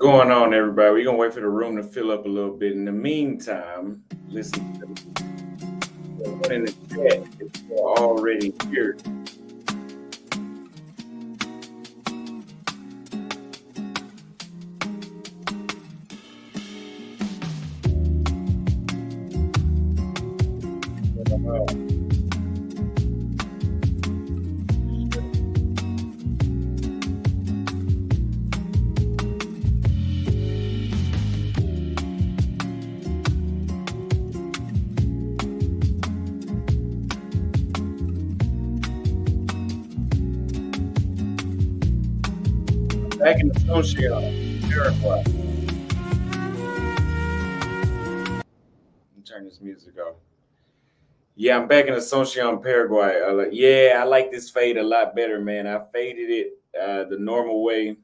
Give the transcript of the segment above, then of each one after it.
going on, everybody? We're gonna wait for the room to fill up a little bit. In the meantime, listen to one in the chat if you're already here. Back in the social Paraguay. Turn this music off. Yeah, I'm back in Asuncion, Paraguay. I like this fade a lot better, man. I faded it the normal way,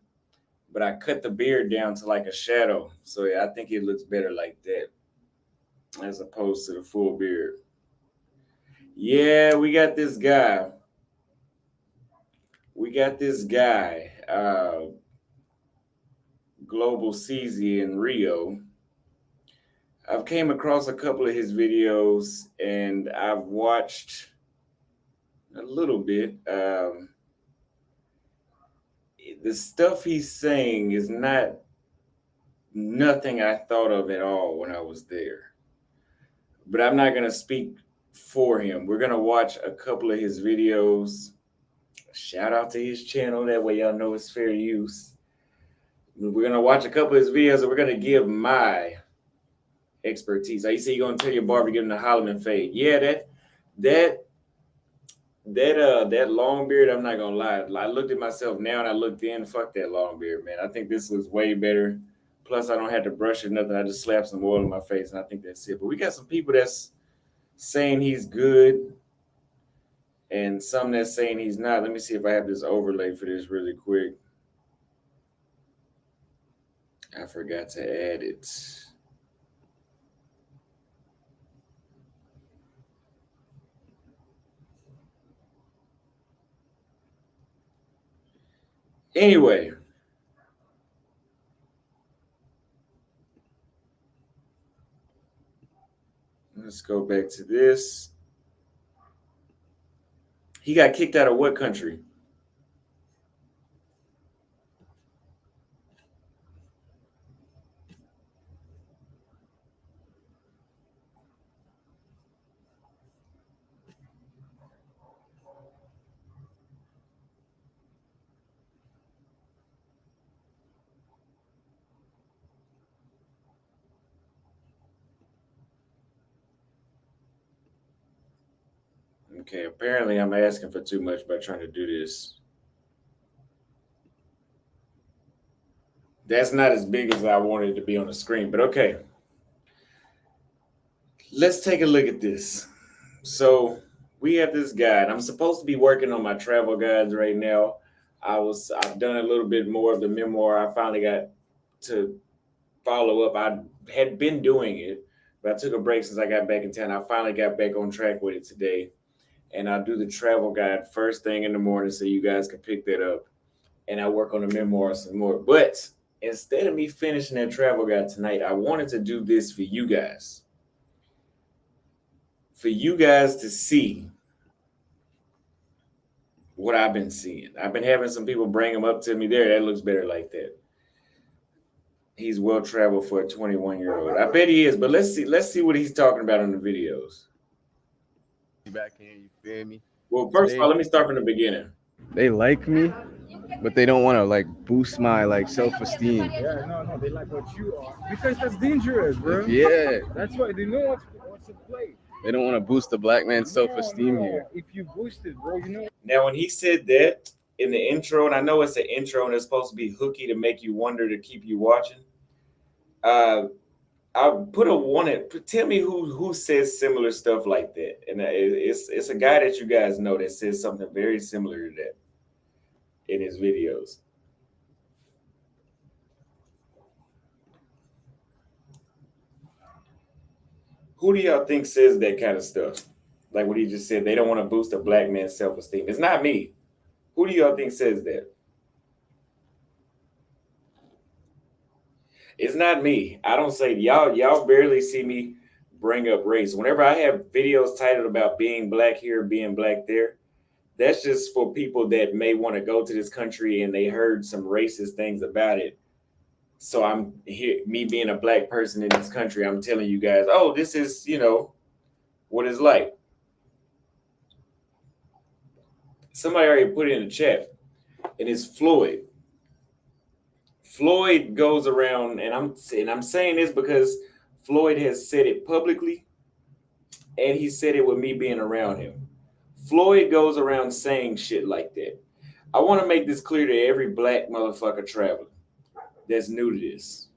but I cut the beard down to like a shadow. So yeah, I think it looks better like that as opposed to the full beard. Yeah, we got this guy. Global CZ in Rio. I've came across a couple of his videos and I've watched a little bit. The stuff he's saying is not nothing I thought of at all when I was there. But I'm not going to speak for him. We're going to watch a couple of his videos. Shout out to his channel. That way y'all know it's fair use. We're going to watch a couple of his videos and we're going to give my expertise. You say you're going to tell your barber to give him the Holloman fade. Yeah, that long beard, I'm not gonna lie. I looked at myself now and I looked in. Fuck that long beard, man. I think this looks way better. Plus, I don't have to brush or nothing. I just slap some oil in my face, and I think that's it. But we got some people that's saying he's good, and some that's saying he's not. Let me see if I have this overlay for this really quick. I forgot to add it. Anyway, let's go back to this. He got kicked out of what country? Okay, apparently I'm asking for too much by trying to do this. That's not as big as I wanted it to be on the screen, but okay. Let's take a look at this. So we have this guide. I'm supposed to be working on my travel guides right now. I've done a little bit more of the memoir. I finally got to follow up. I had been doing it, but I took a break since I got back in town. I finally got back on track with it today. And I'll do the travel guide first thing in the morning so you guys can pick that up. And I work on the memoir some more. But instead of me finishing that travel guide tonight, I wanted to do this for you guys. For you guys to see what I've been seeing. I've been having some people bring him up to me there. That looks better like that. He's well traveled for a 21-year-old. I bet he is, but let's see what he's talking about on the videos. Back in, you feel me? Well, first of all, let me start from the beginning. They like me, but they don't want to like boost my like self-esteem. Yeah, no, they like what you are because that's dangerous, bro. Yeah, That's why they know what's at play. they don't want to boost the black man's self-esteem here. If you boost it, bro, you know. Now, when he said that in the intro, and I know it's an intro and it's supposed to be hooky to make you wonder to keep you watching. I'll put a one. Tell me who says similar stuff like that, and it's a guy that you guys know that says something very similar to that in his videos. Who do y'all think says that kind of stuff? Like what he just said, they don't want to boost a black man's self-esteem. It's not me. Who do y'all think says that? It's not me. I don't say y'all barely see me bring up race. Whenever I have videos titled about being black here, being black there, that's just for people that may want to go to this country and they heard some racist things about it. So I'm here, me being a black person in this country, I'm telling you guys, oh, this is, what it's like. Somebody already put it in the chat, and it's Floyd. Floyd goes around, and I'm saying this because Floyd has said it publicly, and he said it with me being around him. Floyd goes around saying shit like that. I want to make this clear to every black motherfucker traveler that's new to this,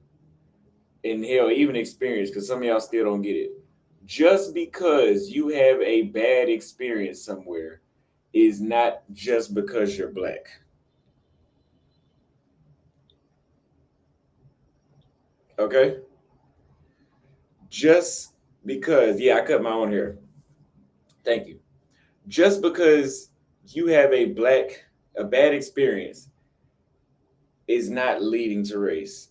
and hell, even experienced, because some of y'all still don't get it. Just because you have a bad experience somewhere is not just because you're black. Okay? Just because, yeah, I cut my own hair. Thank you. Just because you have a bad experience is not leading to race.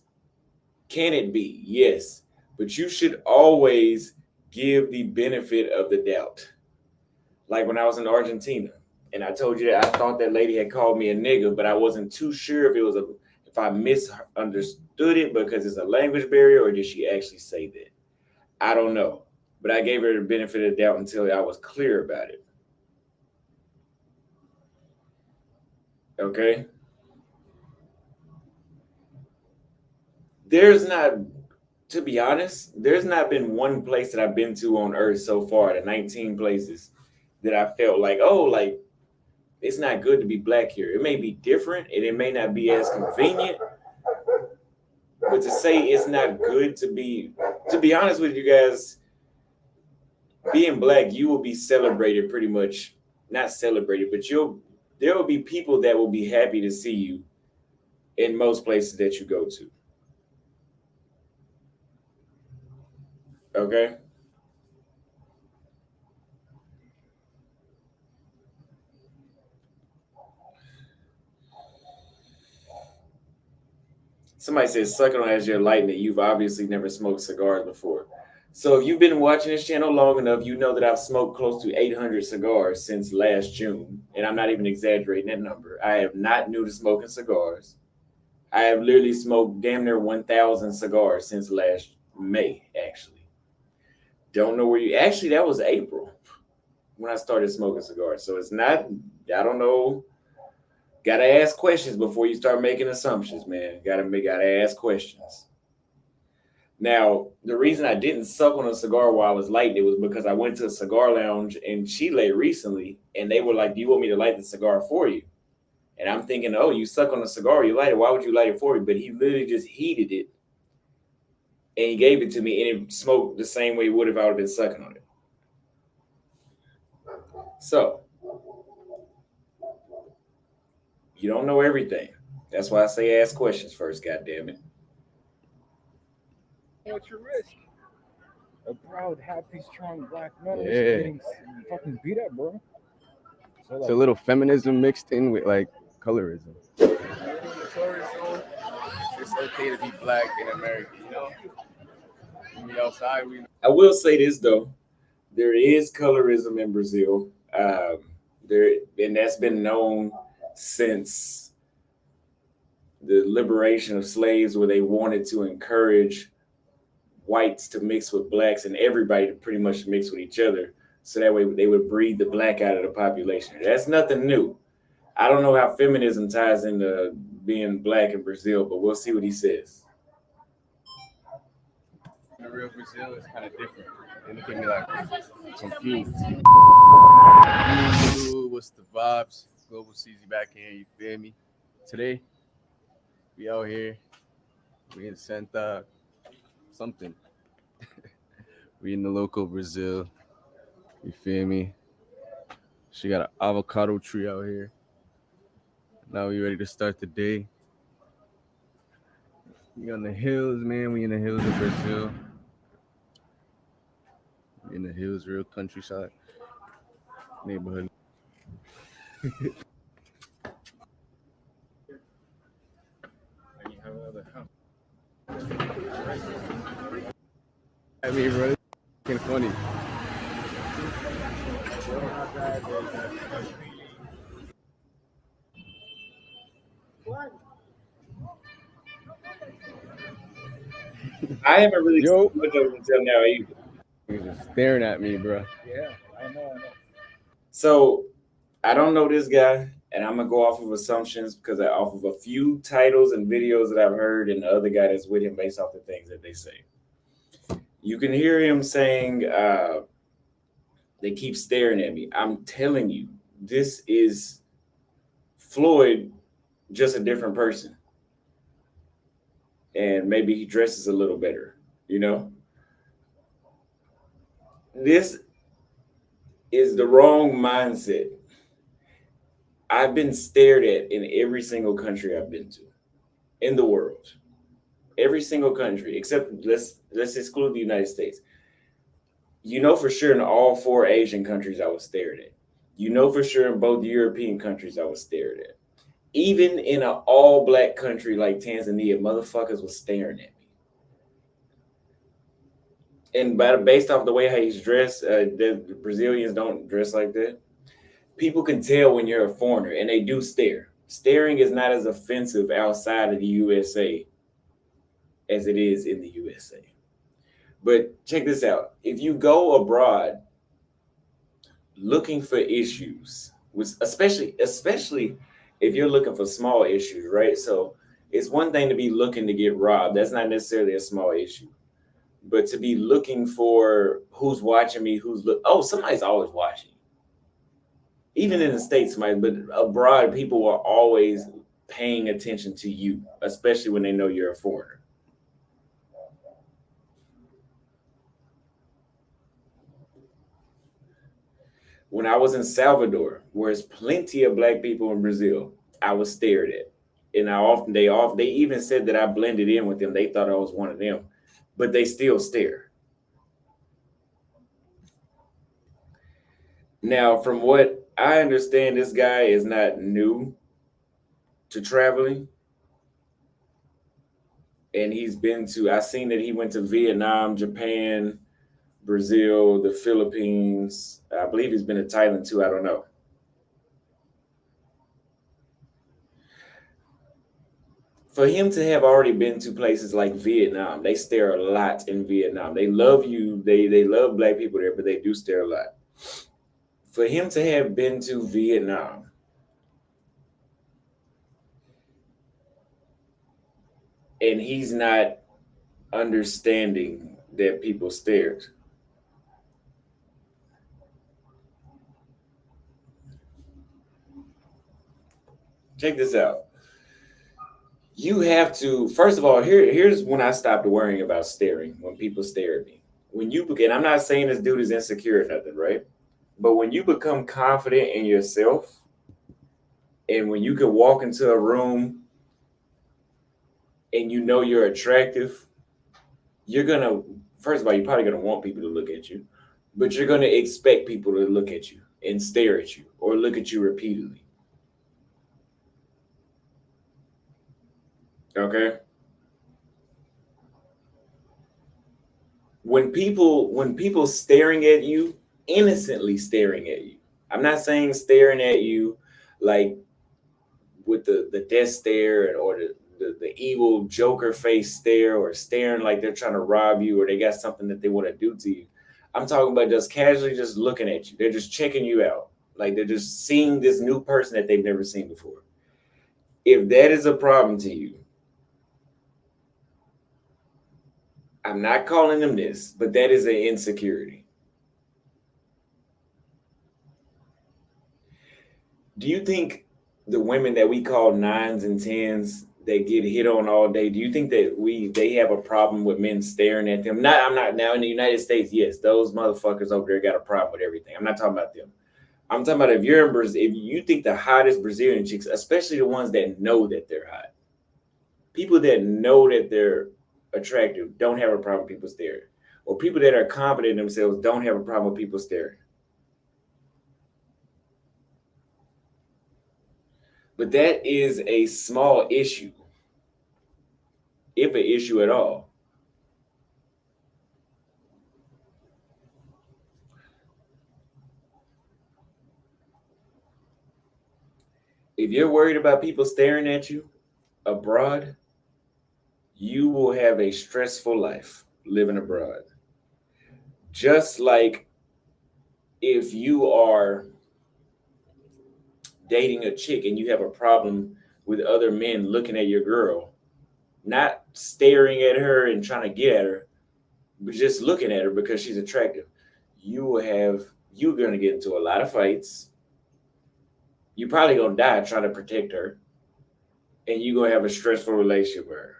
Can it be? Yes. But you should always give the benefit of the doubt. Like when I was in Argentina, and I told you that I thought that lady had called me a nigga, but I wasn't too sure if I misunderstood it because it's a language barrier, or did she actually say that? I don't know. But I gave her the benefit of the doubt until I was clear about it. Okay? To be honest, there's not been one place that I've been to on earth so far, the 19 places, that I felt like, oh, like, it's not good to be black here. It may be different and it may not be as convenient, but to say it's not good to be honest with you guys, being black, you will be celebrated pretty much, not celebrated, but there will be people that will be happy to see you in most places that you go to. Okay? Somebody says sucking on as you're lighting it. You've obviously never smoked cigars before. So if you've been watching this channel long enough, you know that I've smoked close to 800 cigars since last June. And I'm not even exaggerating that number. I am not new to smoking cigars. I have literally smoked damn near 1,000 cigars since last May, actually. Don't know actually, that was April when I started smoking cigars. So it's not, I don't know. Gotta ask questions before you start making assumptions, man. Gotta ask questions. Now, the reason I didn't suck on a cigar while I was lighting it was because I went to a cigar lounge in Chile recently, and they were like, "Do you want me to light the cigar for you?" And I'm thinking, "Oh, you suck on a cigar, you light it. Why would you light it for me?" But he literally just heated it, and he gave it to me, and it smoked the same way it would if I would have been sucking on it. So, you don't know everything. That's why I say ask questions first. God damn it. What's your risk? A proud, happy, strong black man is Yeah. getting fucking beat up, bro. So, It's a little feminism mixed in with like colorism. In the tourist zone, it's okay to be black in America, you know? When we outside, I will say this though, there is colorism in Brazil. And that's been known since the liberation of slaves, where they wanted to encourage whites to mix with blacks and everybody to pretty much mix with each other, so that way they would breed the black out of the population. That's nothing new. I don't know how feminism ties into being black in Brazil, but we'll see what he says. in the real Brazil, it's kind of different. They look at me like confused. What's the vibes? Global CZ back here, you feel me? Today, we out here. We in Santa something. We in the local Brazil. You feel me? She got an avocado tree out here. Now we ready to start the day. We on the hills, man. We in the hills of Brazil. We in the hills, real countryside neighborhood. and you have another house. I mean, bro, it's fucking funny. I haven't really Yo. seen much of it until now either. He's just staring at me, bro. Yeah, I know. So I don't know this guy, and I'm gonna go off of assumptions because I off of a few titles and videos that I've heard, and the other guy that's with him based off the things that they say. You can hear him saying, "They keep staring at me." I'm telling you, this is Floyd, just a different person, and maybe he dresses a little better. You know, this is the wrong mindset. I've been stared at in every single country I've been to in the world. Every single country except let's exclude the United States. You know for sure in all four Asian countries I was stared at. You know for sure in both European countries I was stared at. Even in an all black country like Tanzania, motherfuckers was staring at me. And based off the way how he's dressed, the Brazilians don't dress like that. People can tell when you're a foreigner, and they do stare. Staring is not as offensive outside of the USA as it is in the USA. But check this out. If you go abroad looking for issues, especially if you're looking for small issues, right? So it's one thing to be looking to get robbed. That's not necessarily a small issue. But to be looking for who's watching me, somebody's always watching. Even in the States, but abroad, people are always paying attention to you, especially when they know you're a foreigner. When I was in Salvador, where there's plenty of black people in Brazil, I was stared at. And they even said that I blended in with them. They thought I was one of them, but they still stare. Now, from what I understand, this guy is not new to traveling. And I've seen that he went to Vietnam, Japan, Brazil, the Philippines. I believe he's been to Thailand too. I don't know. For him to have already been to places like Vietnam, they stare a lot in Vietnam. They love you. They love black people there, but they do stare a lot. For him to have been to Vietnam, and he's not understanding that people stared. Check this out. You have to, first of all, here's when I stopped worrying about staring, when people stare at me. And I'm not saying this dude is insecure or nothing, right? But when you become confident in yourself, and when you can walk into a room and you know you're attractive, first of all, you're probably gonna want people to look at you, but you're gonna expect people to look at you and stare at you or look at you repeatedly. Okay. When people staring at you, innocently staring at you. I'm not saying staring at you like with the death stare or the evil Joker face stare, or staring like they're trying to rob you or they got something that they want to do to you. I'm talking about just casually just looking at you. They're just checking you out. Like they're just seeing this new person that they've never seen before. If that is a problem to you, I'm not calling them this, but that is an insecurity. Do you think the women that we call 9s and 10s that get hit on all day, do you think that they have a problem with men staring at them? I'm not now in the United States. Yes, those motherfuckers over there got a problem with everything. I'm not talking about them. I'm talking about if you're in Brazil, if you think the hottest Brazilian chicks, especially the ones that know that they're hot, people that know that they're attractive don't have a problem with people staring, or people that are confident in themselves don't have a problem with people staring. But that is a small issue, if an issue at all. If you're worried about people staring at you abroad, you will have a stressful life living abroad. Just like if you are dating a chick and you have a problem with other men looking at your girl, not staring at her and trying to get at her, but just looking at her because she's attractive, you're gonna get into a lot of fights. You're probably gonna die trying to protect her, and you're gonna have a stressful relationship with her.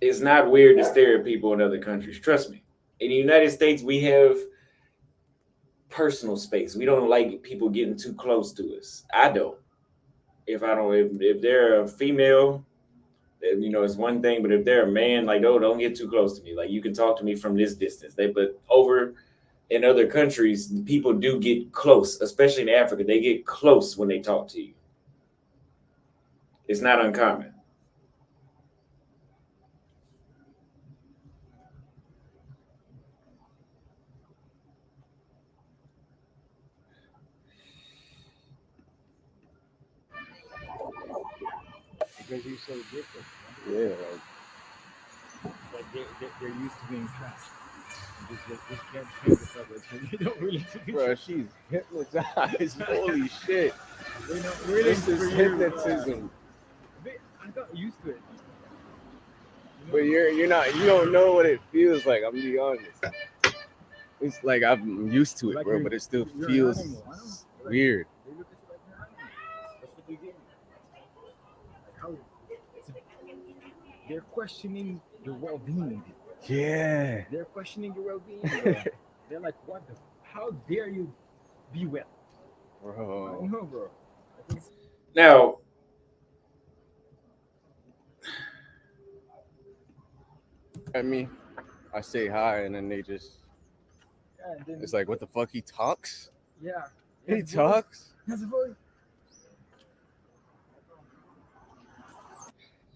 It's not weird to stare at people in other countries. Trust me. In the United States, we have personal space. We don't like people getting too close to us. I don't. If they're a female, it's one thing. But if they're a man, like, oh, don't get too close to me. Like, you can talk to me from this distance. But over in other countries, people do get close, especially in Africa. They get close when they talk to you. It's not uncommon. Because you're so different. Yeah, Like they're used to being trashed. This can't stand the public. You don't really do bro, she's hypnotized. Holy shit. They're not really This is for you. hypnotism. I got used to it. But you don't know what it feels like. I'm gonna be honest. It's like I'm used to it, Like bro, but it still you're an feels animal. I know. weird. They look at you like you're an animal. That's what they get. Like how they're questioning your well-being. Yeah. They're questioning your well-being. Bro. They're like, what the? How dare you be well? I don't Bro. know, bro. I think Now, At me, I say hi, and then they just, yeah, and then, it's like, what the fuck? He talks? yeah. He That's talks? That's a voice.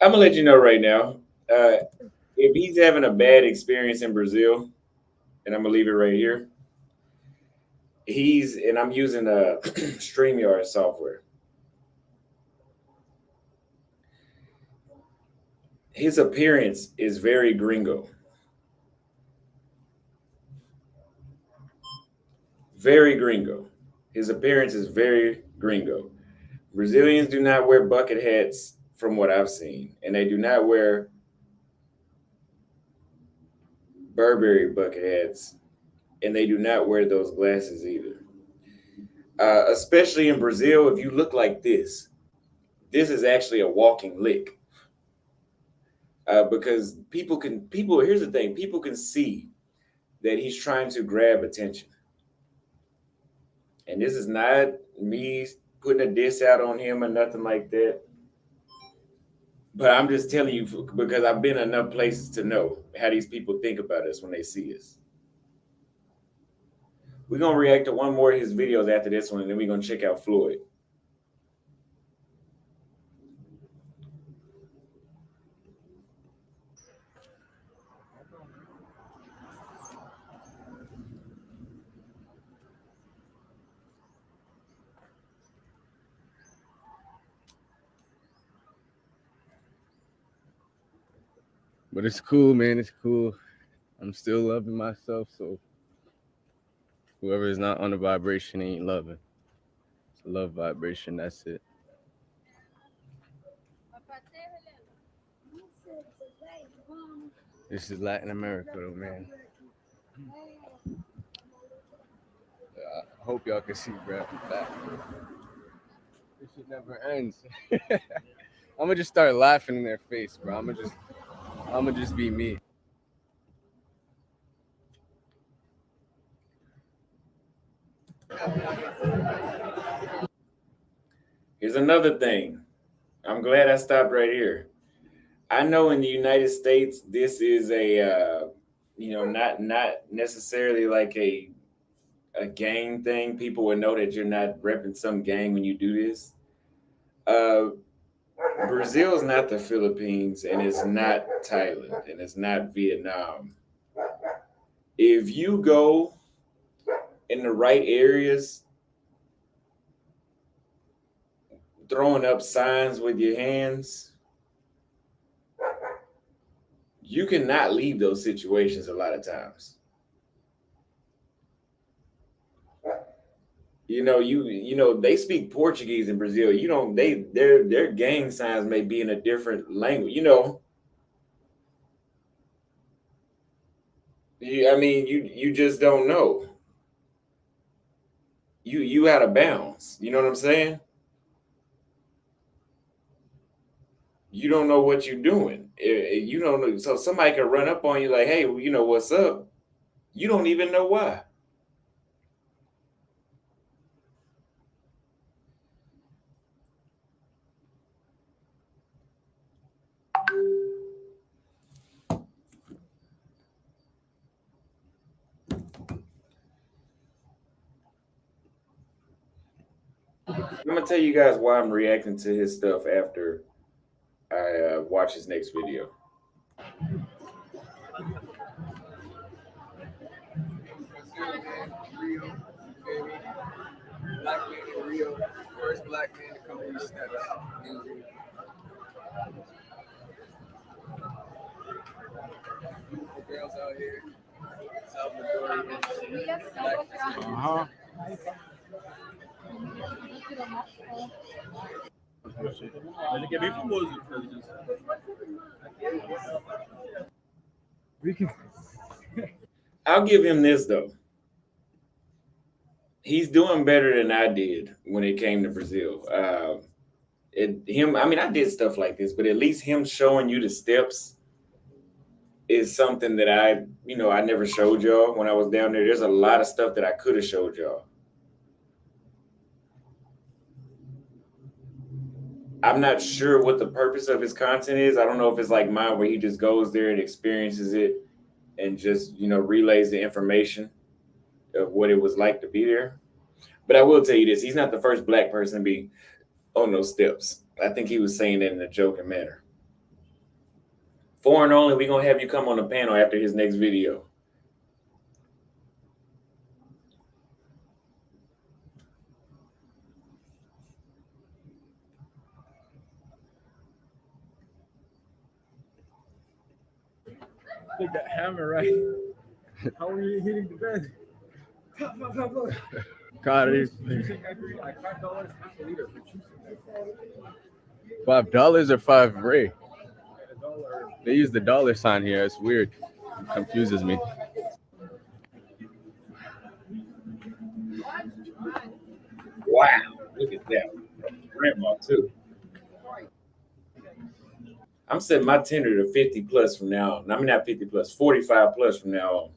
I'm gonna let you know right now. If he's having a bad experience in Brazil, and I'm gonna leave it right here. And I'm using StreamYard software. His appearance is very gringo. Very gringo. His appearance is very gringo. Brazilians do not wear bucket hats from what I've seen, and they do not wear Burberry bucket hats, and they do not wear those glasses either. Especially in Brazil, if you look like this is actually a walking lick. Because here's the thing, people can see that he's trying to grab attention. And this is not me putting a diss out on him or nothing like that. But I'm just telling you because I've been enough places to know how these people think about us when they see us. We're going to react to one more of his videos after this one, and then we're going to check out Floyd. But it's cool, man. It's cool. I'm still loving myself, so whoever is not on the vibration ain't loving. It's a love vibration, that's it. This is Latin America, though, man. I hope y'all can see Bradley back. This shit never ends. I'm gonna just start laughing in their face, bro. I'm gonna just be me. Here's another thing. I'm glad I stopped right here. I know in the United States, this is not necessarily like a gang thing. People would know that you're not repping some gang when you do this. Brazil is not the Philippines, and it's not Thailand, and it's not Vietnam. If you go in the right areas, throwing up signs with your hands, you cannot leave those situations a lot of times. They speak Portuguese in Brazil. Their gang signs may be in a different language. You just don't know. You out of bounds. You know what I'm saying? You don't know what you're doing. You don't know. So somebody could run up on you like, hey, what's up? You don't even know why. I'm gonna tell you guys why I'm reacting to his stuff after I watch his next video. Rio, you feel me? Black man in Rio, first black man to come these steps in Rio. Beautiful girls out here, Salvadorian. Mas aqui é bem famoso. I'll give him this though. He's doing better than I did when it came to Brazil. I did stuff like this, but at least him showing you the steps is something that I never showed y'all when I was down there. There's a lot of stuff that I could have showed y'all. I'm not sure what the purpose of his content is. I don't know if it's like mine where he just goes there and experiences it and just, relays the information of what it was like to be there. But I will tell you this, he's not the first black person to be on those steps. I think he was saying that in a joking manner. Foreign only, we're going to have you come on the panel after his next video. Take that hammer, right? How are you hitting the bed? Cara, You think I agree? Like $5 half a liter for juice. $5 or 5 Ray? $1. They use the dollar sign here. It's weird. It confuses me. Wow, look at that. Grandma, too. I'm setting my tender to 50 plus from now on. I mean, not 50 plus, 45 plus from now on.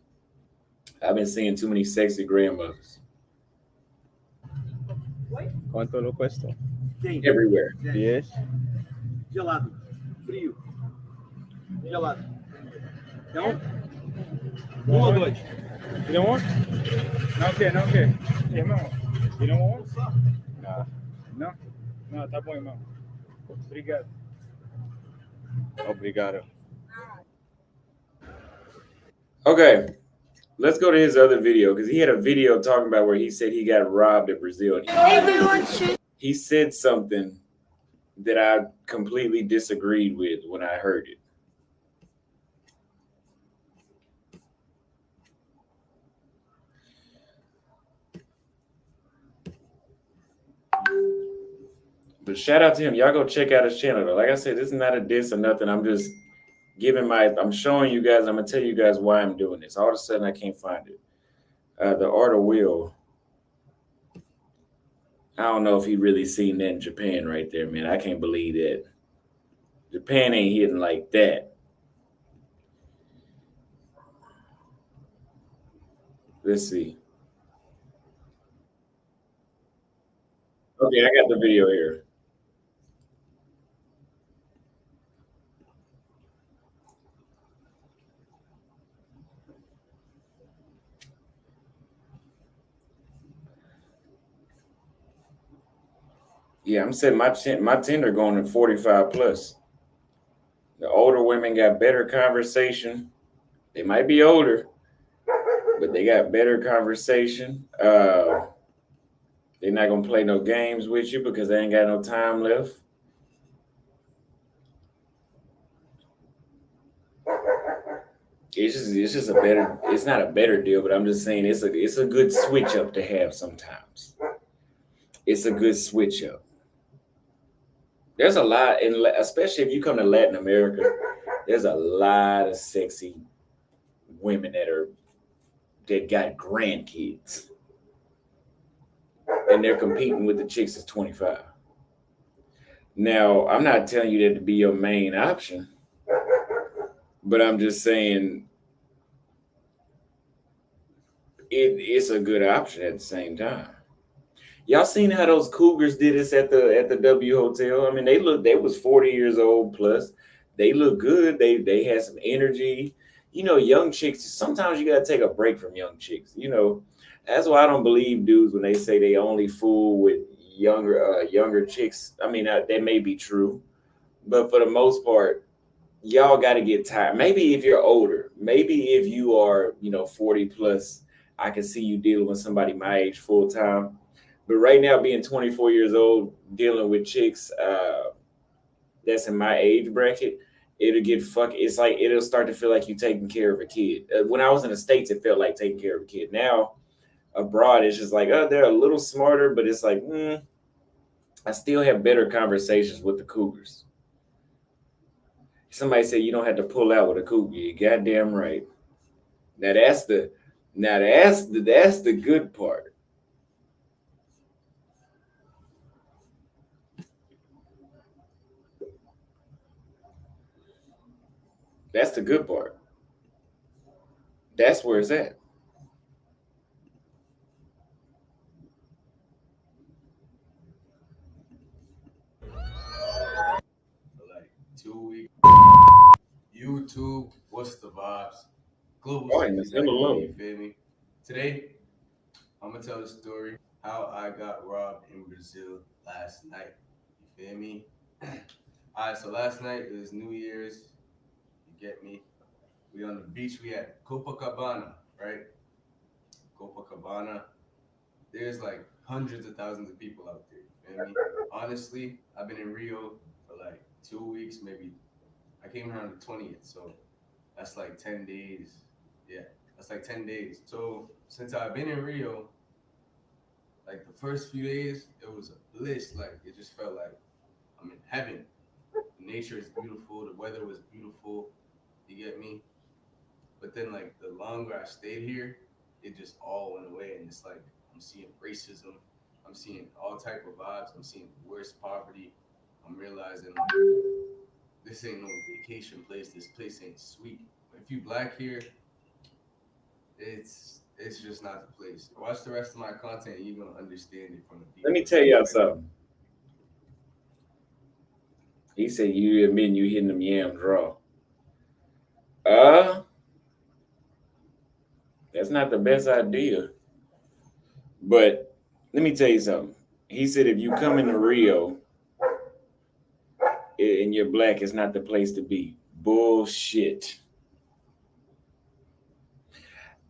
I've been seeing too many sexy grandmothers. ¿Cuánto lo cuesta? Everywhere. 10. Gelado. Frio. Gelado. Não? Ou dois? You don't want? Não quer, não quer. Irmão, you don't want? Nah. Não? Não, tá bom, irmão. Obrigado. Obrigado. Okay, let's go to his other video because he had a video talking about where he said he got robbed in Brazil. He said something that I completely disagreed with when I heard it. But shout out to him. Y'all go check out his channel though. Like I said, this is not a diss or nothing. I'm just I'm showing you guys, I'm gonna tell you guys why I'm doing this. All of a sudden I can't find it. The Art of Will. I don't know if he really seen that in Japan right there, man. I can't believe that. Japan ain't hitting like that. Let's see. Okay, I got the video here. Yeah, I'm saying my tender going to 45 plus. The older women got better conversation. They might be older, but they got better conversation. They're not gonna play no games with you because they ain't got no time left. It's just a better. It's not a better deal, but I'm just saying it's a good switch up to have sometimes. It's a good switch up. There's a lot, especially if you come to Latin America, there's a lot of sexy women that got grandkids, and they're competing with the chicks that's 25. Now, I'm not telling you that to be your main option, but I'm just saying it's a good option at the same time. Y'all seen how those Cougars did this at the W Hotel? I mean, they was 40 years old plus. They look good. They had some energy. Young chicks. Sometimes you gotta take a break from young chicks. That's why I don't believe dudes when they say they only fool with younger chicks. I mean, that may be true, but for the most part, y'all got to get tired. Maybe if you're older, maybe if you are 40 plus, I can see you dealing with somebody my age full time. But right now, being 24 years old, dealing with chicks that's in my age bracket, it'll get fuck. It's like it'll start to feel like you taking care of a kid. When I was in the States, it felt like taking care of a kid. Now abroad, it's just like, oh, they're a little smarter, but it's like, I still have better conversations with the Cougars. Somebody said you don't have to pull out with a cougar. You goddamn right. Now that's the good part. That's the good part. That's where it's at. For like 2 weeks. YouTube, what's the vibes? Global Oh, City and it's back hella here, low. you feel me? Today, I'm gonna tell the story how I got robbed in Brazil last night. You feel me? Alright, so last night it was New Year's. You get me? We on the beach. We at Copacabana, right? Copacabana. There's like hundreds of thousands of people out there. You feel me? Honestly, I've been in Rio for like 2 weeks, maybe. I came here on the 20th, so that's like 10 days. Yeah, that's like 10 days. So since I've been in Rio, like the first few days, it was a bliss. Like it just felt like I'm in heaven. The nature is beautiful. The weather was beautiful. You get me? But then like the longer I stayed here, it just all went away, and it's like I'm seeing racism. I'm seeing all type of vibes. I'm seeing worse poverty. I'm realizing like this ain't no vacation place. This place ain't sweet. If you black here, it's just not the place. Watch the rest of my content, and you're gonna understand it from a Let me deeper tell y'all perspective. something. He said you admitting you hitting them yams raw. Uh, that's not the best idea. But let me tell you something. He said if you come into Rio and you're black, it's not the place to be. Bullshit.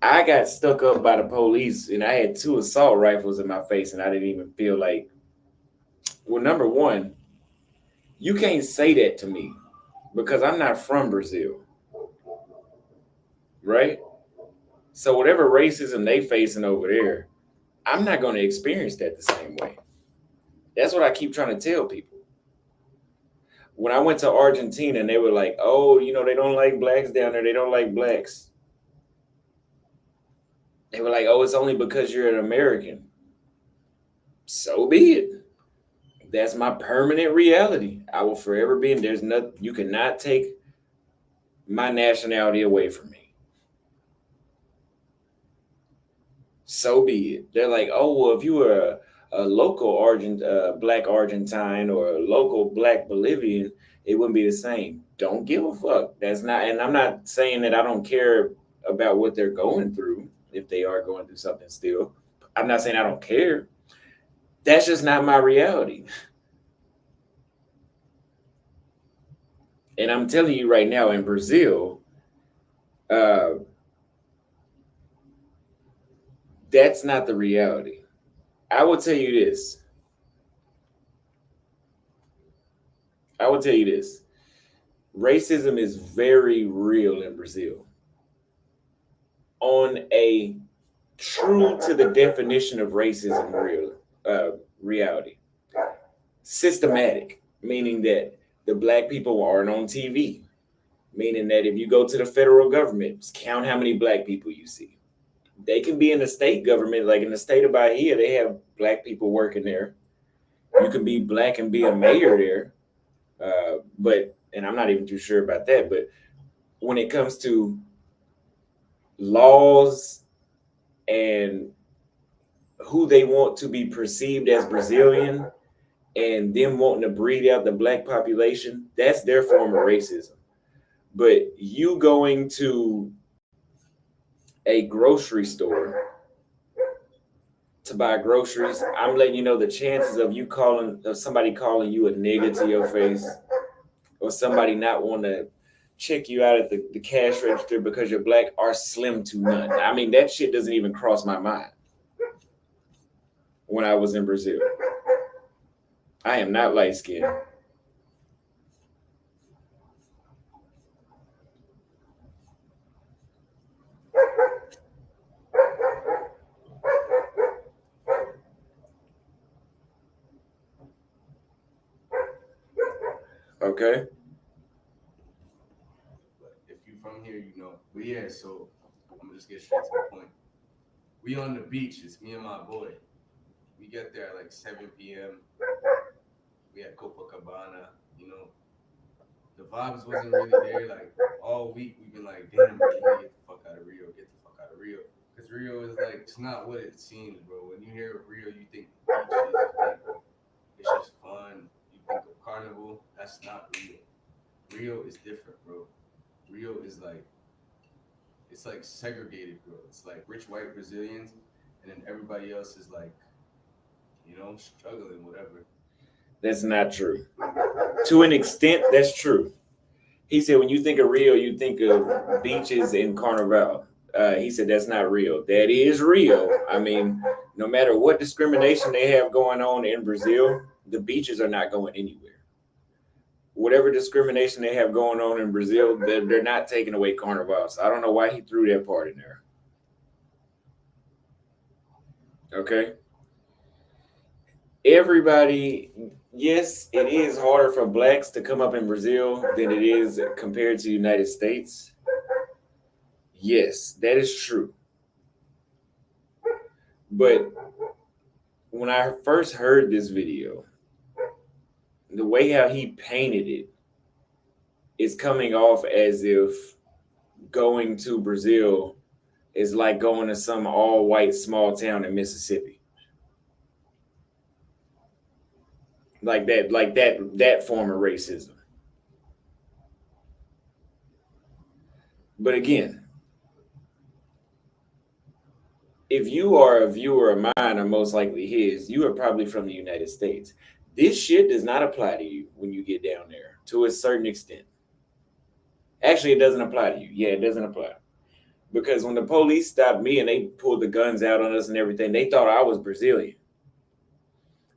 I got stuck up by the police and I had two assault rifles in my face and I didn't even feel like. Well, number one, you can't say that to me because I'm not from Brazil, right? So whatever racism they facing over there, I'm not going to experience that the same way. That's what I keep trying to tell people. When I went to Argentina and they were like, oh, they don't like blacks down there. They don't like blacks. They were like, oh, it's only because you're an American. So be it. That's my permanent reality. I will forever be in. There's nothing, you cannot take my nationality away from me. So be it. They're like, oh, well, if you were a local black Argentine or a local black Bolivian, it wouldn't be the same. Don't give a fuck. That's not, and I'm not saying that I don't care about what they're going through if they are going through something still. I'm not saying I don't care. That's just not my reality. And I'm telling you right now, in Brazil, That's not the reality. I will tell you this. I will tell you this. Racism is very real in Brazil. On a true to the definition of racism reality. Systematic, meaning that the black people aren't on TV, meaning that if you go to the federal government, count how many black people you see. They can be in the state government, like in the state of Bahia, they have black people working there. You can be black and be a mayor there, but and I'm not even too sure about that. But when it comes to laws and who they want to be perceived as Brazilian and them wanting to breed out the black population, that's their form of racism. But you going to a grocery store to buy groceries, I'm letting you know the chances of somebody calling you a nigga to your face, or somebody not want to check you out at the cash register because you're black are slim to none. I mean, that shit doesn't even cross my mind when I was in Brazil. I am not light skinned. Okay. But if you from here, you know. But yeah, so I'm gonna just get straight to the point. We on the beach. It's me and my boy. We get there at like 7 p.m. We at Copacabana. You know, the vibes wasn't really there. Like all week, we've been like, damn, bro, we gotta get the fuck out of Rio. Get the fuck out of Rio. Because Rio is like, it's not what it seems, bro. When you hear of Rio, you think beaches, you think it's just fun. You think of carnival. That's not Rio. Rio is different, bro. Rio is like, it's like segregated, bro. It's like rich white Brazilians, and then everybody else is like, you know, struggling, whatever. That's not true. To an extent, that's true. He said when you think of Rio, you think of beaches and Carnival. He said that's not real. That is real. I mean, no matter what discrimination they have going on in Brazil, the beaches are not going anywhere. Whatever discrimination they have going on in Brazil, they're not taking away Carnival. So I don't know why he threw that part in there. Okay. Everybody, yes, it is harder for blacks to come up in Brazil than it is compared to the United States. Yes, that is true. But when I first heard this video, the way how he painted it is coming off as if going to Brazil is like going to some all white small town in Mississippi. Like that form of racism. But again, if you are a viewer of mine or most likely his, you are probably from the United States. This shit does not apply to you when you get down there to a certain extent. Actually, it doesn't apply to you. Yeah, it doesn't apply. Because when the police stopped me and they pulled the guns out on us and everything, they thought I was Brazilian.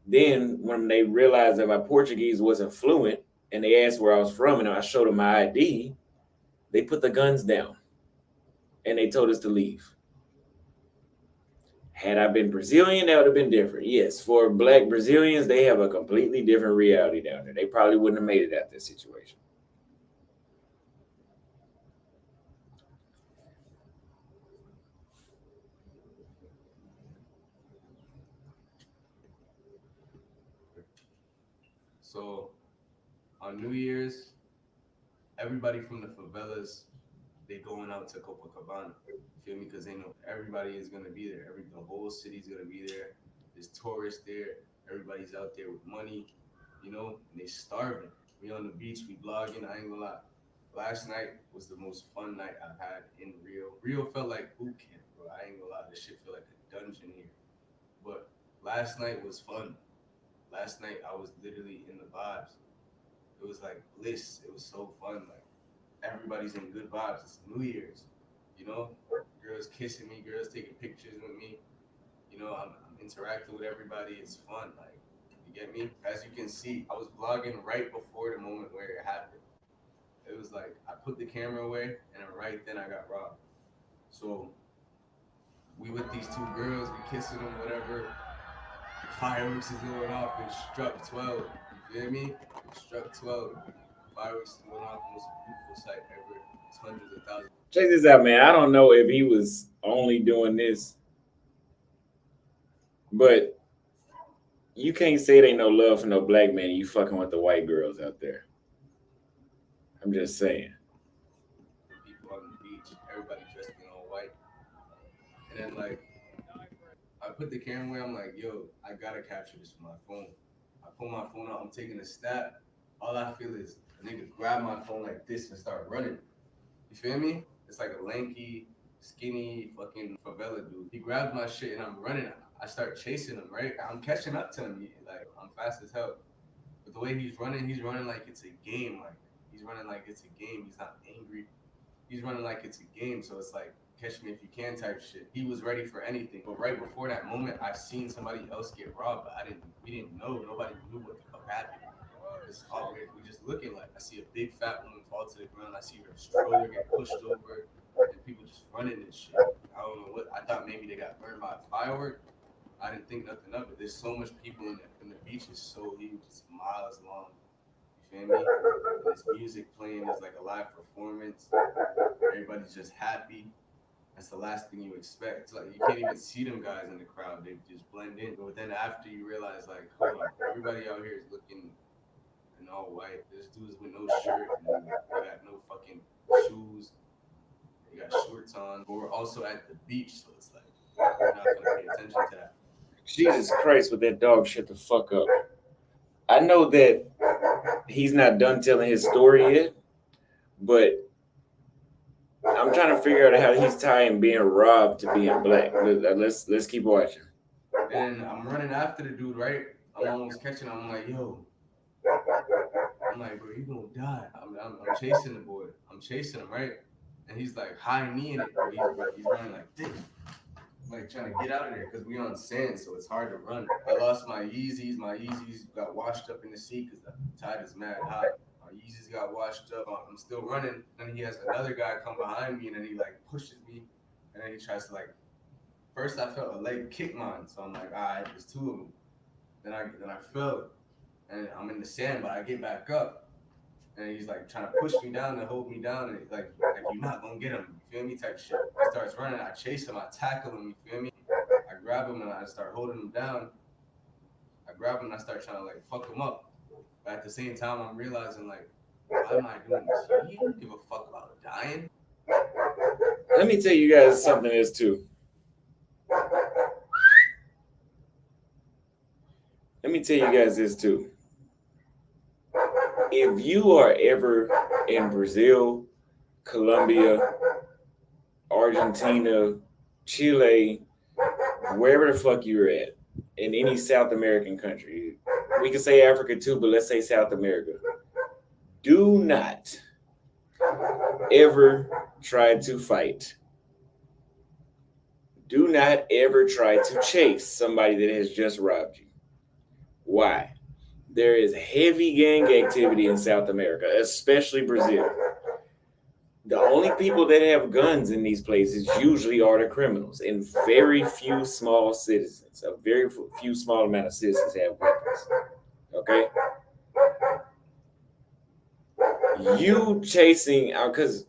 Then when they realized that my Portuguese wasn't fluent and they asked where I was from and I showed them my ID, they put the guns down and they told us to leave. Had I been Brazilian, that would have been different. Yes, for black Brazilians, they have a completely different reality down there. They probably wouldn't have made it out of this situation. So on New Year's, everybody from the favelas, they going out to Copacabana. You feel me? Because they know everybody is gonna be there. The whole city's gonna be there. There's tourists there. Everybody's out there with money, you know, and they starving. We on the beach, we vlogging. I ain't gonna lie. Last night was the most fun night I've had in Rio. Rio felt like boot camp, bro. I ain't gonna lie. This shit feel like a dungeon here. But last night was fun. Last night I was literally in the vibes. It was like bliss. It was so fun. Like everybody's in good vibes. It's New Year's, you know. Girls kissing me, girls taking pictures with me. I'm interacting with everybody. It's fun. Like, you get me? As you can see, I was vlogging right before the moment where it happened. It was like I put the camera away, and then right then I got robbed. So we with these two girls, we kissing them, whatever. Fireworks is going off. It struck 12. You feel me? It struck 12. Fireworks is going off. Most beautiful sight ever. It's hundreds of thousands. Check this out, man. I don't know if he was only doing this, but you can't say it ain't no love for no black man. You fucking with the white girls out there. I'm just saying. People on the beach, everybody dressed in all white. And then, like, I put the camera away. I'm like, yo, I gotta capture this with my phone. I pull my phone out. I'm taking a snap. All I feel is a nigga grab my phone like this and start running. You feel me? It's like a lanky, skinny, fucking favela dude. He grabs my shit and I'm running. I start chasing him, right? I'm catching up to him. Like, I'm fast as hell. But the way he's running like it's a game. Like, he's running like it's a game. He's not angry. He's running like it's a game. So it's like, catch me if you can type shit. He was ready for anything. But right before that moment, I seen somebody else get robbed, but we didn't know. Nobody knew what the fuck happened. It's all weird. We just looking like, I see a big fat woman fall to the ground. I see her stroller get pushed over, and people just running and shit. I don't know what. I thought maybe they got burned by a firework. I didn't think nothing of it. There's so much people in the beach is so huge. It's miles long. You feel me? And there's music playing. It's like a live performance. Everybody's just happy. That's the last thing you expect. It's like you can't even see them guys in the crowd. They just blend in. But then after you realize, like, hold on, everybody out here is looking in all white. There's dudes with no shirt, and they got no fucking shoes. They got shorts on. But we're also at the beach, so it's like you're not gonna pay attention to that. Jesus Christ, with that dog, shut the fuck up. I know that he's not done telling his story yet, but I'm trying to figure out how he's tying being robbed to being black. Let's keep watching. And I'm running after the dude, right? I'm almost catching him. I'm like, yo. I'm like, bro, you gonna die. I'm chasing the boy. I'm chasing him, right? And he's like high kneeing it, bro. He's running like this. Like trying to get out of there because we on sand, so it's hard to run. I lost my Yeezys. My Yeezys got washed up in the sea because the tide is mad high. My Yeezys got washed up. I'm still running. And he has another guy come behind me, and then he like pushes me, and then he tries to like. First, I felt a leg kick mine, so I'm like, all right, there's two of them. Then I fell, and I'm in the sand, but I get back up, and he's like trying to push me down and hold me down, and like you're not gonna get him, you feel me, type shit. He starts running, I chase him, I tackle him, you feel me. I grab him and I start holding him down. I grab him and I start trying to like fuck him up, but at the same time I'm realizing like, why am I doing this? You don't give a fuck about dying. Let me tell you guys something else too. Let me tell you guys this too. If you are ever in Brazil, Colombia, Argentina, Chile, wherever the fuck you're at, in any South American country, we can say Africa too, but let's say South America, do not ever try to fight. Do not ever try to chase somebody that has just robbed you. Why? There is heavy gang activity in South America, especially Brazil. The only people that have guns in these places usually are the criminals, and very few small citizens. A very few small amount of citizens have weapons. Okay? You chasing out, because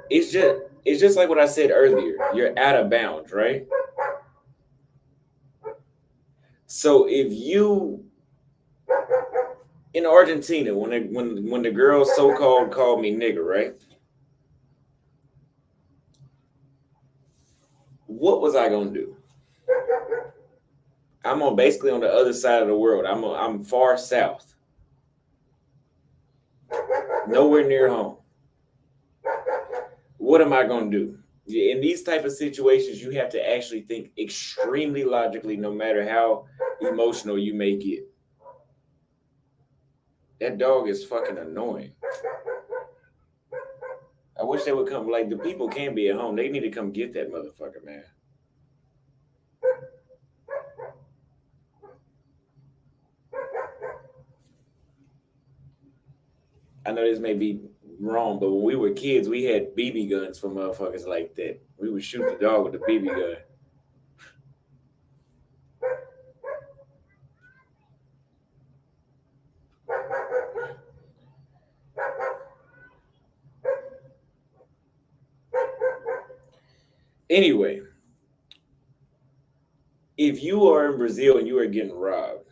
it's just like what I said earlier. You're out of bounds, right? So if you in Argentina, when the girl so-called called me nigger, right? What was I gonna do? I'm basically on the other side of the world. I'm far south, nowhere near home. What am I gonna do? In these type of situations, you have to actually think extremely logically, no matter how emotional you may get. That dog is fucking annoying. I wish they would come. Like, the people can be at home. They need to come get that motherfucker, man. I know this may be wrong, but when we were kids, we had BB guns for motherfuckers like that. We would shoot the dog with a BB gun. Anyway, if you are in Brazil and you are getting robbed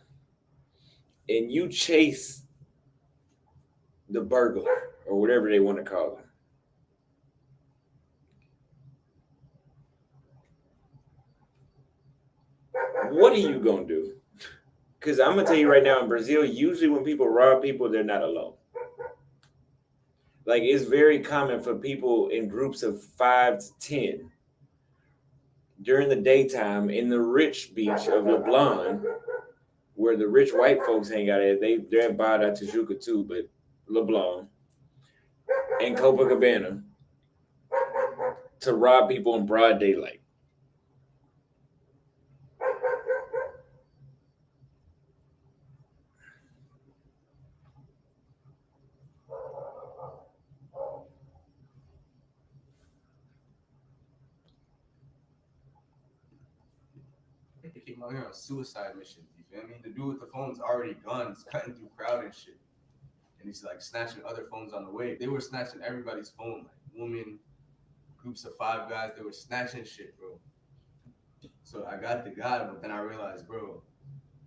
and you chase the burglar or whatever they want to call him, what are you gonna do? Because I'm gonna tell you right now, in Brazil, usually when people rob people, they're not alone. Like it's very common for people in groups of 5 to 10 during the daytime in the rich beach of Leblon, where the rich white folks hang out at. They're in Barra Tijuca too, but Leblon and Copacabana to rob people in broad daylight. They came out here on suicide missions. You feel me? The dude with the phone's already gone. He's cutting through crowd and shit, and he's like snatching other phones on the way. They were snatching everybody's phone, like women, groups of 5 guys. They were snatching shit, bro. So I got the guy, but then I realized, bro,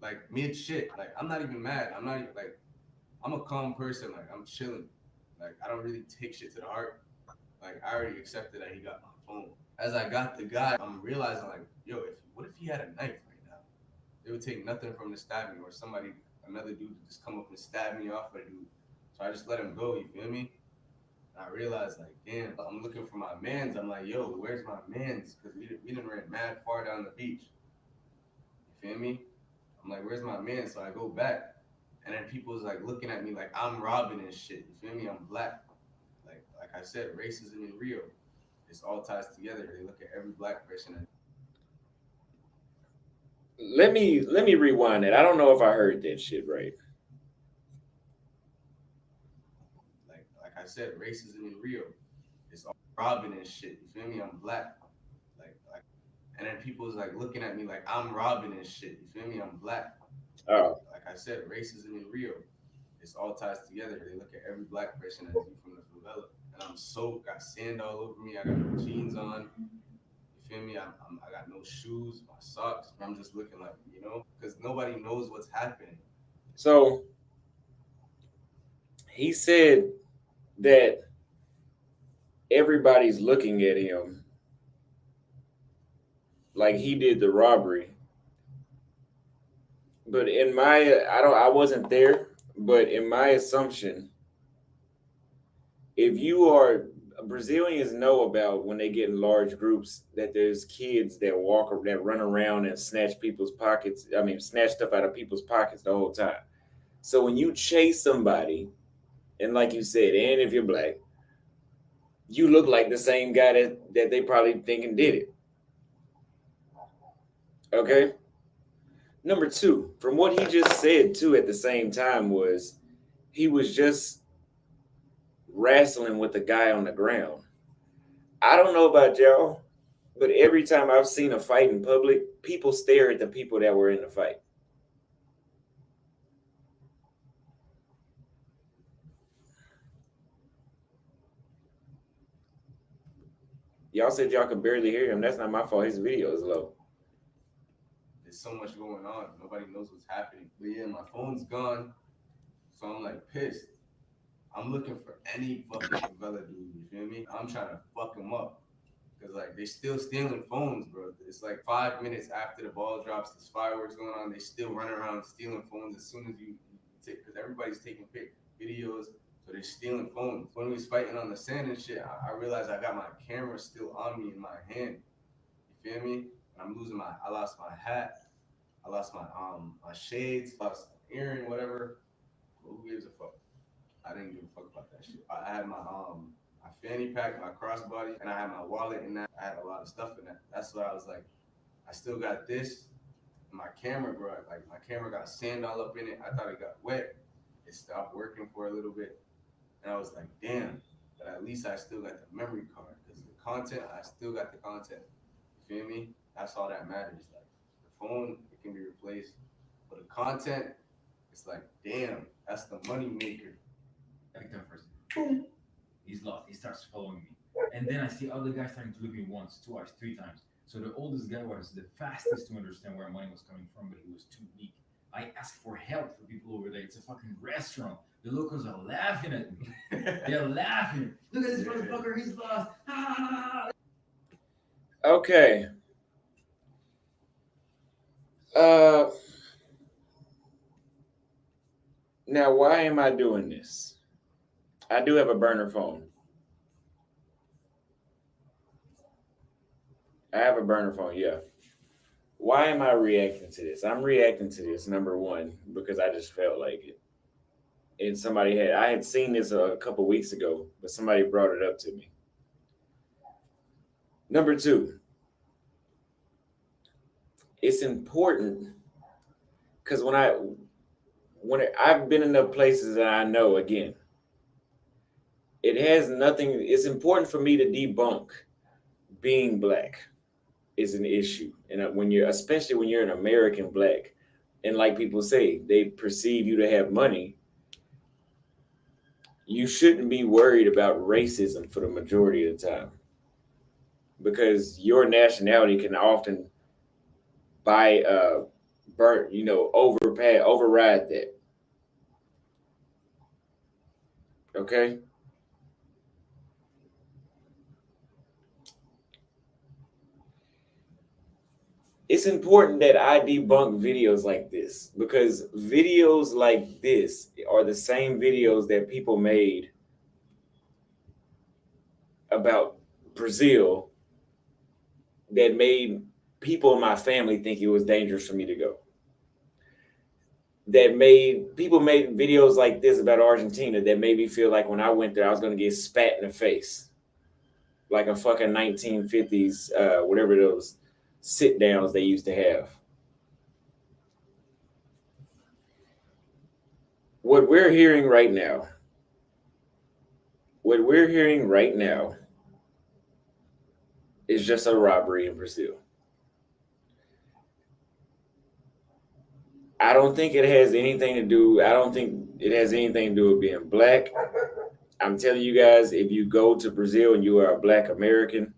like mid shit, like I'm not even mad. I'm not even like I'm a calm person. Like I'm chilling. Like I don't really take shit to the heart. Like I already accepted that he got my phone. As I got the guy, I'm realizing like, yo, what if he had a knife right now? It would take nothing from him to stab me, or another dude to just come up and stab me off a dude. So I just let him go. You feel me? And I realized like, damn, I'm looking for my mans. I'm like, yo, where's my mans? Because we didn't ran mad far down the beach. You feel me? I'm like, where's my man? So I go back, and then people's like looking at me like I'm robbing and shit. You feel me? I'm black. Like I said, racism in Rio, it's all ties together. They look at every black person and Let me rewind it. I don't know if I heard that shit right. like I said, racism in Rio, it's all robbing and shit. You feel me? I'm black. Like and then people's like looking at me like I'm robbing and shit. You feel me? I'm black. Oh, Like I said, racism in Rio, it's all ties together. They look at every black person as you from the favela. And I'm soaked, got sand all over me. I got no jeans on. You feel me? I got no shoes, my socks. I'm just looking like, because nobody knows what's happening. so he said that everybody's looking at him like he did the robbery. But I wasn't there, but in my assumption, if you are Brazilians know about when they get in large groups that there's kids that run around and snatch people's pockets. I mean, snatch stuff out of people's pockets the whole time. So when you chase somebody, and like you said, and if you're black, you look like the same guy that they probably thinking did it. Okay. Number two, from what he just said too at the same time was he was just wrestling with the guy on the ground. I don't know about y'all, but every time I've seen a fight in public, people stare at the people that were in the fight. Y'all said y'all could barely hear him. That's not my fault. His video is low. There's so much going on. Nobody knows what's happening. But yeah, my phone's gone. So I'm like pissed. I'm looking for any fucking favela dude. You feel me? I'm trying to fuck him up. Because, like, they're still stealing phones, bro. It's like 5 minutes after the ball drops, there's fireworks going on. They still run around stealing phones as soon as you take, because everybody's taking videos. So they're stealing phones. When we was fighting on the sand and shit, I realized I got my camera still on me in my hand. You feel me? And I lost my hat. I lost my shades, lost an earring, whatever. Well, who gives a fuck? I didn't give a fuck about that shit. I had my fanny pack, my crossbody, and I had my wallet in that. I had a lot of stuff in that. That's what I was like. I still got this. My camera, bro, like my camera got sand all up in it. I thought it got wet. It stopped working for a little bit. And I was like, damn, but at least I still got the memory card because the content, I still got the content. You feel me? That's all that matters. Like the phone, it can be replaced, but the content, it's like, damn, that's the money maker. I picked him first. Boom. He's lost. He starts following me. And then I see other guys starting to look at me once, twice, three times. So the oldest guy was the fastest to understand where money was coming from, but he was too weak. I asked for help for people over there. It's a fucking restaurant. The locals are laughing at me. They're laughing. Look at this motherfucker. He's lost. Ah! Okay. Now, why am I doing this? I do have a burner phone. I have a burner phone, yeah. Why am I reacting to this? I'm reacting to this, number one, because I just felt like it. And I had seen this a couple weeks ago, but somebody brought it up to me. Number two, it's important because I've been in enough places that I know, again, it's important for me to debunk being black is an issue. And especially when you're an American black, and like people say, they perceive you to have money, you shouldn't be worried about racism for the majority of the time, because your nationality can often override that. Okay? It's important that I debunk videos like this, because videos like this are the same videos that people made about Brazil that made people in my family think it was dangerous for me to go. People made videos like this about Argentina that made me feel like when I went there, I was going to get spat in the face. Like a fucking 1950s, whatever those sit downs they used to have. What we're hearing right now is just a robbery in Brazil. I don't think it has anything to do with being black. I'm telling you guys, if you go to Brazil and you are a black American,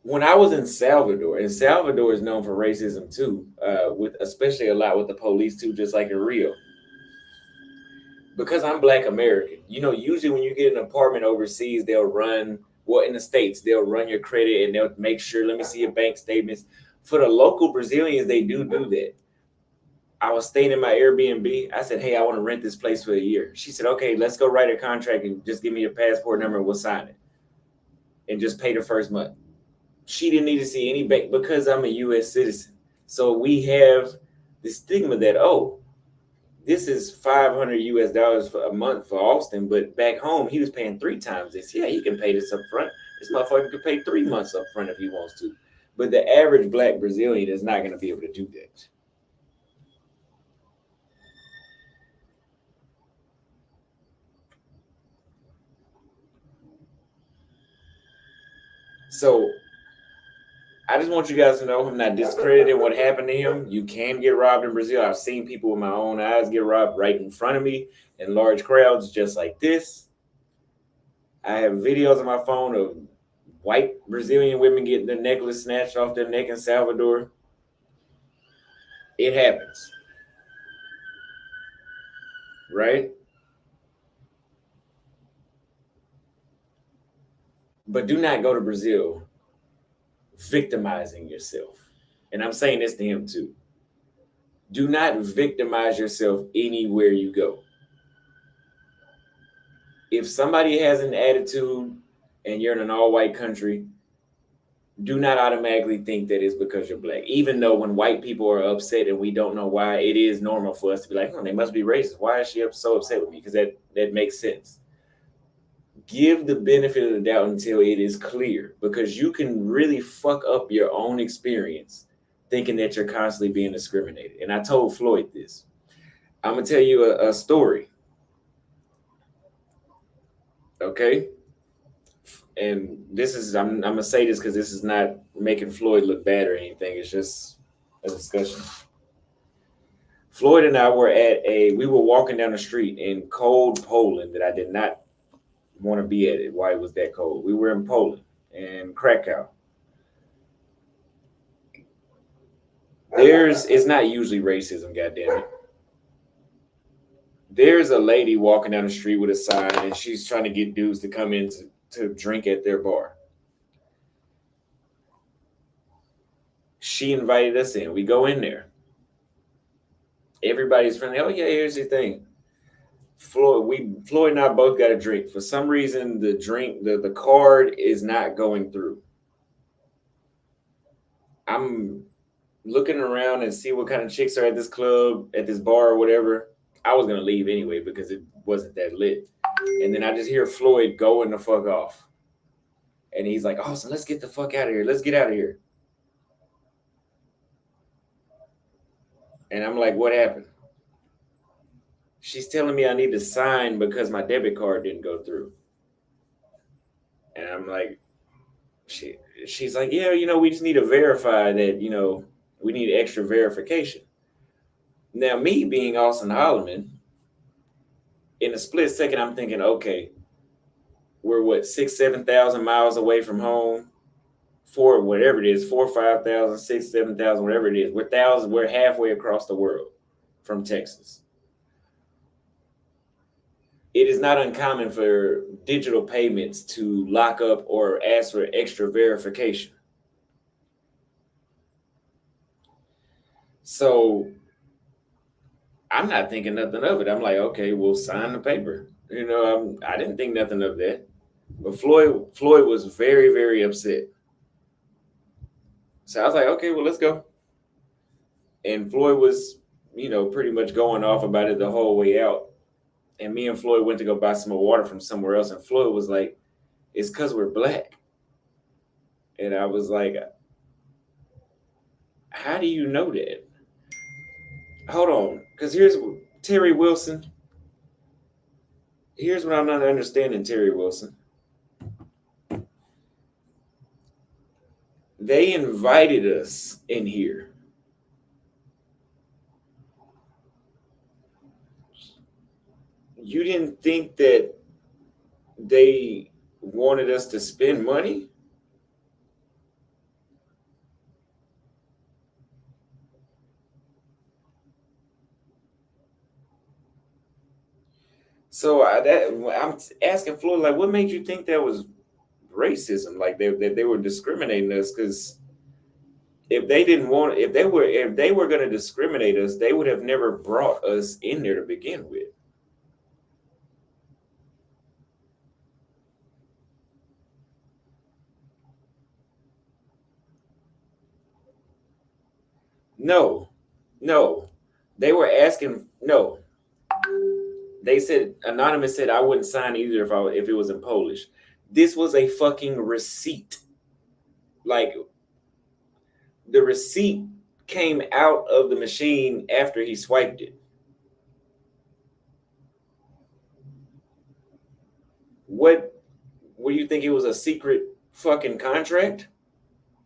when I was in Salvador, and Salvador is known for racism too, especially a lot with the police too, just like in Rio. Because I'm black American, usually when you get an apartment overseas, in the States, they'll run your credit and they'll make sure, let me see your bank statements. For the local Brazilians, they do that. I was staying in my Airbnb. I said, hey, I want to rent this place for a year. She said, okay, let's go write a contract and just give me your passport number and we'll sign it. And just pay the first month. She didn't need to see any bank because I'm a U.S. citizen. So we have the stigma that, this is $500 for a month for Austin, but back home he was paying 3 times this. Yeah, he can pay this up front. This motherfucker could pay 3 months up front if he wants to. But the average black Brazilian is not going to be able to do that. So I just want you guys to know I'm not discrediting what happened to him. You can get robbed in Brazil. I've seen people with my own eyes get robbed right in front of me in large crowds just like this. I have videos on my phone of white Brazilian women getting their necklace snatched off their neck in Salvador. It happens. Right? But do not go to Brazil victimizing yourself. And I'm saying this to him too. Do not victimize yourself anywhere you go. If somebody has an attitude and you're in an all-white country, do not automatically think that it's because you're black. Even though when white people are upset and we don't know why, it is normal for us to be like, they must be racist. Why is she so upset with me? Because that makes sense. Give the benefit of the doubt until it is clear, because you can really fuck up your own experience thinking that you're constantly being discriminated. And I told Floyd this. I'm gonna tell you a story, okay? And this is I'm gonna say this because this is not making Floyd look bad or anything. It's just a discussion. Floyd and I we were walking down the street in cold Poland that I did not want to be at it. Why it was that cold? We were in Poland in Krakow. It's not usually racism, goddamn it. There's a lady walking down the street with a sign, and she's trying to get dudes to come in to drink at their bar. She invited us in. We go in there. Everybody's friendly. Oh yeah, here's the thing. Floyd and I both got a drink. For some reason, the card is not going through. I'm looking around and see what kind of chicks are at this club, at this bar or whatever. I was gonna leave anyway because it wasn't that lit. And then I just hear Floyd going the fuck off. And he's like, "Oh, so let's get the fuck out of here. Let's get out of here." And I'm like, "What happened?" She's telling me I need to sign because my debit card didn't go through. And I'm like, she's like, "Yeah, we just need to verify that, we need extra verification." Now, me being Austin Holloman, in a split second, I'm thinking, okay, we're what, 6,000-7,000 miles away from home, whatever it is, 4,000-5,000, 6,000-7,000, whatever it is. We're halfway across the world from Texas. It is not uncommon for digital payments to lock up or ask for extra verification. So I'm not thinking nothing of it. I'm like, okay, we'll sign the paper. I didn't think nothing of that. But Floyd was very, very upset. So I was like, okay, well, let's go. And Floyd was, pretty much going off about it the whole way out. And me and Floyd went to go buy some more water from somewhere else. And Floyd was like, it's because we're black. And I was like, how do you know that? Hold on. Because here's Terry Wilson. Here's what I'm not understanding, Terry Wilson. They invited us in here. You didn't think that they wanted us to spend money? So I'm asking Floyd, like, what made you think that was racism? Like they were discriminating us? Because if they were going to discriminate us, they would have never brought us in there to begin with. No, they were asking. No, they said Anonymous said I wouldn't sign either if it was in Polish. This was a fucking receipt. Like, the receipt came out of the machine after he swiped it. What do you think, it was a secret fucking contract?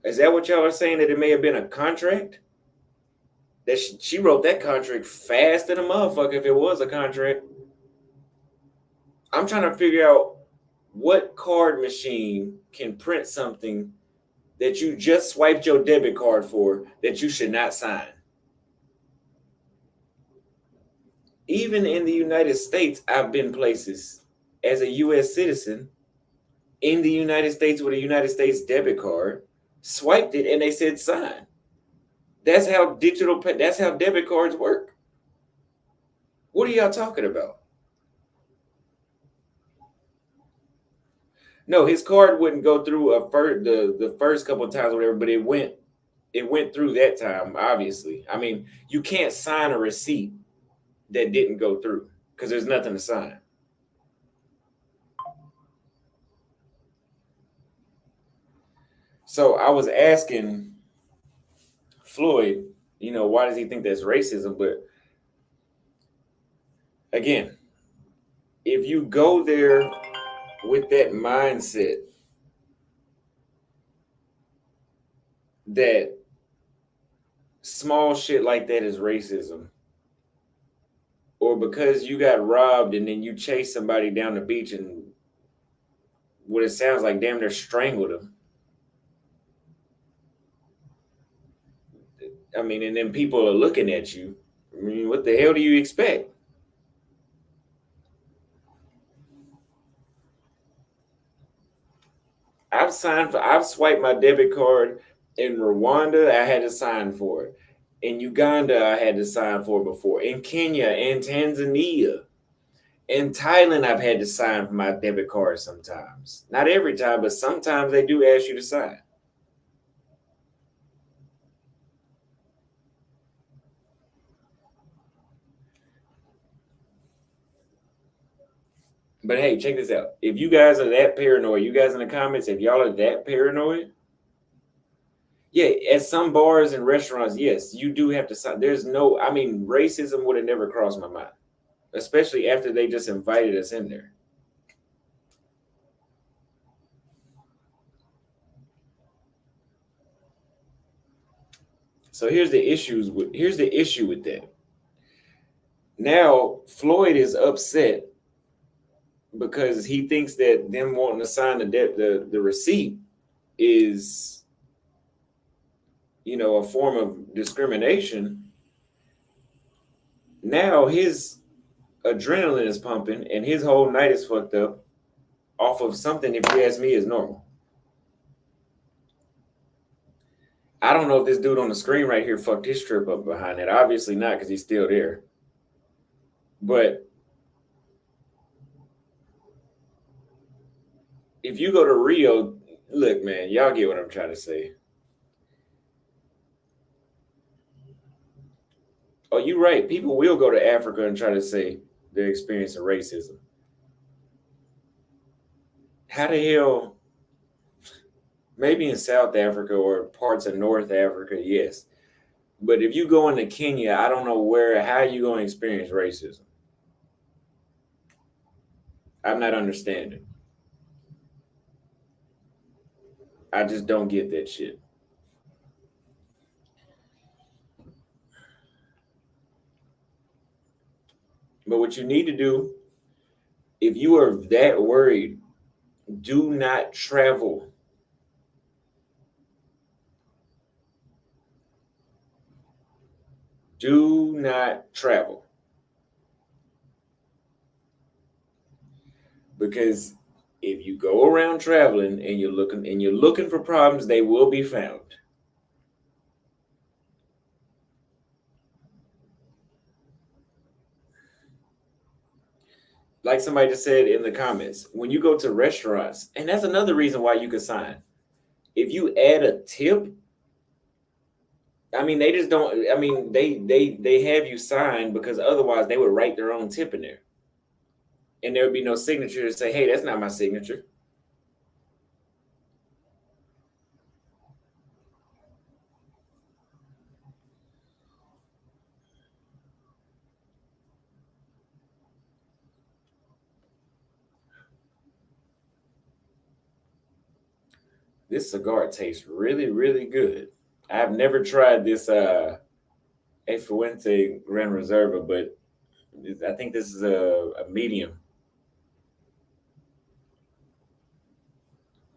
Is that what y'all are saying, that it may have been a contract? That she wrote that contract fast than a motherfucker if it was a contract. I'm trying to figure out what card machine can print something that you just swiped your debit card for that you should not sign. Even in the United States, I've been places as a U.S. citizen in the United States with a United States debit card, swiped it, and they said sign. That's how debit cards work. What are y'all talking about? No, his card wouldn't go through the first couple of times or whatever, but it went through that time, obviously. I mean, you can't sign a receipt that didn't go through because there's nothing to sign. So I was asking Floyd, why does he think that's racism? But again, if you go there with that mindset that small shit like that is racism, or because you got robbed and then you chase somebody down the beach and what it sounds like damn near strangled them. I mean, and then people are looking at you. I mean, what the hell do you expect? I've swiped my debit card in Rwanda. I had to sign for it. In Uganda, I had to sign for it before. In Kenya and Tanzania. In Thailand, I've had to sign for my debit card sometimes. Not every time, but sometimes they do ask you to sign. But hey, check this out. If you guys are that paranoid, you guys in the comments, if y'all are that paranoid, yeah, at some bars and restaurants, yes, you do have to sign. There's no, I mean, racism would have never crossed my mind, especially after they just invited us in there. So here's the issue with that. Now Floyd is upset because he thinks that them wanting to sign the receipt is, you know, a form of discrimination. Now his adrenaline is pumping and his whole night is fucked up off of something, if you ask me, is normal. I don't know if this dude on the screen right here fucked his trip up behind that. Obviously not, because he's still there. But if you go to Rio, look, man, y'all get what I'm trying to say. Oh, you're right. People will go to Africa and try to say they're experiencing racism. How the hell? Maybe in South Africa or parts of North Africa, yes. But if you go into Kenya, I don't know how you going to experience racism. I'm not understanding. I just don't get that shit. But what you need to do, if you are that worried, do not travel. Do not travel. Because if you go around traveling and you're looking for problems, they will be found. Like somebody just said in the comments, when you go to restaurants, and that's another reason why you can sign. If you add a tip, I mean, they just don't. I mean, they have you sign because otherwise they would write their own tip in there, and there would be no signature to say, "Hey, that's not my signature." This cigar tastes really, really good. I've never tried this A Fuente Gran Reserva, but I think this is a medium.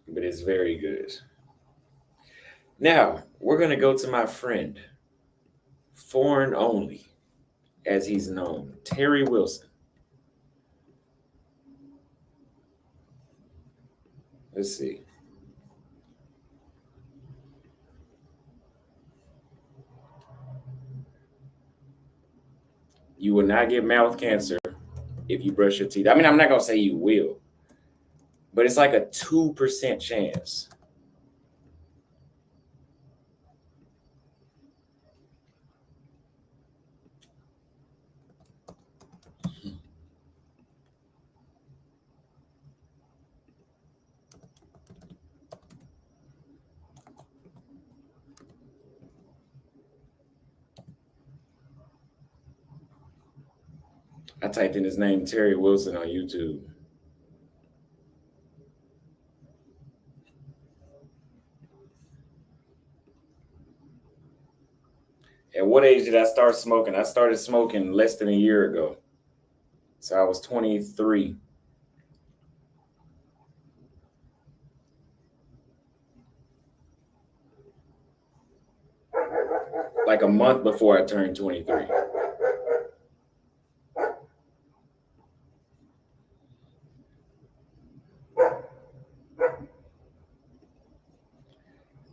But it's very good. Now, we're going to go to my friend, foreign only, as he's known, Terry Wilson. Let's see. You will not get mouth cancer if you brush your teeth. I mean, I'm not going to say you will, but it's like a 2% chance. I typed in his name, Terry Wilson, on YouTube. At what age did I start smoking? I started smoking less than a year ago. So I was 23. Like a month before I turned 23.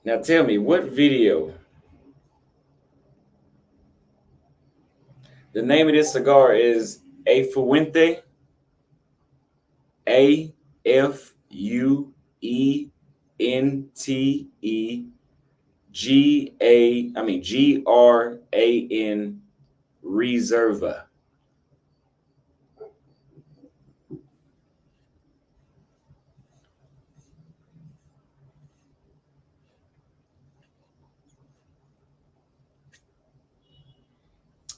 Now tell me, what video? The name of this cigar is A Fuente. Gran Reserva.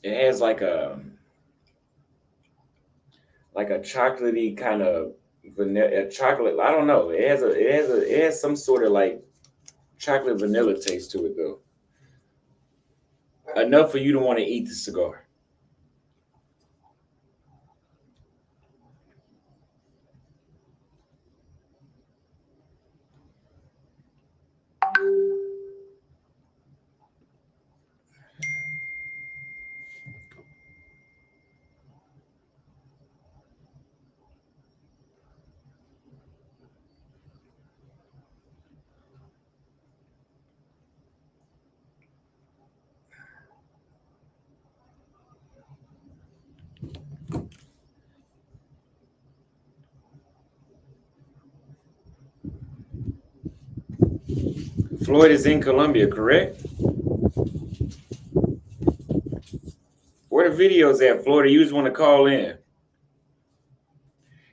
It has like a chocolatey kind of vanilla chocolate. I don't know. It has some sort of like chocolate vanilla taste to it though. Enough for you to want to eat the cigar. Floyd is in Colombia, correct? Where the videos at, Florida? You just want to call in.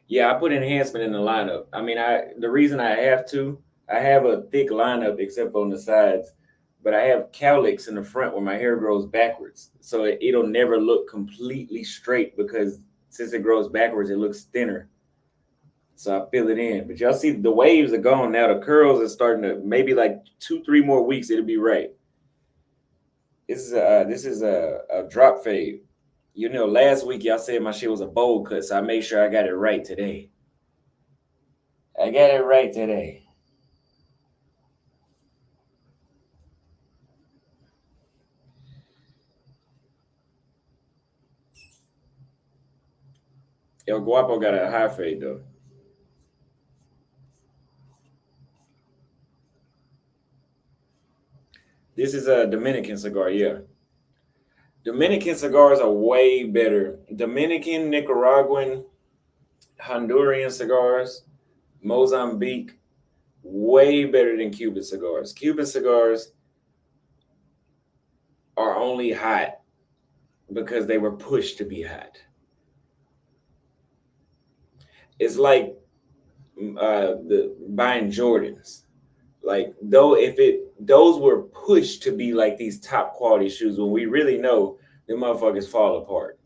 Yeah, I put enhancement in the lineup. I mean, the reason I have a thick lineup except on the sides, but I have cowlicks in the front where my hair grows backwards. So it'll never look completely straight because since it grows backwards, it looks thinner. So I fill it in. But y'all see the waves are gone now. The curls are starting to, maybe like 2-3 more weeks, it'll be right. This is a drop fade. You know, last week y'all said my shit was a bowl cut, so I made sure I got it right today. I got it right today. El Guapo got a high fade though. This is a Dominican cigar, yeah. Dominican cigars are way better. Dominican, Nicaraguan, Honduran cigars, Mozambique, way better than Cuban cigars. Cuban cigars are only hot because they were pushed to be hot. It's like buying Jordans. Like those were pushed to be like these top quality shoes when we really know the motherfuckers fall apart.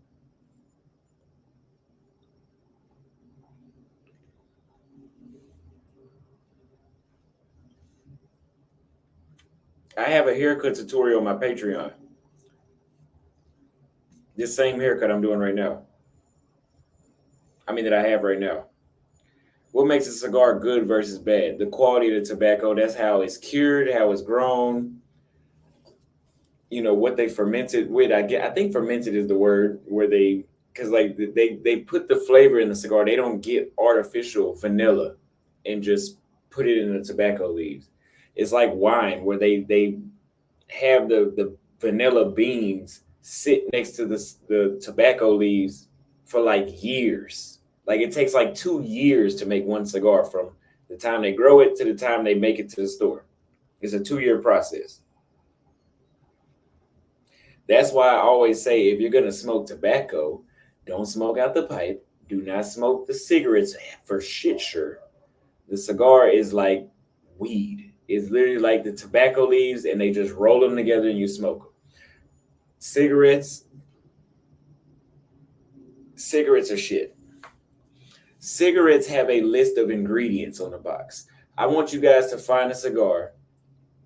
I have a haircut tutorial on my Patreon. This same haircut I'm doing right now. I mean that I have right now. What makes a cigar good versus bad? The quality of the tobacco, that's how it's cured, how it's grown, you know, what they fermented with. I think fermented is the word where because like they put the flavor in the cigar. They don't get artificial vanilla and just put it in the tobacco leaves. It's like wine where they have the vanilla beans sit next to the tobacco leaves for like years. Like it takes like 2 years to make one cigar from the time they grow it to the time they make it to the store. It's a 2-year process. That's why I always say, if you're going to smoke tobacco, don't smoke out the pipe. Do not smoke the cigarettes for shit sure. The cigar is like weed. It's literally like the tobacco leaves and they just roll them together and you smoke them. Cigarettes cigarettes are shit. Cigarettes have a list of ingredients on the box. I want you guys to find a cigar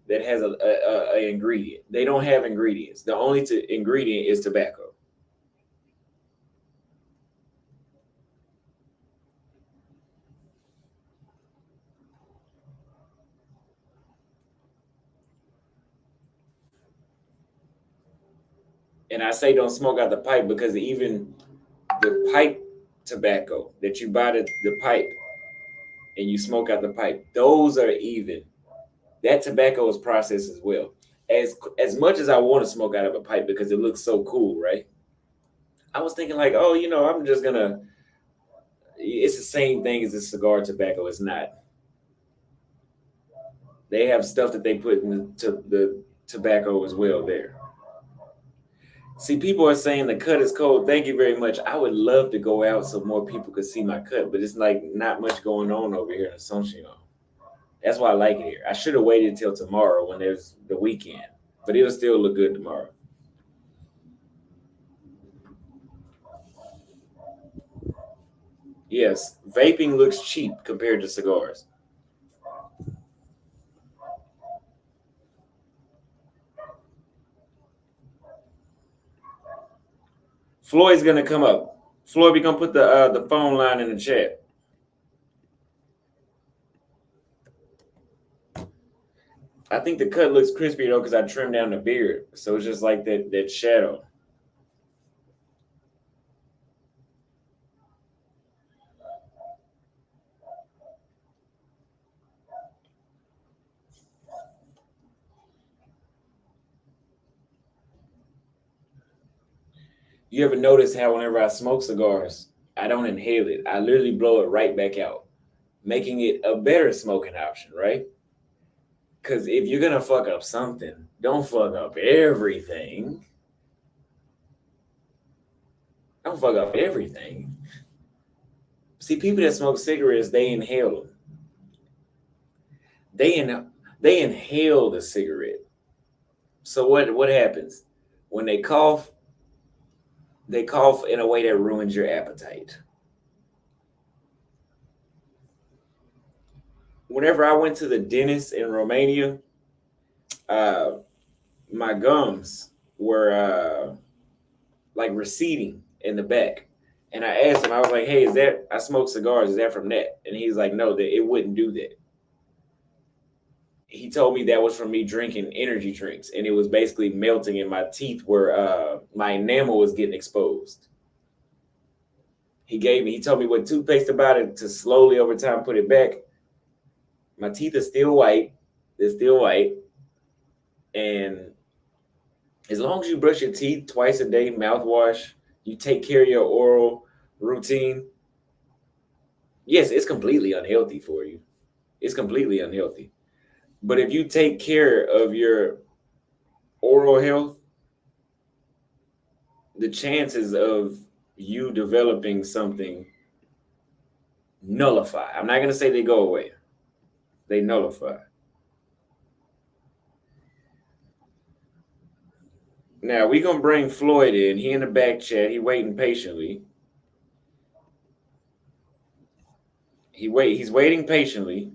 that has a ingredient. They don't have ingredients. The only ingredient is tobacco. And I say don't smoke out the pipe because even the pipe tobacco that you buy the pipe and you smoke out the pipe, those are even. That tobacco is processed as well. As much as I want to smoke out of a pipe because it looks so cool, right? I was thinking like, oh, I'm just gonna. It's the same thing as the cigar tobacco. It's not. They have stuff that they put in the tobacco as well there. See, people are saying the cut is cold. Thank you very much. I would love to go out so more people could see my cut, but it's like not much going on over here in Asuncion. That's why I like it here. I should have waited until tomorrow when there's the weekend, but it'll still look good tomorrow. Yes, vaping looks cheap compared to cigars. Floyd's gonna come up. Floyd, we gonna put the phone line in the chat. I think the cut looks crispy though because I trimmed down the beard, so it's just like that shadow. You ever notice how whenever I smoke cigars, I don't inhale it. I literally blow it right back out, making it a better smoking option, right? Because if you're going to fuck up something, don't fuck up everything. Don't fuck up everything. See, people that smoke cigarettes, they inhale them. They inhale the cigarette. So what happens? When they cough in a way that ruins your appetite. Whenever I went to the dentist in Romania, my gums were like receding in the back. And I asked him, I was like, hey, I smoke cigars, is that from that? And he's like, no, that it wouldn't do that. He told me that was from me drinking energy drinks, and it was basically melting in my teeth where my enamel was getting exposed. He told me what toothpaste about it to slowly over time put it back. My teeth are still white. They're still white. And as long as you brush your teeth twice a day, mouthwash, you take care of your oral routine. Yes, it's completely unhealthy for you. It's completely unhealthy. But if you take care of your oral health, the chances of you developing something nullify. I'm not going to say they go away. They nullify. Now, we're going to bring Floyd in. He in the back chat. He waiting patiently. He's waiting patiently.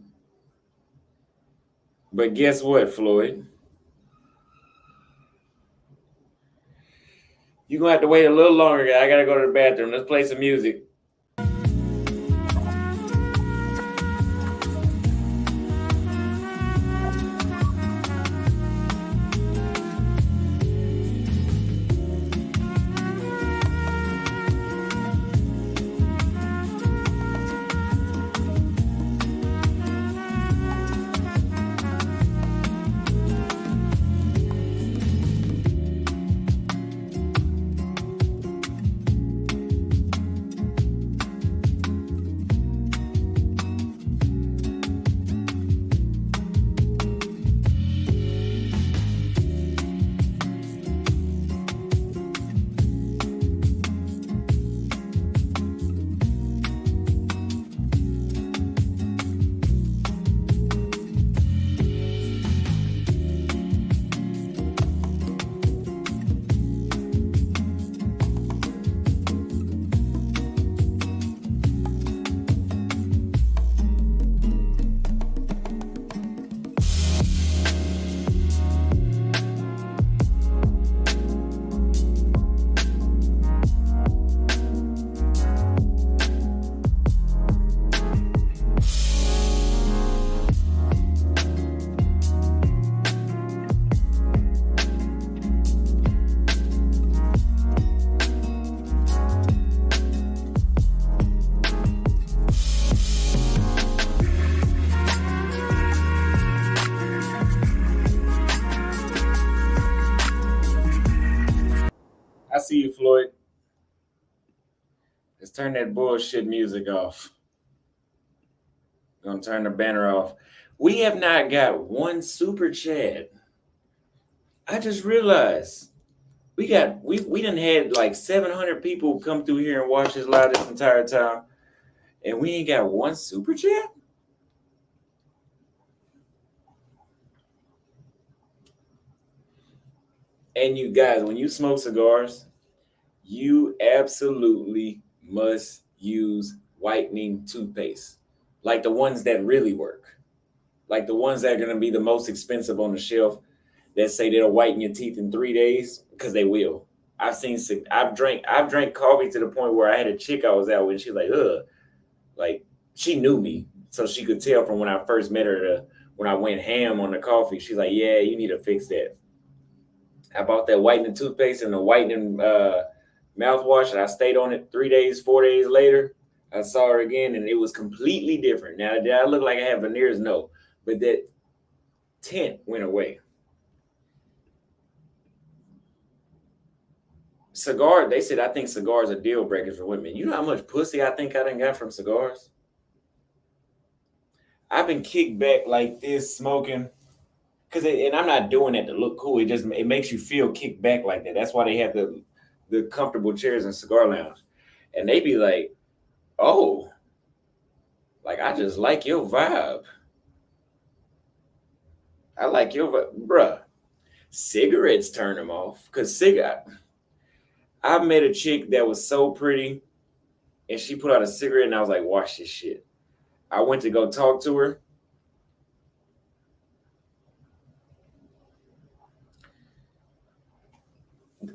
But guess what, Floyd? You're going to have to wait a little longer. I got to go to the bathroom. Let's play some music. Floyd. Let's turn that bullshit music off. Gonna turn the banner off. We have not got one super chat. I just realized we done had like 700 people come through here and watch this live this entire time, and we ain't got one super chat. And you guys, when you smoke cigars, you absolutely must use whitening toothpaste, like the ones that really work, like the ones that are going to be the most expensive on the shelf that say they'll whiten your teeth in 3 days, because they will. I've drank coffee to the point where I had a chick I was out with. She's like, ugh, like she knew me, so she could tell from when I first met her when I went ham on the coffee. She's like, yeah, you need to fix that. I bought that whitening toothpaste and the whitening mouthwash, and I stayed on it 3 days, 4 days later. I saw her again, and it was completely different. Now, did I look like I had veneers? No, but that tint went away. Cigar, they said, I think cigars are deal breakers for women. You know how much pussy I think I done got from cigars? I've been kicked back like this smoking. And I'm not doing that to look cool. It makes you feel kicked back like that. That's why they have the comfortable chairs in cigar lounge. And they be like, oh, like, I just like your vibe. I like your vibe. Bruh, cigarettes turn them off. Because I met a chick that was so pretty, and she put out a cigarette, and I was like, watch this shit. I went to go talk to her.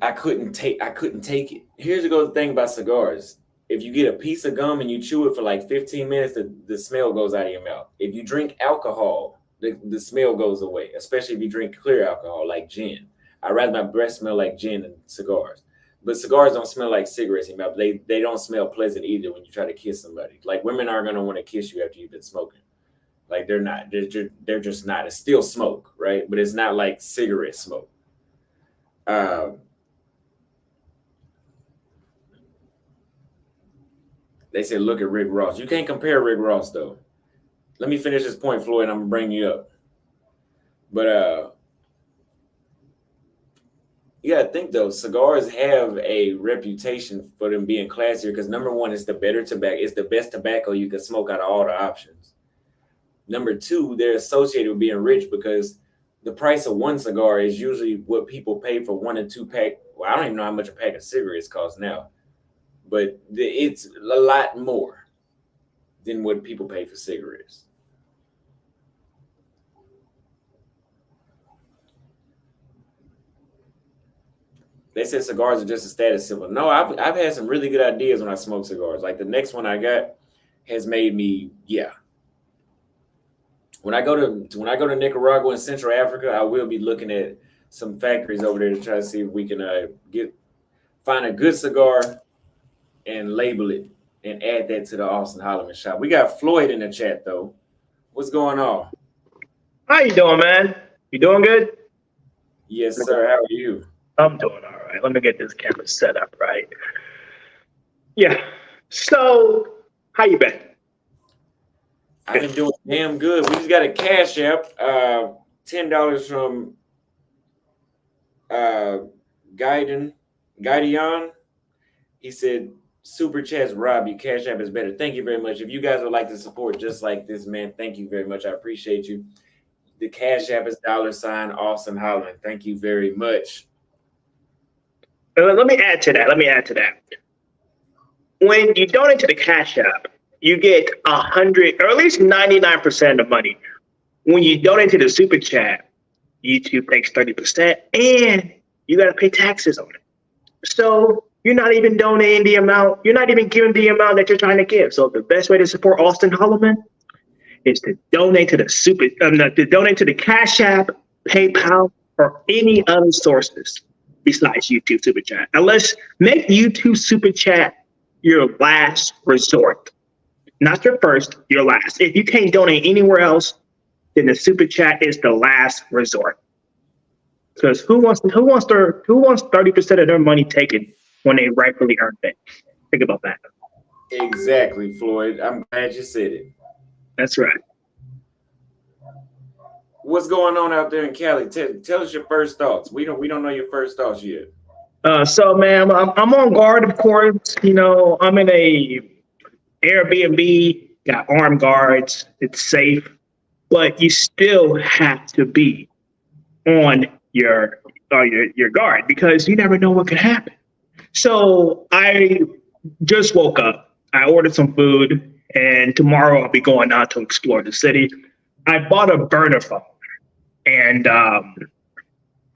I couldn't take it. Here's the thing about cigars. If you get a piece of gum and you chew it for like 15 minutes, the smell goes out of your mouth. If you drink alcohol, the smell goes away, especially if you drink clear alcohol like gin. I'd rather my breath smell like gin than cigars. But cigars don't smell like cigarettes in your mouth. They don't smell pleasant either when you try to kiss somebody. Like, women aren't going to want to kiss you after you've been smoking. Like, they're not. They're just not. It's still smoke, right? But it's not like cigarette smoke. They said, look at Rick Ross. You can't compare Rick Ross, though. Let me finish this point, Floyd, and I'm going to bring you up. But you got to think, though, cigars have a reputation for them being classier because, number one, it's the better tobacco. It's the best tobacco you can smoke out of all the options. Number two, they're associated with being rich because the price of one cigar is usually what people pay for 1 or 2 pack. Well, I don't even know how much a pack of cigarettes costs now. But it's a lot more than what people pay for cigarettes. They said cigars are just a status symbol. No, I've had some really good ideas when I smoke cigars. Like the next one I got has made me, yeah. When I go to Nicaragua and Central Africa, I will be looking at some factories over there to try to see if we can find a good cigar and label it and add that to the Austin Holloman shop. We got Floyd in the chat though. What's going on? How you doing, man? You doing good? Yes, sir. How are you? I'm doing all right. Let me get this camera set up right. Yeah. So, how you been? I've been doing damn good. We just got a cash app, $10 from Guidion. He said, Super Chats, Rob, your cash app is better. Thank you very much. If you guys would like to support just like this, man, thank you very much. I appreciate you. The cash app is $ Austin Holland. Thank you very much. Let me add to that. When you donate to the cash app, you get 100 or at least 99% of the money. When you donate to the Super Chat, YouTube takes 30% and you got to pay taxes on it. So you're not even donating the amount. You're not even giving the amount that you're trying to give. So the best way to support Austin Holloman is to donate to the Cash App, PayPal, or any other sources besides YouTube Super Chat. Unless make YouTube Super Chat your last resort, not your first, your last. If you can't donate anywhere else, then the Super Chat is the last resort. Because who wants 30% of their money taken when they rightfully earned it. Think about that. Exactly, Floyd. I'm glad you said it. That's right. What's going on out there in Cali? Tell us your first thoughts. We don't know your first thoughts yet. So, man, I'm on guard, of course. You know, I'm in a Airbnb, got armed guards. It's safe, but you still have to be on your guard because you never know what could happen. So I just woke up. I ordered some food, and tomorrow I'll be going out to explore the city. I bought a burner phone, and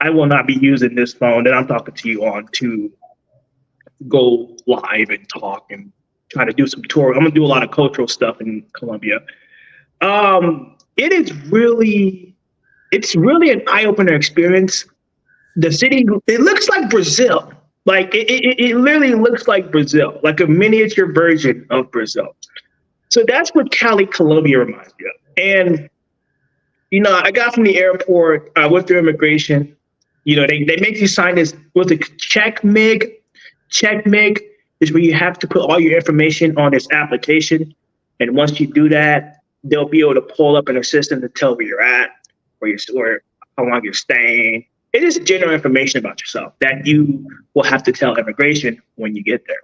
I will not be using this phone that I'm talking to you on to go live and talk and try to do some tour. I'm gonna do a lot of cultural stuff in Colombia. It's really an eye-opener experience. The city, it looks like Brazil. Like it literally looks like Brazil, like a miniature version of Brazil. So that's what Cali, Colombia reminds me of. And you know, I got from the airport, I went through immigration. You know, they make you sign this, what's it, CheckMig? CheckMig is where you have to put all your information on this application. And once you do that, they'll be able to pull up an system to tell where you're at, or how long you're staying. It is general information about yourself that you will have to tell immigration when you get there.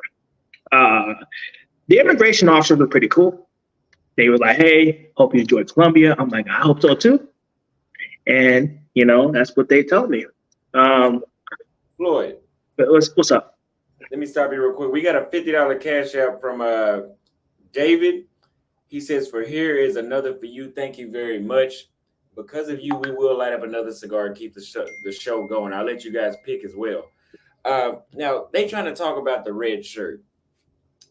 The immigration officers were pretty cool. They were like, hey, hope you enjoy Colombia. I'm like, I hope so too. And, you know, that's what they told me. Floyd, What's up? let me stop you real quick. We got a $50 cash out from David. He says, for here is another for you. Thank you very much. Because of you, we will light up another cigar and keep the show going. I'll let you guys pick as well. Now, they trying to talk about the red shirt.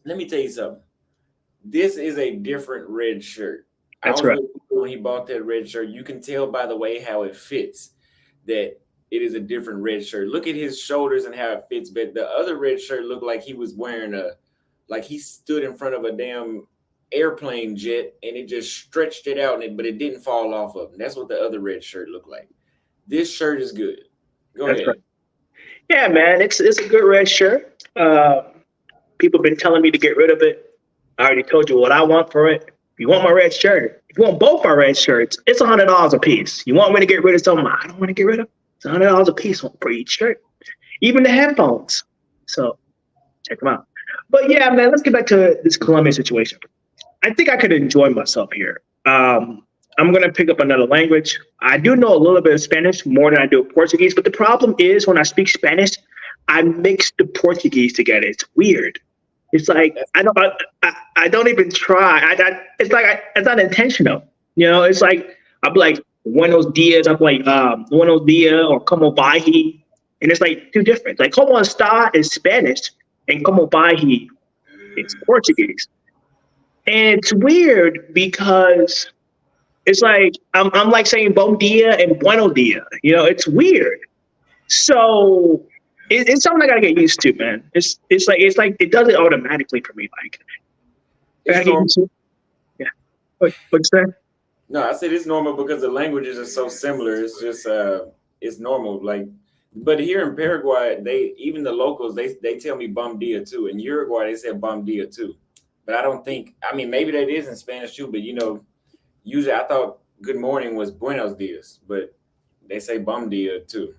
Let me tell you something. This is a different red shirt. That's right. When he bought that red shirt, you can tell by the way how it fits that it is a different red shirt. Look at his shoulders and how it fits. But the other red shirt looked like he was wearing like he stood in front of a damn airplane jet and it just stretched it out, but it didn't fall off of him. That's what the other red shirt looked like. This shirt is good. Go ahead. Right. Yeah, man, it's a good red shirt. People have been telling me to get rid of it. I already told you what I want for it. If you want my red shirt, if you want both my red shirts, it's $100 a piece. You want me to get rid of something I don't want to get rid of? It's $100 a piece for each shirt. Even the headphones. So check them out. But yeah, man, let's get back to this Colombia situation. I think I could enjoy myself here. I'm going to pick up another language. I do know a little bit of Spanish, more than I do Portuguese. But the problem is when I speak Spanish, I mix the Portuguese together. It's weird. It's like I don't even try. It's not intentional. You know, it's like I'll be like Buenos dias. I'm like Buenos dias or Como vai, and it's like two different. Like Como está is Spanish, and Como vai is Portuguese. And it's weird because it's like I'm like saying bom dia and bueno dia. You know, it's weird. So it's something I gotta get used to, man. It's like it does it automatically for me. Like, I get used to. Yeah. What's that? No, I said it's normal because the languages are so similar. It's just it's normal. Like, but here in Paraguay, even the locals they tell me bom dia too. In Uruguay, they say bom dia too. But I don't think. I mean, maybe that is in Spanish too. But you know, usually I thought good morning was buenos dias, but they say bom dia too.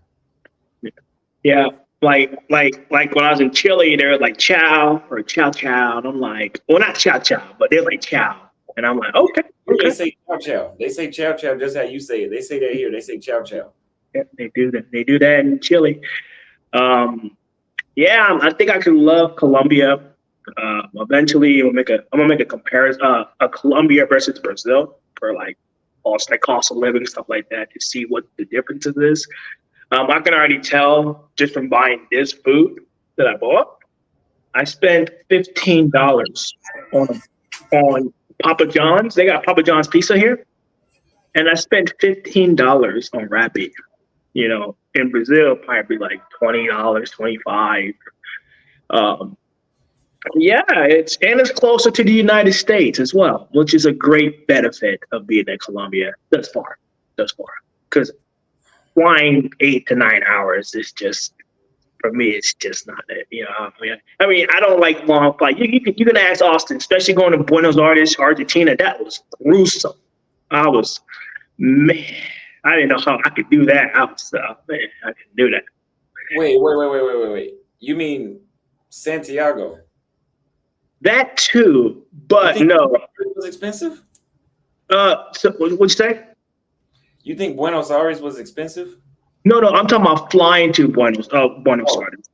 Yeah. Like when I was in Chile, they were like ciao or ciao ciao. And I'm like, well, not ciao ciao, but they're like ciao. And I'm like, okay. They say ciao ciao. They say ciao ciao just how you say it. They say that here. They say ciao ciao. Yeah, they do that. They do that in Chile. Yeah, I think I could love Colombia. Eventually, I'm gonna make a comparison, a Colombia versus Brazil for like cost of living, stuff like that, to see what the differences is. I can already tell just from buying this food that I bought. I spent $15 on Papa John's. They got Papa John's pizza here, and I spent $15 on Rappi. You know, in Brazil, probably like $20, $25. Yeah, it's closer to the United States as well, which is a great benefit of being in Colombia thus far. Because flying 8 to 9 hours is just for me, it's just not it. You know, I mean, I don't like long flights. You can ask Austin, especially going to Buenos Aires, Argentina. That was gruesome. Man, I didn't know how I could do that. Man, I couldn't do that. Wait. You mean Santiago? That too, but no. It was expensive? So what'd you say? You think Buenos Aires was expensive? No, I'm talking about flying to Buenos Aires.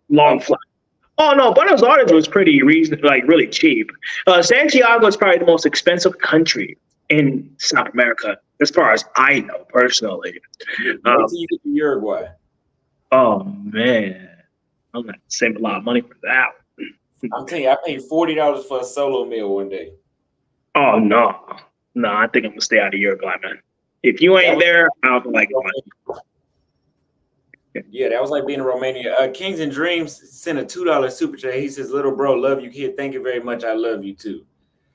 Long flight. Oh no, Buenos Aires was pretty reasonable, like really cheap. Santiago is probably the most expensive country in South America, as far as I know personally. Wait till you get to Uruguay. Oh man, I'm gonna save a lot of money for that. I'm telling you, I paid $40 for a solo meal one day. Oh no, I think I'm gonna stay out of Uruguay, man. If you ain't there, I don't like it. Yeah, that was like being in Romania. Kings and Dreams sent a $2 super chat. He says, "Little bro, love you, kid. Thank you very much. I love you too."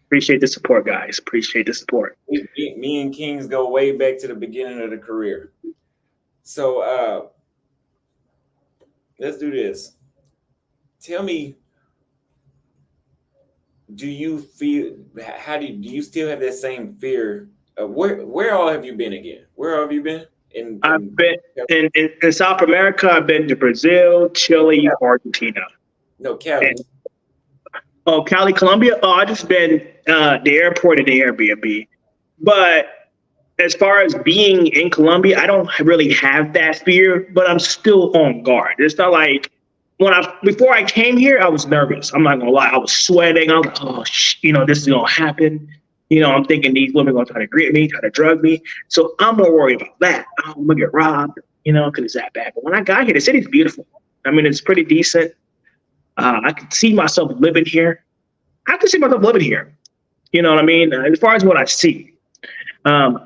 Appreciate the support, guys. Appreciate the support. Me and Kings go way back to the beginning of the career. So let's do this. Tell me, do you you still have that same fear? Where all have you been again? Where have you been? I've been in South America. I've been to Brazil, Chile, Argentina. No, Cali. Cali, Colombia. Oh, I just been the airport and the Airbnb. But as far as being in Colombia, I don't really have that fear, but I'm still on guard. It's not like before I came here, I was nervous. I'm not gonna lie. I was sweating. I was like, oh, this is gonna happen. I'm thinking these women are gonna try to grip me, try to drug me. So I'm more worried about that. I'm gonna get robbed, because it's that bad. But when I got here, the city's beautiful. I mean, it's pretty decent. I could see myself living here. You know what I mean? As far as what I see.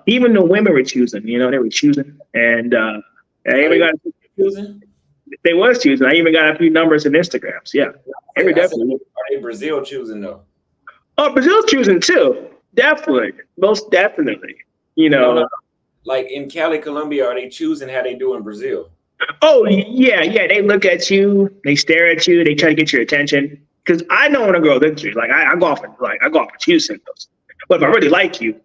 Even the women were choosing, they were choosing. And I even got choosing. They was choosing. I even got a few numbers and Instagrams. Yeah. Definitely. Are they Brazil choosing though? Oh, Brazil's choosing too. Definitely. Most definitely. No. Like in Cali, Colombia, are they choosing how they do in Brazil? Oh, yeah. They look at you, they stare at you, they try to get your attention. Because I know when a girl's interested, I go off for two signals. But if I really like you,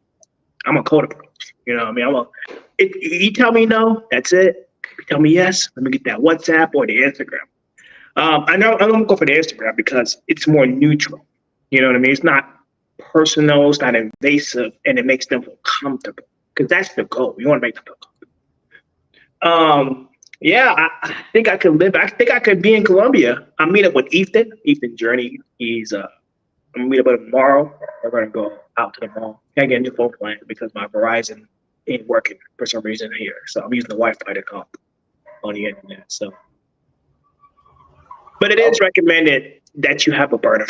I'm a code approach. You know what I mean? You tell me no, that's it. If you tell me yes, let me get that WhatsApp or the Instagram. I know I'm gonna go for the Instagram because it's more neutral. You know what I mean? It's not personal, it's not invasive, and it makes them feel comfortable. Because that's the goal. You want to make them feel comfortable. Yeah, I think I could live. I think I could be in Colombia. I'm meeting up with Ethan Journey. I'm gonna meet up with him tomorrow. We're gonna go out to the mall. Can't get a new phone plan because my Verizon ain't working for some reason here. So I'm using the Wi-Fi to call on the internet. So, but it is recommended that you have a burner.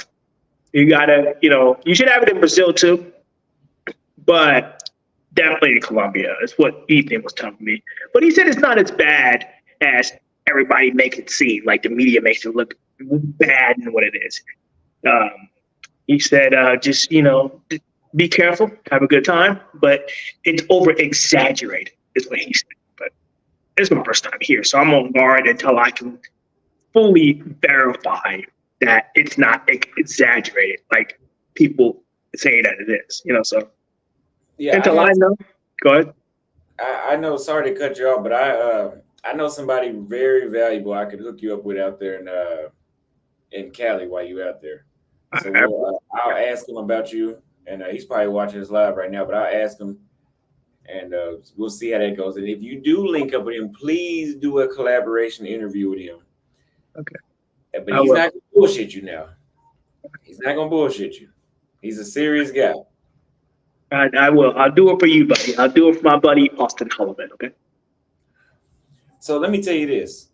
You gotta, you should have it in Brazil too, but definitely in Colombia. That's what Ethan was telling me. But he said it's not as bad as everybody makes it seem. Like the media makes it look bad than what it is. He said, just, be careful, have a good time, but it's over exaggerated is what he said. But it's my first time here, so I'm on guard until I can fully verify that it's not exaggerated like people say that it is, so. Yeah. Until I know. Go ahead. I know, sorry to cut you off, but I know somebody very valuable I could hook you up with out there in Cali while you're out there. So I'll ask him about you, and he's probably watching this live right now, but I'll ask him, and we'll see how that goes. And if you do link up with him, please do a collaboration interview with him. Okay. But he's not going to bullshit you now. He's not going to bullshit you. He's a serious guy. I will. I'll do it for you, buddy. I'll do it for my buddy, Austin Holloman, okay? So let me tell you this.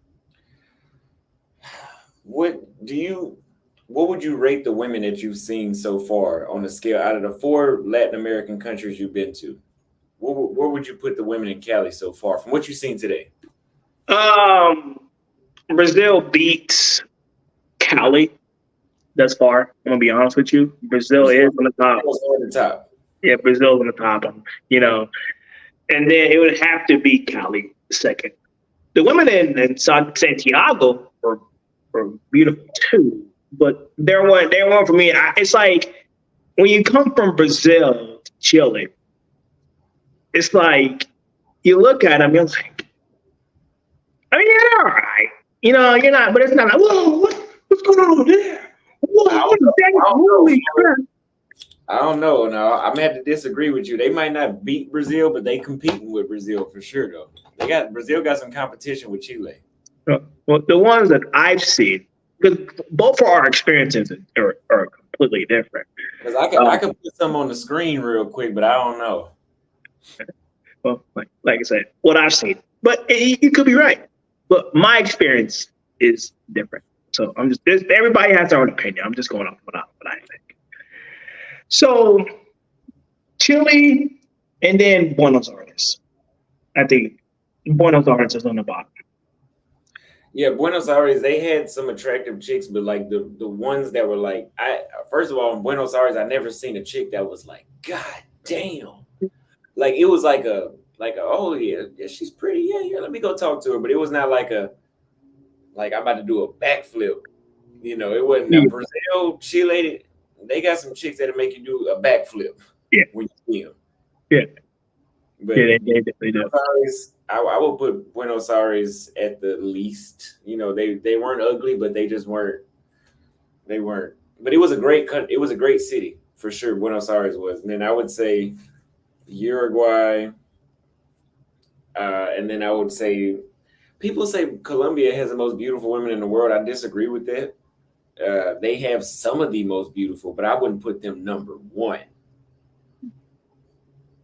What would you rate the women that you've seen so far on the scale out of the 4 Latin American countries you've been to? Where would you put the women in Cali so far from what you've seen today? Brazil beats Cali thus far. I'm gonna be honest with you. Brazil is on the top. Yeah, Brazil's on the top. And then it would have to be Cali second. The women in Santiago were were beautiful too, but they're one for me. It's like when you come from Brazil to Chile, it's like you look at them, you're like, I mean, yeah, they're all right. You know, you're not, but it's not like, whoa, what's going on over there? Whoa, what is that? Holy crap. I don't know. No, I'm gonna have to disagree with you. They might not beat Brazil, but they competing with Brazil for sure, though. Brazil got some competition with Chile. Well, the ones that I've seen, because both of our experiences are completely different. Because I could put some on the screen real quick, but I don't know. Well, like I said, what I've seen, but you could be right. But my experience is different. So everybody has their own opinion. I'm just going off what I think. So Chile and then Buenos Aires. I think Buenos Aires is on the bottom. Yeah, Buenos Aires, they had some attractive chicks, but like the ones that were like, first of all, in Buenos Aires, I never seen a chick that was like, God damn. Like it was like a oh yeah, she's pretty. Yeah, let me go talk to her. But it was not like I'm about to do a backflip. You know, it wasn't Brazil, Chile, they got some chicks that'll make you do a backflip when you see them. Yeah. But yeah, they do. I would put Buenos Aires at the least. You know, they weren't ugly, but they just weren't. They weren't. But it was a great country. It was a great city for sure. Buenos Aires was. And then I would say Uruguay, and then I would say people say Colombia has the most beautiful women in the world. I disagree with that. They have some of the most beautiful, but I wouldn't put them number one.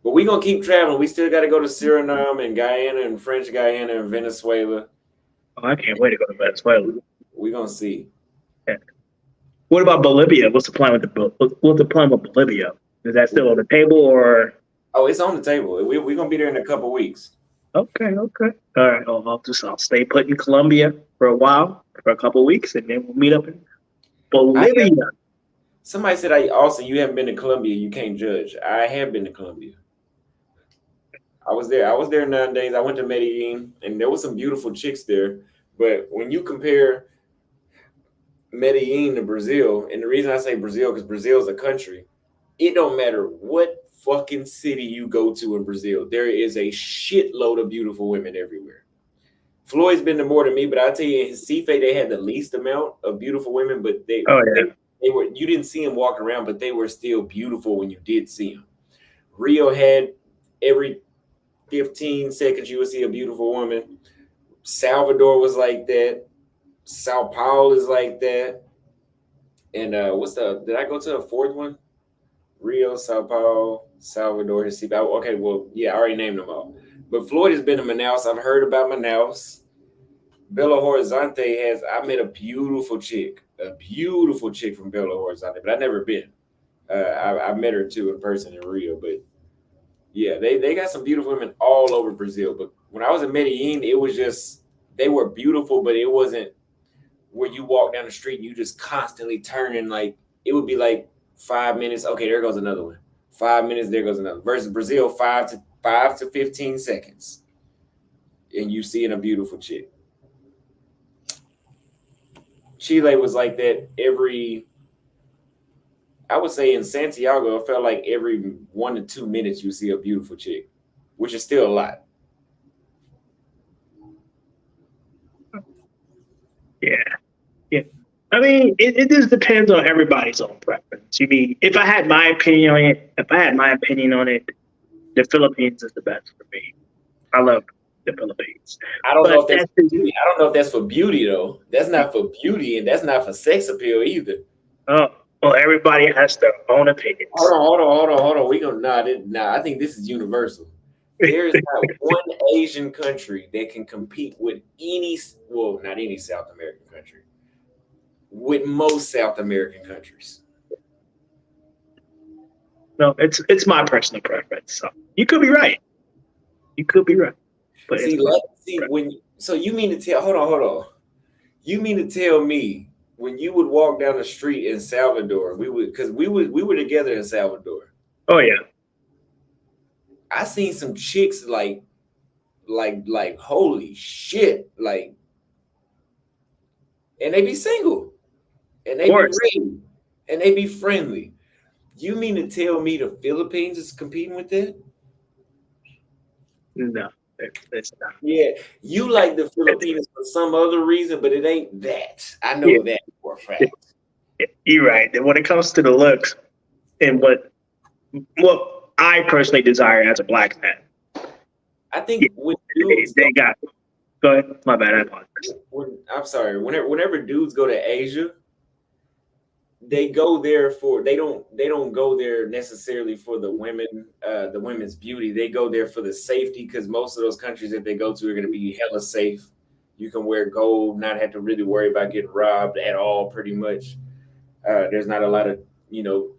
But we're going to keep traveling. We still got to go to Suriname and Guyana and French Guyana and Venezuela. Oh, I can't wait to go to Venezuela. We're going to see. Yeah. What about Bolivia? What's the plan with Bolivia? Is that still on the table or? Oh, it's on the table. We're going to be there in a couple weeks. Okay. All right. I'll stay put in Colombia for a while, for a couple weeks, and then we'll meet up in Bolivia. Somebody said, Austin, you haven't been to Colombia. You can't judge. I have been to Colombia. I was there 9 days. I went to Medellin, and there was some beautiful chicks there. But when you compare Medellin to Brazil, and the reason I say Brazil, because Brazil is a country, it don't matter what fucking city you go to in Brazil, there is a shitload of beautiful women everywhere. Floyd's been to more than me, but I'll tell you, in Recife, they had the least amount of beautiful women, but they were, you didn't see them walking around, but they were still beautiful when you did see them. Rio had every 15 seconds you would see a beautiful woman. Salvador was like that. Sao Paulo is like that. And did I go to a fourth one? Rio, Sao Paulo, Salvador, Recife. Okay, well, yeah, I already named them all. But Floyd has been to Manaus. I've heard about Manaus. Belo Horizonte I met a beautiful chick from Belo Horizonte, but I've never been. I met her too in person in Rio, but yeah, they got some beautiful women all over Brazil. But when I was in Medellin, it was just, they were beautiful, but it wasn't where you walk down the street and you just constantly turning. Like, it would be like 5 minutes. Okay, there goes another one. 5 minutes, there goes another. Versus Brazil, 5 to 15 seconds. And you seeing a beautiful chick. Chile was like that I would say in Santiago, it felt like every 1 to 2 minutes you see a beautiful chick, which is still a lot. Yeah. I mean, it just depends on everybody's own preference. You mean, if I had my opinion on it, the Philippines is the best for me. I love the Philippines. I don't know if that's for beauty though. That's not for beauty, and that's not for sex appeal either. Oh, well, everybody has their own opinions. Hold on. We gonna I think this is universal. There is not one Asian country that can compete with not any South American country, with most South American countries. No, it's my personal preference. So you could be right. But you mean to tell? Hold on. You mean to tell me when you would walk down the street in Salvador, we were together in Salvador. Oh yeah. I seen some chicks like holy shit, like and they be single, and they Of be course. ready, and they be friendly. You mean to tell me the Philippines is competing with that? No, it's not. Yeah, you like the Philippines for some other reason, but it ain't that. I Yeah, know that for a fact. you're right. And when it comes to the looks and what I personally desire as a black man, I yeah, think when dudes they got. Go ahead. My bad. I apologize. I'm sorry. Whenever dudes go to Asia, they go there for they don't go there necessarily for the women's beauty. They go there for the safety because most of those countries that they go to are going to be hella safe. You can wear gold, not have to really worry about getting robbed at all. Pretty much, there's not a lot of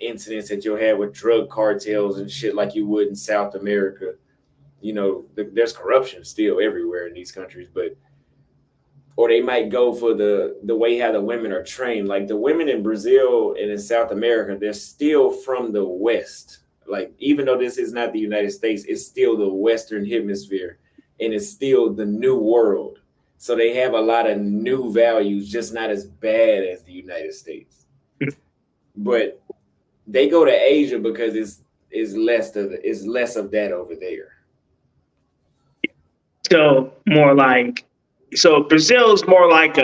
incidents that you'll have with drug cartels and shit like you would in South America. There's corruption still everywhere in these countries, but or they might go for the way how the women are trained. Like the women in Brazil and in South America, they're still from the West. Like even though this is not the United States, it's still the Western Hemisphere, and it's still the new world. So they have a lot of new values, just not as bad as the United States. But they go to Asia because it's less of that over there. So Brazil's more like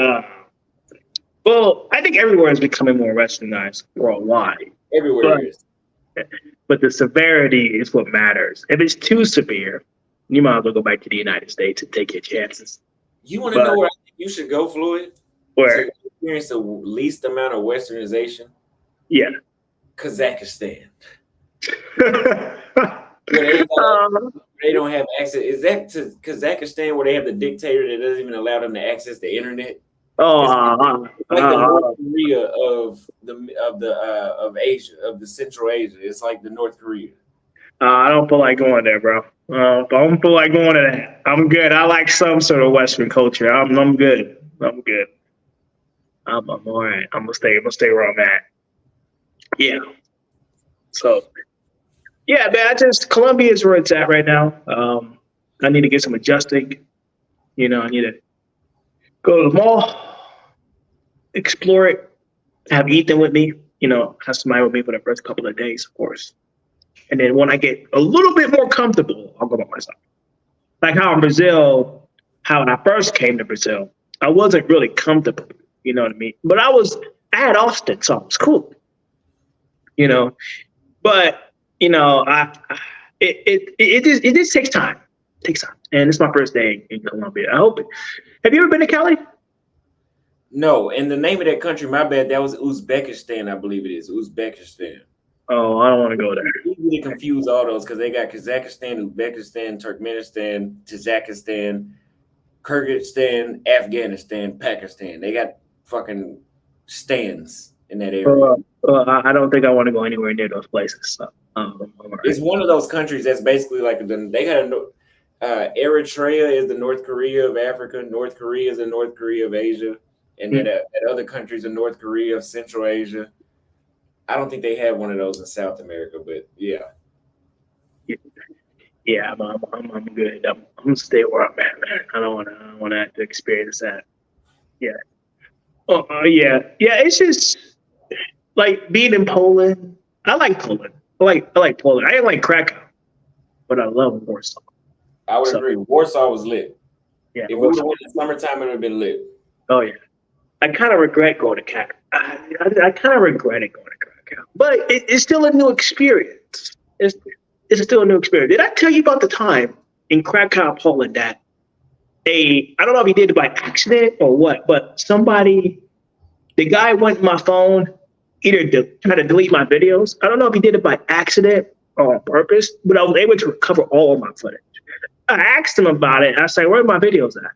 well, I think everywhere is becoming more westernized worldwide. Everywhere But, is. but the severity is what matters. If it's too severe, you might as well go back to the United States and take your chances. You want to But know where I think you should go, Floyd? where, To experience the least amount of westernization? yeah. Kazakhstan. Where they don't have access. Is that to Kazakhstan where they have the dictator that doesn't even allow them to access the internet? Like the North Korea of Asia, of the Central Asia. It's like the North Korea. I don't feel like going there, bro. I don't feel like going to that. I'm good. I like some sort of Western culture. I'm good. I'm good. I'm all right. I'm gonna stay where I'm at. Yeah. So yeah, man. Colombia is where it's at right now. I need to get some adjusting. I need to go to the mall, explore it, have Ethan with me. Have somebody with me for the first couple of days, of course. And then when I get a little bit more comfortable, I'll go by myself. Like how in Brazil, how when I first came to Brazil, I wasn't really comfortable. You know what I mean? But I had Austin, so it was cool. But it just takes time. It takes time, and it's my first day in Colombia. I hope it. Have you ever been to Cali? No, and the name of that country, my bad, that was Uzbekistan, I believe it is. Uzbekistan. Oh, I don't want to go there. You really confuse all those because they got Kazakhstan, Uzbekistan, Turkmenistan, Tajikistan, Kyrgyzstan, Afghanistan, Pakistan. They got fucking stands in that area. I don't think I want to go anywhere near those places. So, all right. It's one of those countries that's basically like they got Eritrea is the North Korea of Africa. North Korea is the North Korea of Asia, and then other countries are North Korea of Central Asia. I don't think they have one of those in South America, but yeah. Yeah, I'm good. I'm gonna stay where I'm at, man. I don't want to have to experience that. Yeah. Yeah. It's just like being in Poland. I like Poland. I like Poland. I didn't like Krakow, but I love Warsaw. I would agree. Warsaw was lit. Yeah. If we would have went in the summertime, it would have been lit. Oh yeah. I kind of regret going to Krakow. I kind of regret it going to Krakow, but it's still a new experience. It's still a new experience. Did I tell you about the time in Krakow, Poland, that I don't know if he did it by accident or what, but the guy went to my phone, either try to delete my videos. I don't know if he did it by accident or on purpose, but I was able to recover all of my footage. I asked him about it. I said, where are my videos at?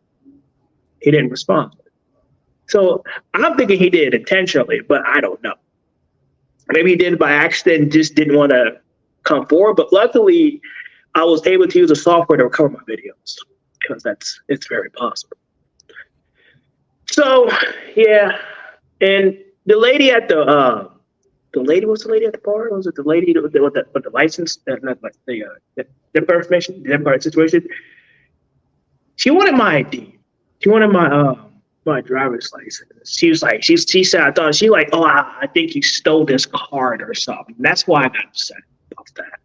He didn't respond. So I'm thinking he did it intentionally, but I don't know. Maybe he did it by accident and just didn't want to come forward. But luckily, I was able to use a software to recover my videos because it's very possible. So yeah, and the lady at the lady at the bar? Was it the lady with the license? Not like the information, the situation. She wanted my ID. She wanted my driver's license. She was like, she said, I thought she like, oh, I think you stole this card or something. That's why I got upset about that.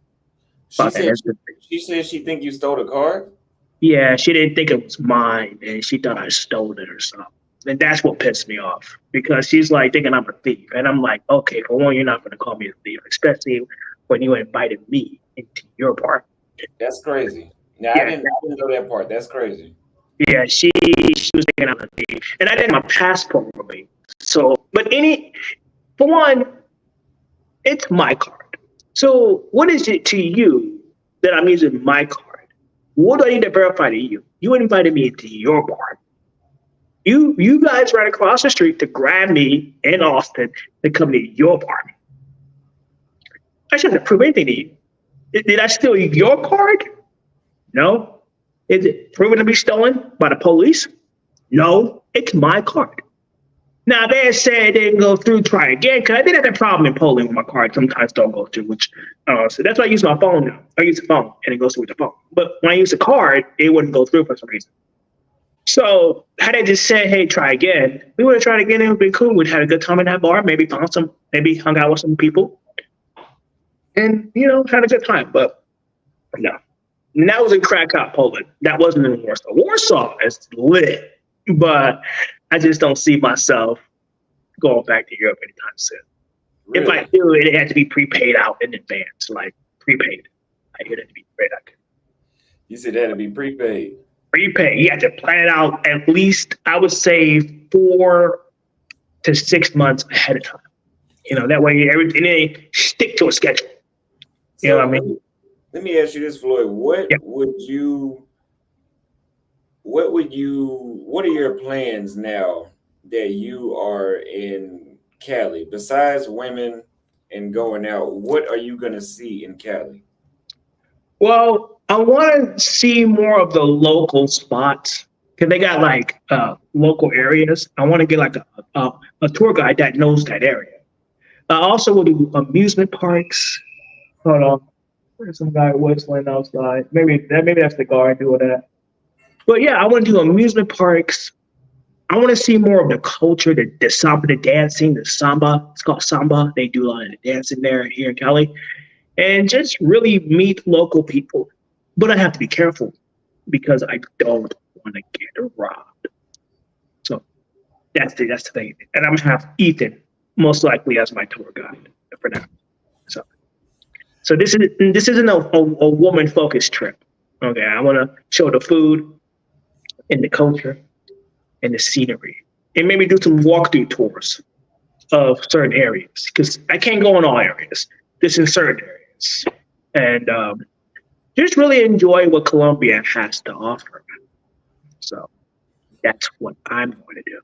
She said she think you stole the card. Yeah, she didn't think it was mine, and she thought I stole it or something. And that's what pissed me off because she's like thinking I'm a thief, and I'm like, okay, for one, you're not going to call me a thief, especially when you invited me into your party. That's crazy. Now Yeah. I didn't know that part. That's crazy. Yeah, she was thinking I'm a thief, and I didn't have my passport with me. So, but for one, it's my card. So, what is it to you that I'm using my card? What do I need to verify to you? You invited me into your party. You guys ran across the street to grab me in Austin to come to your party. I shouldn't have proved anything to you. Did I steal your card? No. Is it proven to be stolen by the police? No. It's my card. Now, they said it didn't go through, try again, because I did have a problem in Poland with my card. Sometimes don't go through, which, so that's why I use my phone now. I use the phone, and it goes through with the phone. But when I use the card, it wouldn't go through for some reason. So had I just said, hey, try again, we would have tried again. It would have been cool. We'd had a good time in that bar, maybe hung out with some people, and, had a good time. But no. And that was in Krakow, Poland. That wasn't in Warsaw. Warsaw is lit, but I just don't see myself going back to Europe anytime soon. Really? If I do, it had to be prepaid out in advance, like prepaid. It had to be prepaid. You said that to be prepaid. Prepaid. You had to plan it out at least, I would say, 4 to 6 months ahead of time. That way everything stick to a schedule. You know what I mean? Let me ask you this, Floyd. What are your plans now that you are in Cali? Besides women and going out, what are you going to see in Cali? Well, I want to see more of the local spots because they got like local areas. I want to get like a tour guide that knows that area. I also will do amusement parks. Hold on. There's some guy whistling outside. Maybe that's the guard doing that. But yeah, I want to do amusement parks. I want to see more of the culture, the samba, the dancing, the samba. It's called samba. They do a lot of the dancing there here in Cali. And just really meet local people. But I have to be careful because I don't want to get robbed. So that's the thing. And I'm going to have Ethan most likely as my tour guide for now. So this isn't a woman-focused trip. Okay, I want to show the food and the culture and the scenery, and maybe do some walkthrough tours of certain areas because I can't go in all areas. This is certain areas, and just really enjoy what Colombia has to offer. So that's what I'm going to do.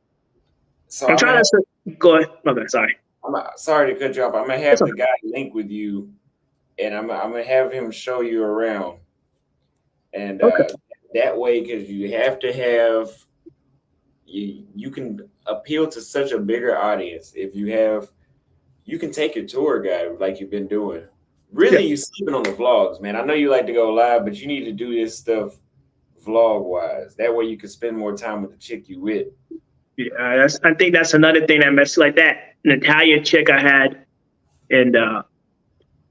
So I'm trying to go ahead. Okay, sorry. I'm sorry to cut you off. I'm gonna have the guy link with you. And I'm gonna have him show you around, and that way, because you have to have you can appeal to such a bigger audience if you can take your tour guide like you've been doing. Really, you're sleeping on the vlogs, man. I know you like to go live, but you need to do this stuff vlog wise. That way, you can spend more time with the chick you with. Yeah, I think that's another thing that messed like that Natalia chick I had, and.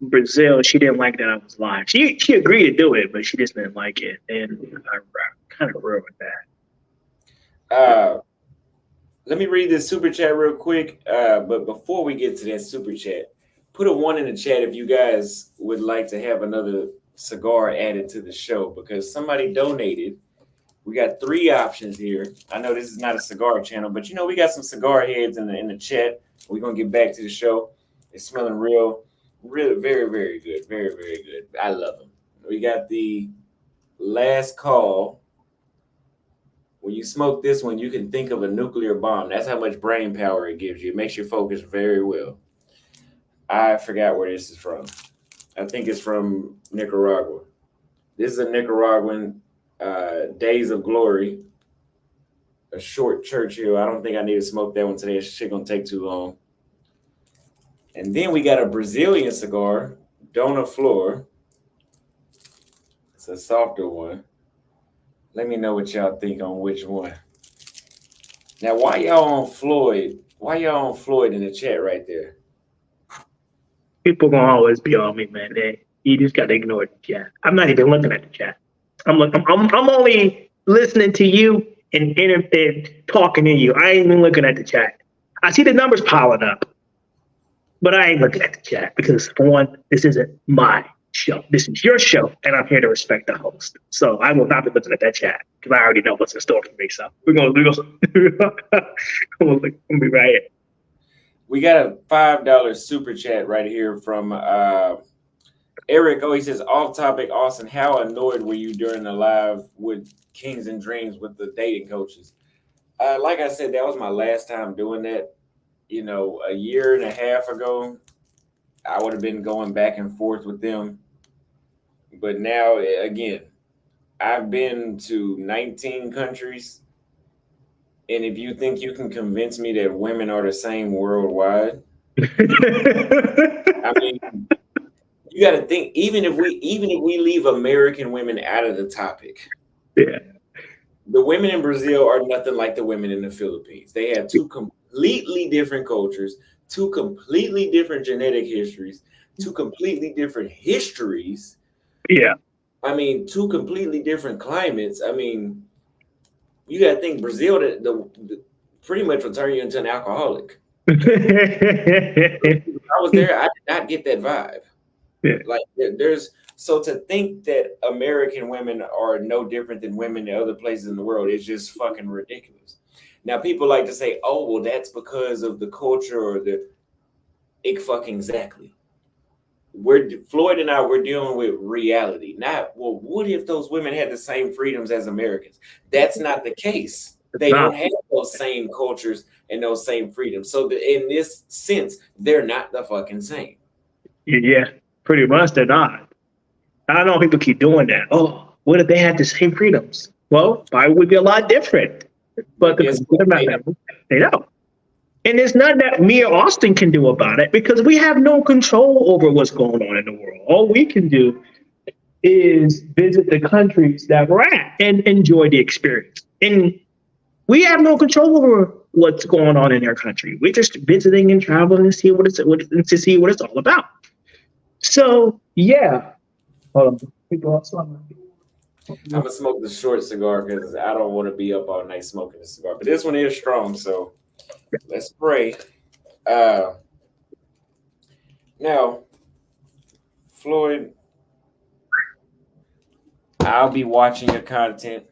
Brazil, she didn't like that I was live. She agreed to do it, but she just didn't like it, and I kind of ruined that. Let me read this super chat real quick. But before we get to that super chat, put a 1 in the chat if you guys would like to have another cigar added to the show because somebody donated. We got 3 options here. I know this is not a cigar channel, but we got some cigar heads in the chat. We're gonna get back to the show. It's smelling really very, very good. Very, very good. I love them. We got the last call. When you smoke this one, you can think of a nuclear bomb. That's how much brain power it gives you. It makes you focus very well. I forgot where this is from. I think it's from Nicaragua. This is a Nicaraguan Days of Glory. A short Churchill. I don't think I need to smoke that one today. This shit gonna take too long. And then we got a Brazilian cigar, Dona Flor. It's a softer one. Let me know what y'all think on which one. Now, why y'all on Floyd? Why y'all on Floyd in the chat right there? People gonna always be on me, man. You just gotta ignore the chat. I'm not even looking at the chat. I'm only listening to you and talking to you. I ain't even looking at the chat. I see the numbers piling up, but I ain't looking at the chat because for one, this isn't my show. This is your show, and I'm here to respect the host. So I will not be looking at that chat because I already know what's in store for me. So we're gonna I'm gonna be right here. We got a $5 super chat right here from Eric. Oh, he says, off topic, Austin, how annoyed were you during the live with Kings and Dreams with the dating coaches? Like I said, that was my last time doing that. You know, a year and a half ago, I would have been going back and forth with them. But now, again, I've been to 19 countries. And if you think you can convince me that women are the same worldwide, I mean, you got to think. Even if we leave American women out of the topic, yeah, the women in Brazil are nothing like the women in the Philippines. They have two completely different cultures, two completely different genetic histories, two completely different histories. Yeah, I mean, two completely different climates. I mean, you got to think Brazil, the pretty much will turn you into an alcoholic. I was there. I did not get that vibe. Yeah. Like there's so to think that American women are no different than women in other places in the world is just fucking ridiculous. Now people like to say, "Oh, well, that's because of the culture or the." Fucking exactly. Floyd and I we're dealing with reality. Not well. What if those women had the same freedoms as Americans? That's not the case. They don't have those same cultures and those same freedoms. So in this sense, they're not the fucking same. Yeah, pretty much they're not. I don't know. People keep doing that. Oh, what if they had the same freedoms? Well, probably would be a lot different. But they don't. And it's not that me or Austin can do about it because we have no control over what's going on in the world. All we can do is visit the countries that we're at and enjoy the experience. And we have no control over what's going on in their country. We're just visiting and traveling to see what it's all about. So yeah. Hold on. I'm gonna smoke the short cigar because I don't want to be up all night smoking the cigar. But this one is strong, so let's pray. Now, Floyd, I'll be watching your content.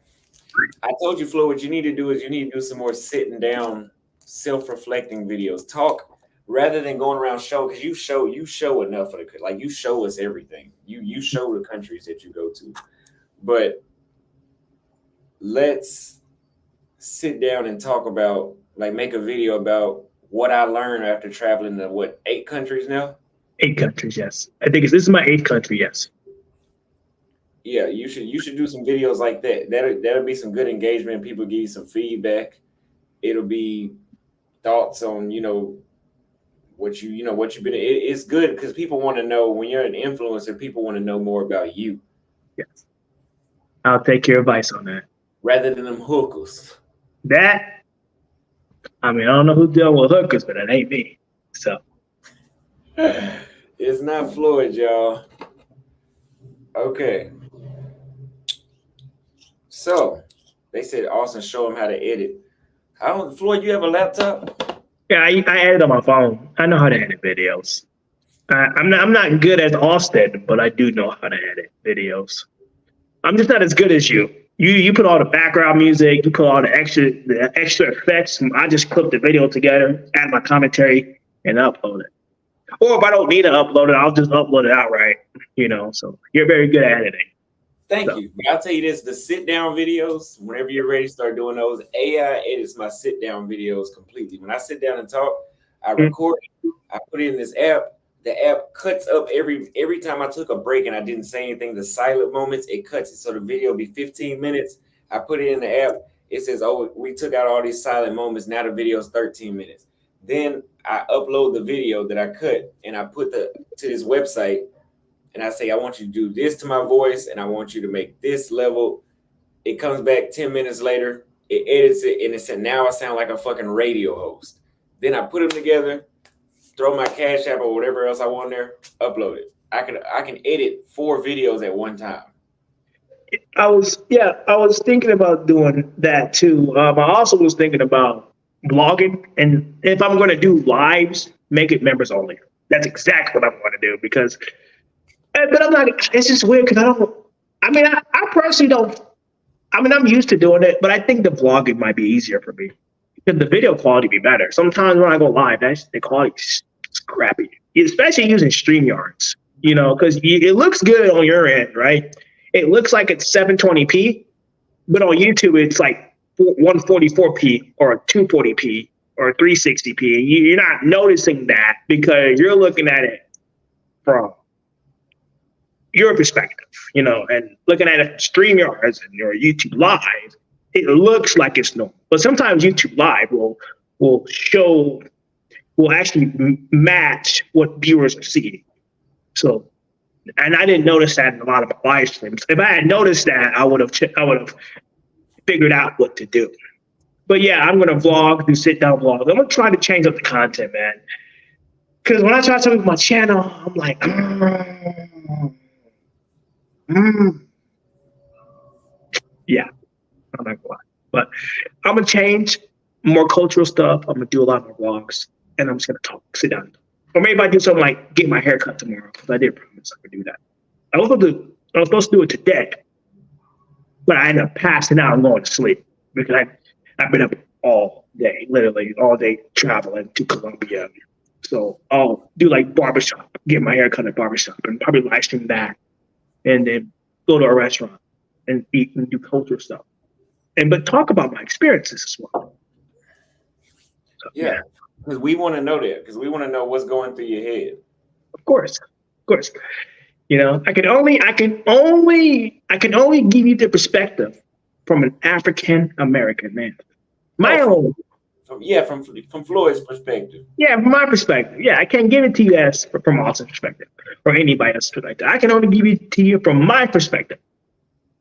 I told you, Floyd, what you need to do is you need to do some more sitting down, self-reflecting videos. Talk rather than going around show because you show enough of the like you show us everything. You show the countries that you go to, but let's sit down and talk about like make a video about what I learned after traveling to 8 countries now? 8 countries, yes. I think this is my 8th country, yes. Yeah, you should do some videos like that. That'll be some good engagement. People give you some feedback. It'll be thoughts on what you've been. It's good because people want to know when you're an influencer. People want to know more about you. Yes, I'll take your advice on that. Rather than them hookers. That, I mean, I don't know who's dealing with hookers, but it ain't me. So it's not Floyd, y'all. Okay. So they said Austin show him how to edit. Floyd, you have a laptop? Yeah, I edit on my phone. I know how to edit videos. I'm not good as Austin, but I do know how to edit videos. I'm just not as good as you. You put all the background music, you put all the extra effects. I just clip the video together, add my commentary, and upload it. Or if I don't need to upload it, I'll just upload it outright. So you're very good at editing. Thank you. But I'll tell you this: the sit-down videos, whenever you're ready to start doing those, AI edits my sit-down videos completely. When I sit down and talk, I record it, I put it in this app. The app cuts up every time I took a break and I didn't say anything, the silent moments, it cuts it. So the video will be 15 minutes. I put it in the app. It says, oh, we took out all these silent moments. Now the video is 13 minutes. Then I upload the video that I cut and I put to this website and I say, I want you to do this to my voice and I want you to make this level. It comes back 10 minutes later. it edits it, and it said now I sound like a fucking radio host. Then I put them together, throw my Cash App or whatever else I want there, upload it. I can edit 4 videos at one time. I was thinking about doing that too. I also was thinking about blogging, and if I'm going to do lives, make it members only. That's exactly what I'm going to do because, but I'm not. It's just weird because I don't. I mean, I personally don't. I mean, I'm used to doing it, but I think the vlogging might be easier for me because the video quality be better. Sometimes when I go live, the quality's crappy, especially using StreamYards. You know, because it looks good on your end, right? It looks like it's 720p, but on YouTube it's like 144p or 240p or 360p. You're not noticing that because you're looking at it from your perspective, you know, and looking at it from StreamYards and your YouTube Live, it looks like it's normal. But sometimes YouTube Live will actually match what viewers are seeing. So, and I didn't notice that in a lot of my live streams. If I had noticed that, I would have figured out what to do. But yeah, I'm gonna vlog, do sit down vlogs. I'm gonna try to change up the content, man. Because when I try to with my channel, I'm like, yeah, I'm not gonna lie. But I'm gonna change more cultural stuff. I'm gonna do a lot more vlogs, and I'm just gonna talk, sit down. Or maybe I do something like get my hair cut tomorrow because I did promise I could do that. I was supposed to do it today, but I ended up passing out and going to sleep because I've been up all day, literally all day traveling to Colombia. So I'll do like barbershop, get my hair cut at barbershop, and probably live stream that, and then go to a restaurant and eat and do cultural stuff, but talk about my experiences as well. So, yeah. Because we want to know that. Because we want to know what's going through your head. Of course. You know, I can only give you the perspective from an African American man. My own. From Floyd's perspective. Yeah, from my perspective. Yeah, I can't give it to you as from Austin's perspective or anybody else's perspective. I can only give it to you from my perspective,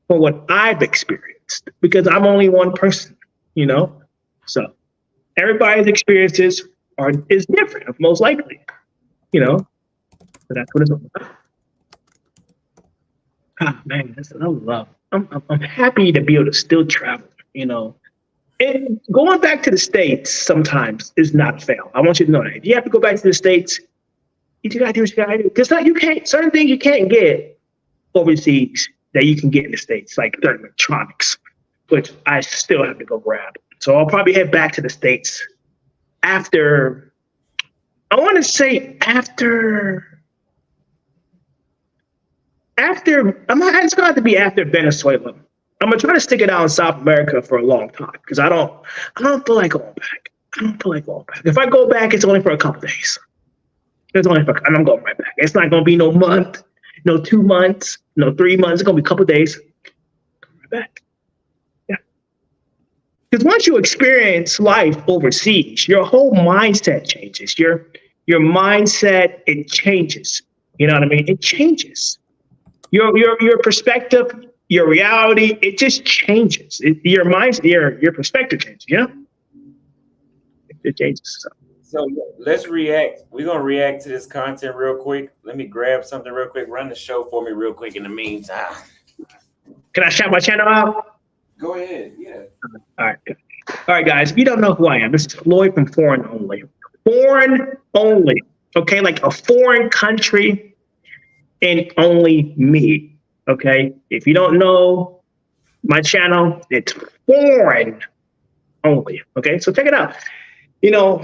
from what I've experienced, because I'm only one person. You know, so everybody's experiences is different, most likely. You know, so that's what it's all about. Ah, man, I love. I'm happy to be able to still travel. You know, and going back to the States sometimes is not a fail. I want you to know that if you have to go back to the States, you gotta do what you gotta do. Because you can't certain things you can't get overseas that you can get in the States, like certain electronics, which I still have to go grab. So I'll probably head back to the States after. I want to say after. It's going to have to be after Venezuela. I'm gonna try to stick it out in South America for a long time because I don't feel like going back. If I go back, it's only for a couple days. And I'm going right back. It's not gonna be no month, no 2 months, no 3 months. It's gonna be a couple days. Right back. Yeah. Because once you experience life overseas, your whole mindset changes. Your mindset, it changes. You know what I mean? It changes. Your perspective, your reality, it just changes. Your perspective changes, you know? It changes. So let's react. We're going to react to this content real quick. Let me grab something real quick. Run the show for me real quick in the meantime. Can I shout my channel out? Go ahead. Yeah. All right, guys. If you don't know who I am, this is Floyd from Foreign Only. Foreign Only. Okay? Like a foreign country and only me. Okay? If you don't know my channel, it's Foreign Only. Okay? So check it out. You know,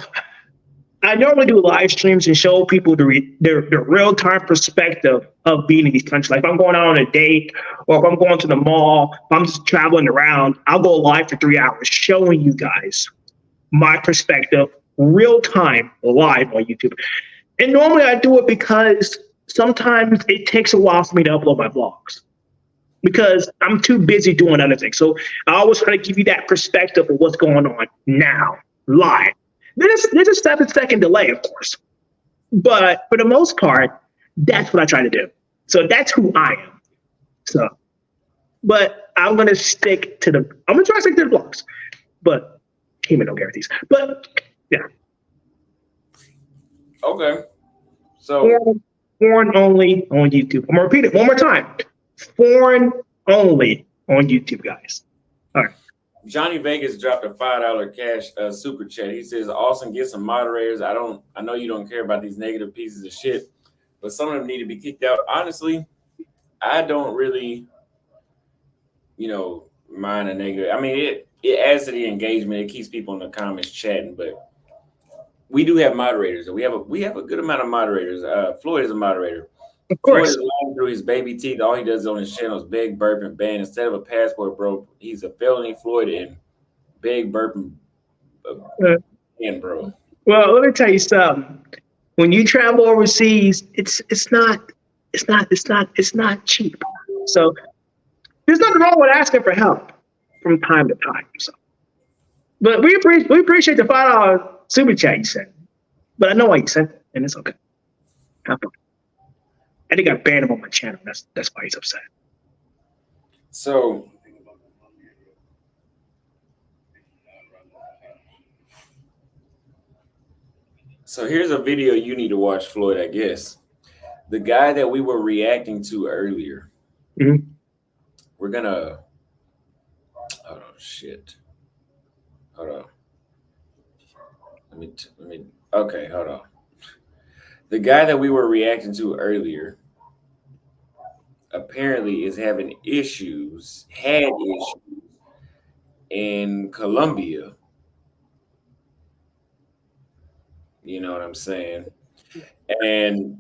I normally do live streams and show people the real-time perspective of being in these countries. Like if I'm going out on a date or if I'm going to the mall, if I'm just traveling around, I'll go live for 3 hours showing you guys my perspective, real-time, live on YouTube. And normally I do it because sometimes it takes a while for me to upload my vlogs because I'm too busy doing other things. So I always try to give you that perspective of what's going on now, live. There's a 7-second delay, of course. But for the most part, that's what I try to do. So that's who I am. So but I'm gonna stick to the. I'm gonna try to stick to the blogs, but Cayman no guarantees. But yeah, Okay. So foreign only on YouTube. I'm gonna repeat it one more time. Foreign only on YouTube, guys. All right. Johnny Vegas dropped a $5 cash super chat. He says, "Austin, get some moderators. I know you don't care about these negative pieces of shit, but some of them need to be kicked out." Honestly, I don't really, mind a negative. I mean, it adds to the engagement. It keeps people in the comments chatting, but we do have moderators, and we have a good amount of moderators. Floyd is a moderator. Of Floyd course. is lying through his baby teeth. All he does on his channel is beg, burp, and ban. Instead of a passport, bro, he's a felony Floyd and beg, burp, and bro. Well, let me tell you something. When you travel overseas, it's not cheap. So there's nothing wrong with asking for help from time to time. So, but we appreciate the $5 super chat you sent. But I know why you sent it, and it's okay. Have fun. I think I banned him on my channel. That's why he's upset. So here's a video you need to watch, Floyd, I guess. The guy that we were reacting to earlier. Mhm. We're gonna hold on, shit. Hold on. Let me okay, hold on. The guy that we were reacting to earlier apparently is having had issues in Colombia. You know what I'm saying? And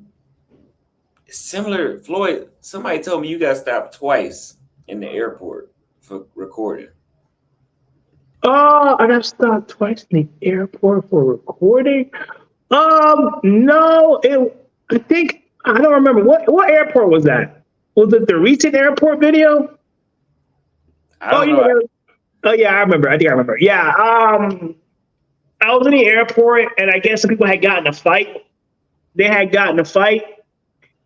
similar, Floyd, somebody told me you got stopped twice in the airport for recording. Oh, I got stopped twice in the airport for recording. No, I don't remember what airport was that. Was it the recent airport video? I don't know. Oh yeah, I remember. I think I remember. Yeah. I was in the airport, and I guess some people had gotten a fight. They had gotten a fight,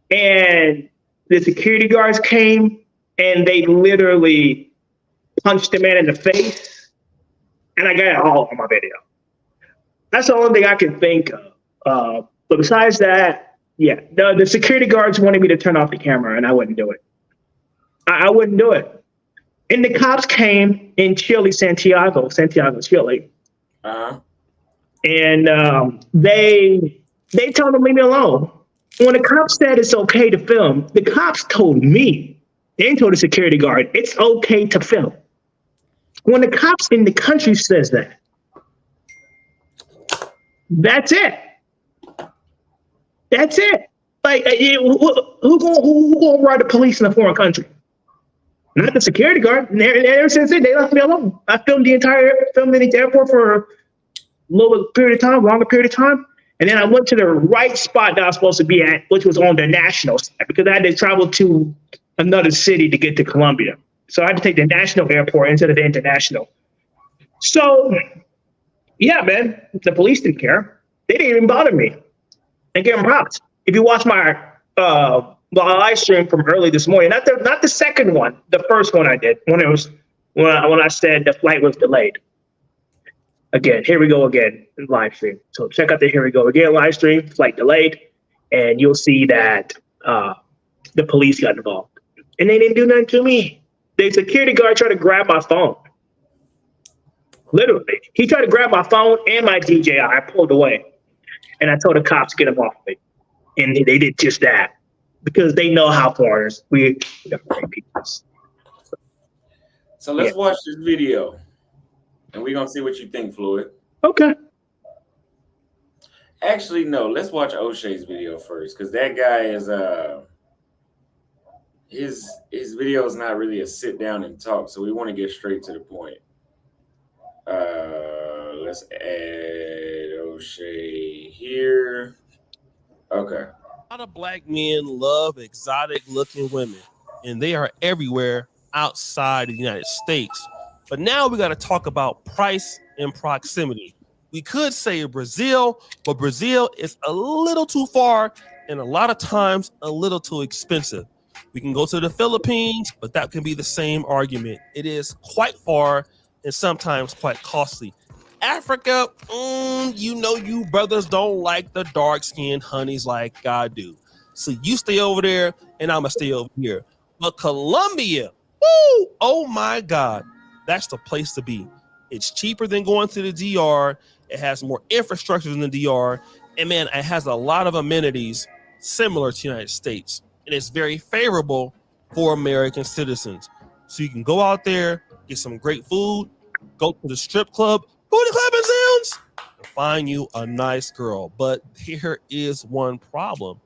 and the security guards came, and they literally punched the man in the face, and I got it all on my video. That's the only thing I can think of. But besides that, yeah, the security guards wanted me to turn off the camera, and I wouldn't do it. I wouldn't do it. And the cops came in Chile, Santiago, Chile. Uh-huh. And they told them, leave me alone. When the cops said it's okay to film, the cops told me, they didn't told the security guard, it's okay to film. When the cops in the country says that, that's it. That's it. Like, who gonna ride the police in a foreign country? Not the security guard. And ever since then, they left me alone. I filmed in the airport for a longer period of time. And then I went to the right spot that I was supposed to be at, which was on the national side, because I had to travel to another city to get to Colombia. So I had to take the national airport instead of the international. So, yeah, man, the police didn't care. They didn't even bother me. And give them props. If you watch my live stream from early this morning, not the second one, the first one I did, when I said the flight was delayed. Again, here we go again, live stream. So check out the Here We Go Again live stream, flight delayed, and you'll see that the police got involved. And they didn't do nothing to me. The security guard tried to grab my phone. Literally. He tried to grab my phone and my DJI. I pulled away. And I told the cops to get him off me. And they did just that. Because they know how foreigners, we are great people. So let's watch this video. And we're going to see what you think, Floyd. Okay. Actually, no. Let's watch O'Shea's video first. Because that guy is... His video is not really a sit down and talk. So we want to get straight to the point. Let's add O'Shea here. Okay. A lot of black men love exotic looking women, and they are everywhere outside the United States. But now we got to talk about price and proximity. We could say Brazil, but Brazil is a little too far and a lot of times a little too expensive. We can go to the Philippines, but that can be the same argument. It is quite far and sometimes quite costly. Africa, you brothers don't like the dark-skinned honeys like I do. So you stay over there and I'm going to stay over here. But Colombia, woo, oh my God, that's the place to be. It's cheaper than going to the DR. It has more infrastructure than the DR. And man, it has a lot of amenities similar to the United States. And it's very favorable for American citizens. So you can go out there, get some great food, go to the strip club, go to clapping sounds, and find you a nice girl. But here is one problem.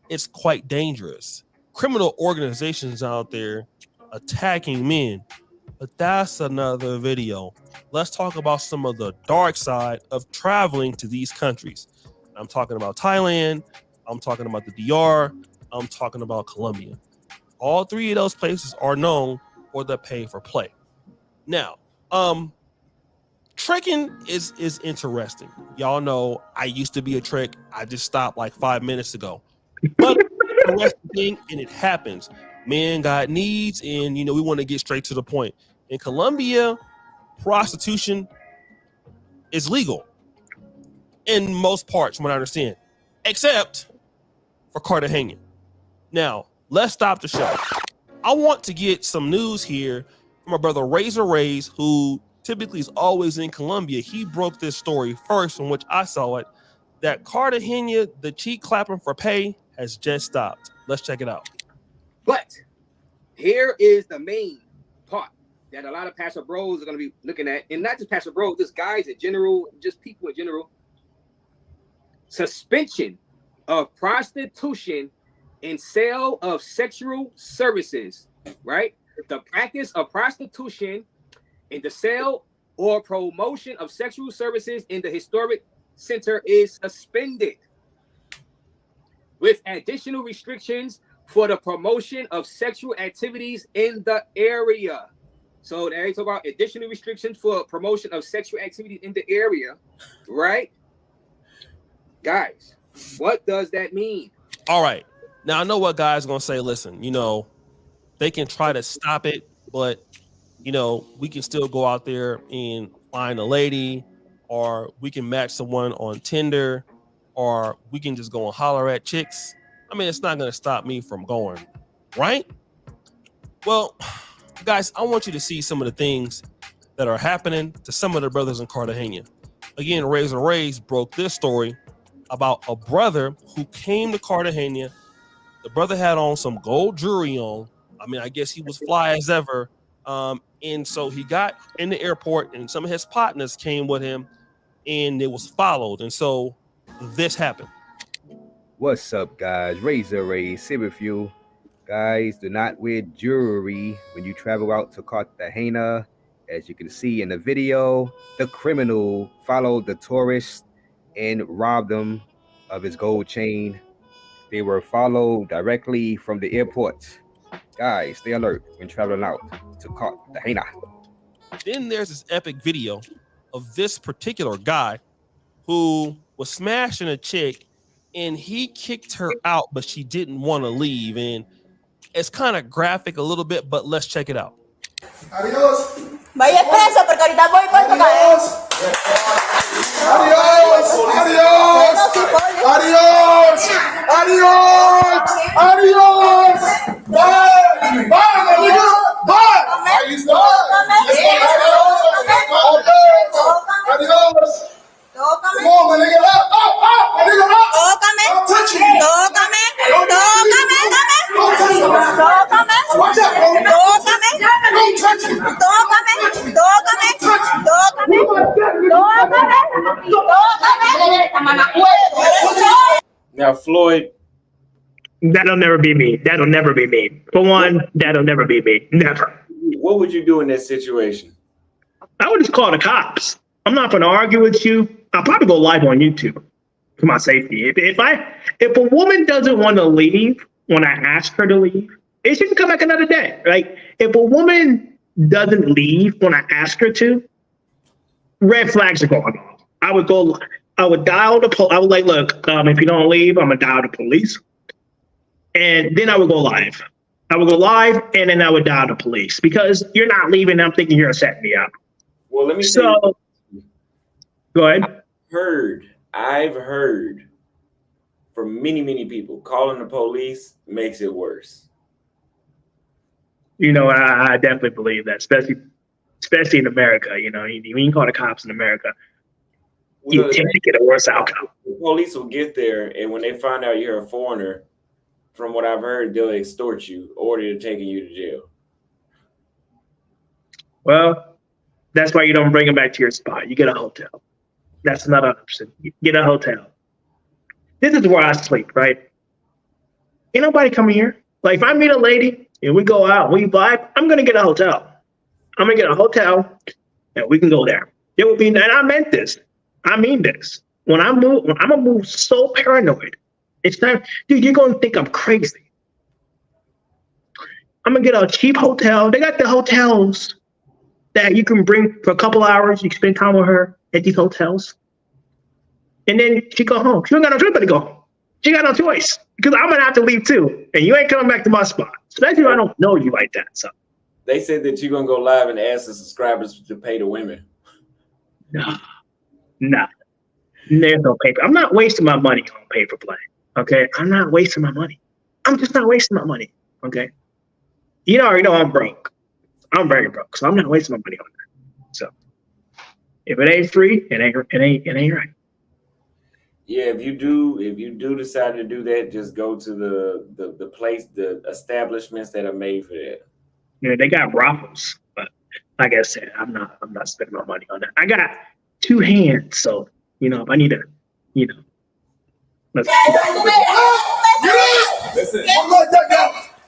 It's quite dangerous. Criminal organizations out there attacking men. But that's another video. Let's talk about some of the dark side of traveling to these countries. I'm talking about Thailand. I'm talking about the DR. I'm talking about Colombia. All three of those places are known for the pay for play. Now, trekking is interesting. Y'all know I used to be a trek. I just stopped like 5 minutes ago. But interesting thing, and it happens. Men got needs, and we want to get straight to the point. In Colombia, prostitution is legal in most parts, from what I understand, except for Cartagena. Now, let's stop the show. I want to get some news here from my brother Razor Rays, who typically is always in Colombia. He broke this story first, from which I saw it, that Cartagena, the cheek clapping for pay, has just stopped. Let's check it out. But here is the main part that a lot of Pastor Bros are going to be looking at, and not just Pastor Bros, just guys in general, just people in general. Suspension of prostitution and sale of sexual services, right? The practice of prostitution and the sale or promotion of sexual services in the historic center is suspended, with additional restrictions for the promotion of sexual activities in the area. So they talk about additional restrictions for promotion of sexual activities in the area, right? Guys, what does that mean? All right. Now, I know what guys are going to say. Listen, they can try to stop it, but, we can still go out there and find a lady, or we can match someone on Tinder, or we can just go and holler at chicks. I mean, it's not going to stop me from going, right? Well, guys, I want you to see some of the things that are happening to some of the brothers in Cartagena. Again, Razor Rays broke this story about a brother who came to Cartagena. The brother had on some gold jewelry on. I mean, I guess he was fly as ever. And so he got in the airport, and some of his partners came with him, and it was followed. And so this happened. What's up, guys? Razor Rays here with you. Guys, do not wear jewelry when you travel out to Cartagena. As you can see in the video, the criminal followed the tourist and robbed him of his gold chain. They were followed directly from the airport. Guys, stay alert when traveling out to Cartagena. Then there's this epic video of this particular guy who was smashing a chick, and he kicked her out, but she didn't want to leave. And it's kind of graphic a little bit, but let's check it out. Adiós. Vaya preso por caridad, voy por Adiós. Adiós. Adiós. Adiós. Adiós. Bye. Bye, amigo. Bye. Are you still? Adiós. Come on, my nigga. My nigga. Don't touch me. Don't touch me. Watch out, bro. Don't touch me. Now, Floyd, That'll never be me. That'll never be me. For one, that'll never be me. Never. what would you do in this situation? I would just call the cops. I'm not going to argue with you. I'll probably go live on YouTube for my safety. If a woman doesn't want to leave when I ask her to leave, she can come back another day. Like, if a woman doesn't leave when I ask her to, red flags are going off. I would dial the police. I would look, if you don't leave, I'm going to dial the police. And then I would go live. I would go live, and then I would dial the police because you're not leaving. I'm thinking you're setting me up. Well, let me So, go ahead. I've heard from many people calling the police makes it worse. You know, I definitely believe that, especially in America. You know, you can call the cops in America. You tend to get a worse outcome. The police will get there, and when they find out you're a foreigner, from what I've heard, they'll extort you, or they're taking you to jail. Well, that's why you don't bring them back to your spot. You get a hotel. That's another option. You get a hotel. This is where I sleep, right? Ain't nobody coming here. Like, if I meet a lady and we go out, we vibe, I'm going to get a hotel. I'm going to get a hotel, and we can go there. It would be, and I meant this. I mean this. When I'm going to move so paranoid, it's time, dude, you're going to think I'm crazy. I'm going to get a cheap hotel. They got the hotels that you can bring for a couple hours. You can spend time with her at these hotels. And then she go home. She don't got no choice but to go home. She got no choice because I'm going to have to leave too. And you ain't coming back to my spot. Especially if I don't know you like that. So they said that you're going to go live and ask the subscribers to pay the women. Nah. There's no paper. I'm not wasting my money on pay for play. Okay, I'm not wasting my money. I'm just not wasting my money. Okay, you already know I'm broke. I'm very broke, so I'm not wasting my money on that. So if it ain't free, it ain't right. Yeah, if you do decide to do that, just go to the place, the establishments that are made for that. Yeah, they got brothels, but like I said, I'm not spending my money on that. I got two hands, so if I need to, let's. Listen, don't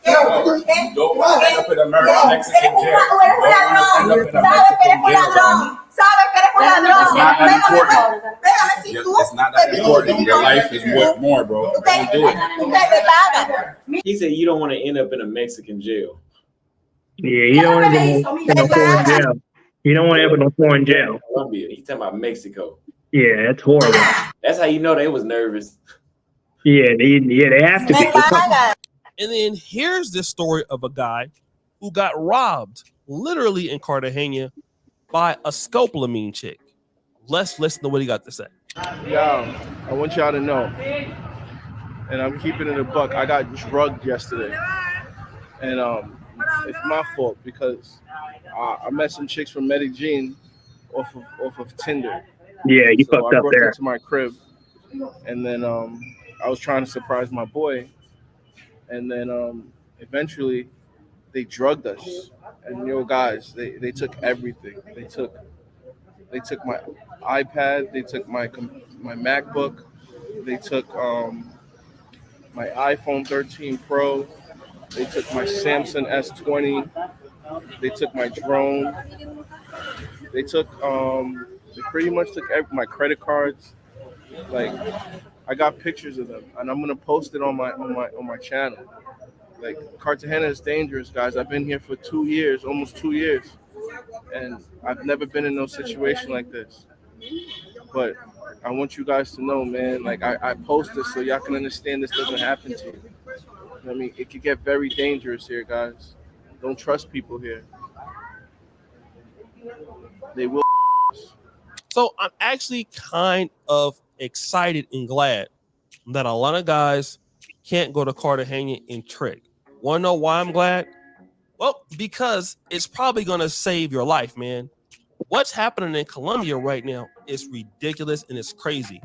end up in a Mexican jail. Don't end up in a Mexican jail. It's not that important. It's not that important. Your life is worth more, bro. Don't do it. He said you don't want to end up in a Mexican jail. Yeah, you don't want to end up in a foreign jail. You don't want to end up in a foreign jail. Colombia. He's talking about Mexico. Yeah, that's horrible. That's how you know they was nervous. Yeah, they have to be. And then here's this story of a guy who got robbed literally in Cartagena by a scopolamine chick. Let's listen to what he got to say. Yo, I want y'all to know, and I'm keeping it a buck, I got drugged yesterday. And it's my fault because I met some chicks from Medellin off of Tinder. Yeah, you So fucked I up broke there. into my crib, and then I was trying to surprise my boy, and then eventually they drugged us. And guys, they took everything. They took my iPad, they took my MacBook, they took my iPhone 13 Pro, they took my Samsung S20, they took my drone, they pretty much took my credit cards. Like, I got pictures of them, and I'm gonna post it on my channel. Like, Cartagena is dangerous, guys. I've been here for 2 years, almost 2 years, and I've never been in no situation like this. But I want you guys to know, man. Like, I post this so y'all can understand this doesn't happen to you. I mean, it could get very dangerous here, guys. Don't trust people here. They will. So I'm actually kind of excited and glad that a lot of guys can't go to Cartagena and trick. Want to know why I'm glad? Well, because it's probably going to save your life, man. What's happening in Colombia right now is ridiculous and it's crazy.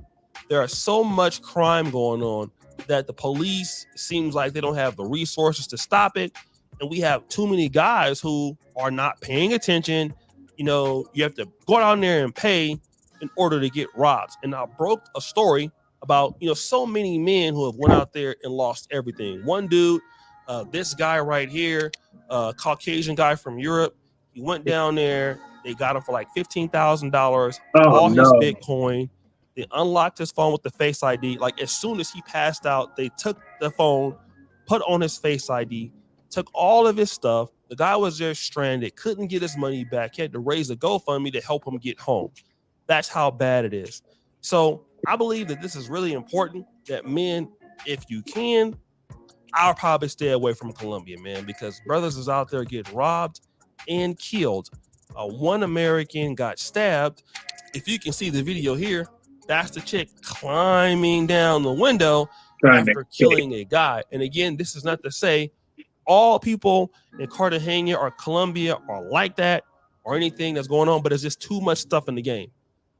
There are so much crime going on that the police seems like they don't have the resources to stop it. And we have too many guys who are not paying attention. You have to go down there and pay in order to get robbed. And I broke a story about, so many men who have went out there and lost everything. One dude, this guy right here, Caucasian guy from Europe, he went down there. They got him for like $15,000, all his Bitcoin. They unlocked his phone with the Face ID. Like, as soon as he passed out, they took the phone, put on his Face ID, took all of his stuff. The guy was just stranded, couldn't get his money back. He had to raise a GoFundMe to help him get home. That's how bad it is. So I believe that this is really important that men, if you can, I'll probably stay away from Colombia, man, because brothers is out there getting robbed and killed. One American got stabbed. If you can see the video here, that's the chick climbing down the window after killing a guy. And again, this is not to say all people in Cartagena or Colombia are like that or anything that's going on, but it's just too much stuff in the game.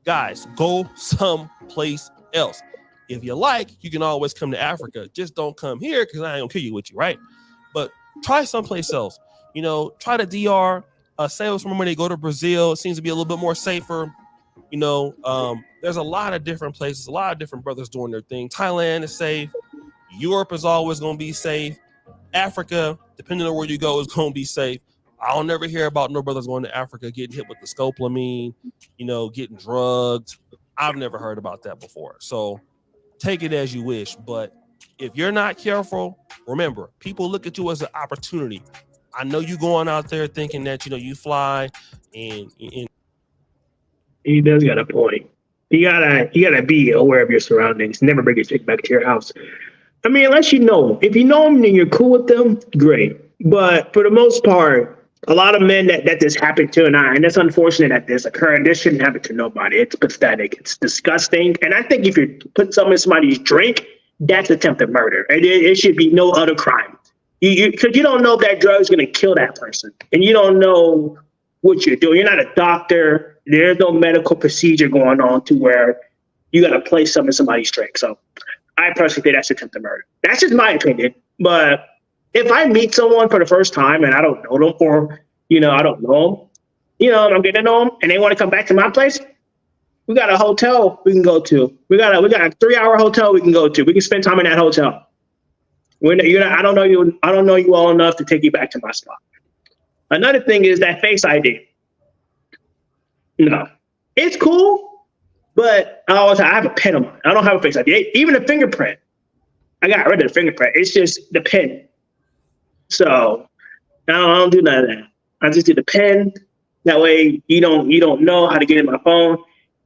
Guys, go someplace else. If you like, you can always come to Africa. Just don't come here because I ain't gonna kill you with you, right? But try someplace else. You know, try the DR. Sales from when they go to Brazil, it seems to be a little bit more safer. You know, there's a lot of different places, a lot of different brothers doing their thing. Thailand is safe. Europe is always going to be safe. Africa, depending on where you go, is going to be safe. I'll never hear about no brothers going to Africa getting hit with the scopolamine, you know, getting drugged. I've never heard about that before. So take it as you wish. But if you're not careful, remember, people look at you as an opportunity. I know you going out there thinking that, you know, you fly and he does got a point. You gotta be aware of your surroundings. Never bring a chick back to your house. I mean, unless you know. If you know them and you're cool with them, great. But for the most part, a lot of men that this happened to, and it's unfortunate that this occurred. This shouldn't happen to nobody. It's pathetic. It's disgusting. And I think if you're putting something in somebody's drink, that's attempted murder. And it should be no other crime. Because you don't know if that drug is going to kill that person. And you don't know what you're doing. You're not a doctor. There's no medical procedure going on to where you got to place something in somebody's drink. So I personally think that's attempted murder. That's just my opinion. But if I meet someone for the first time and I don't know them, or, you know, I don't know them, you know, and I'm getting to know them and they want to come back to my place, we got a hotel we can go to. We got a 3-hour hotel we can go to. We can spend time in that hotel. I don't know you well enough to take you back to my spot. Another thing is that Face ID. No, it's cool, but I have a pen on mine. I don't have a Face ID. Even a fingerprint. I got rid of the fingerprint. It's just the pen. So I don't do none of that. I just do the pen. That way you don't know how to get in my phone.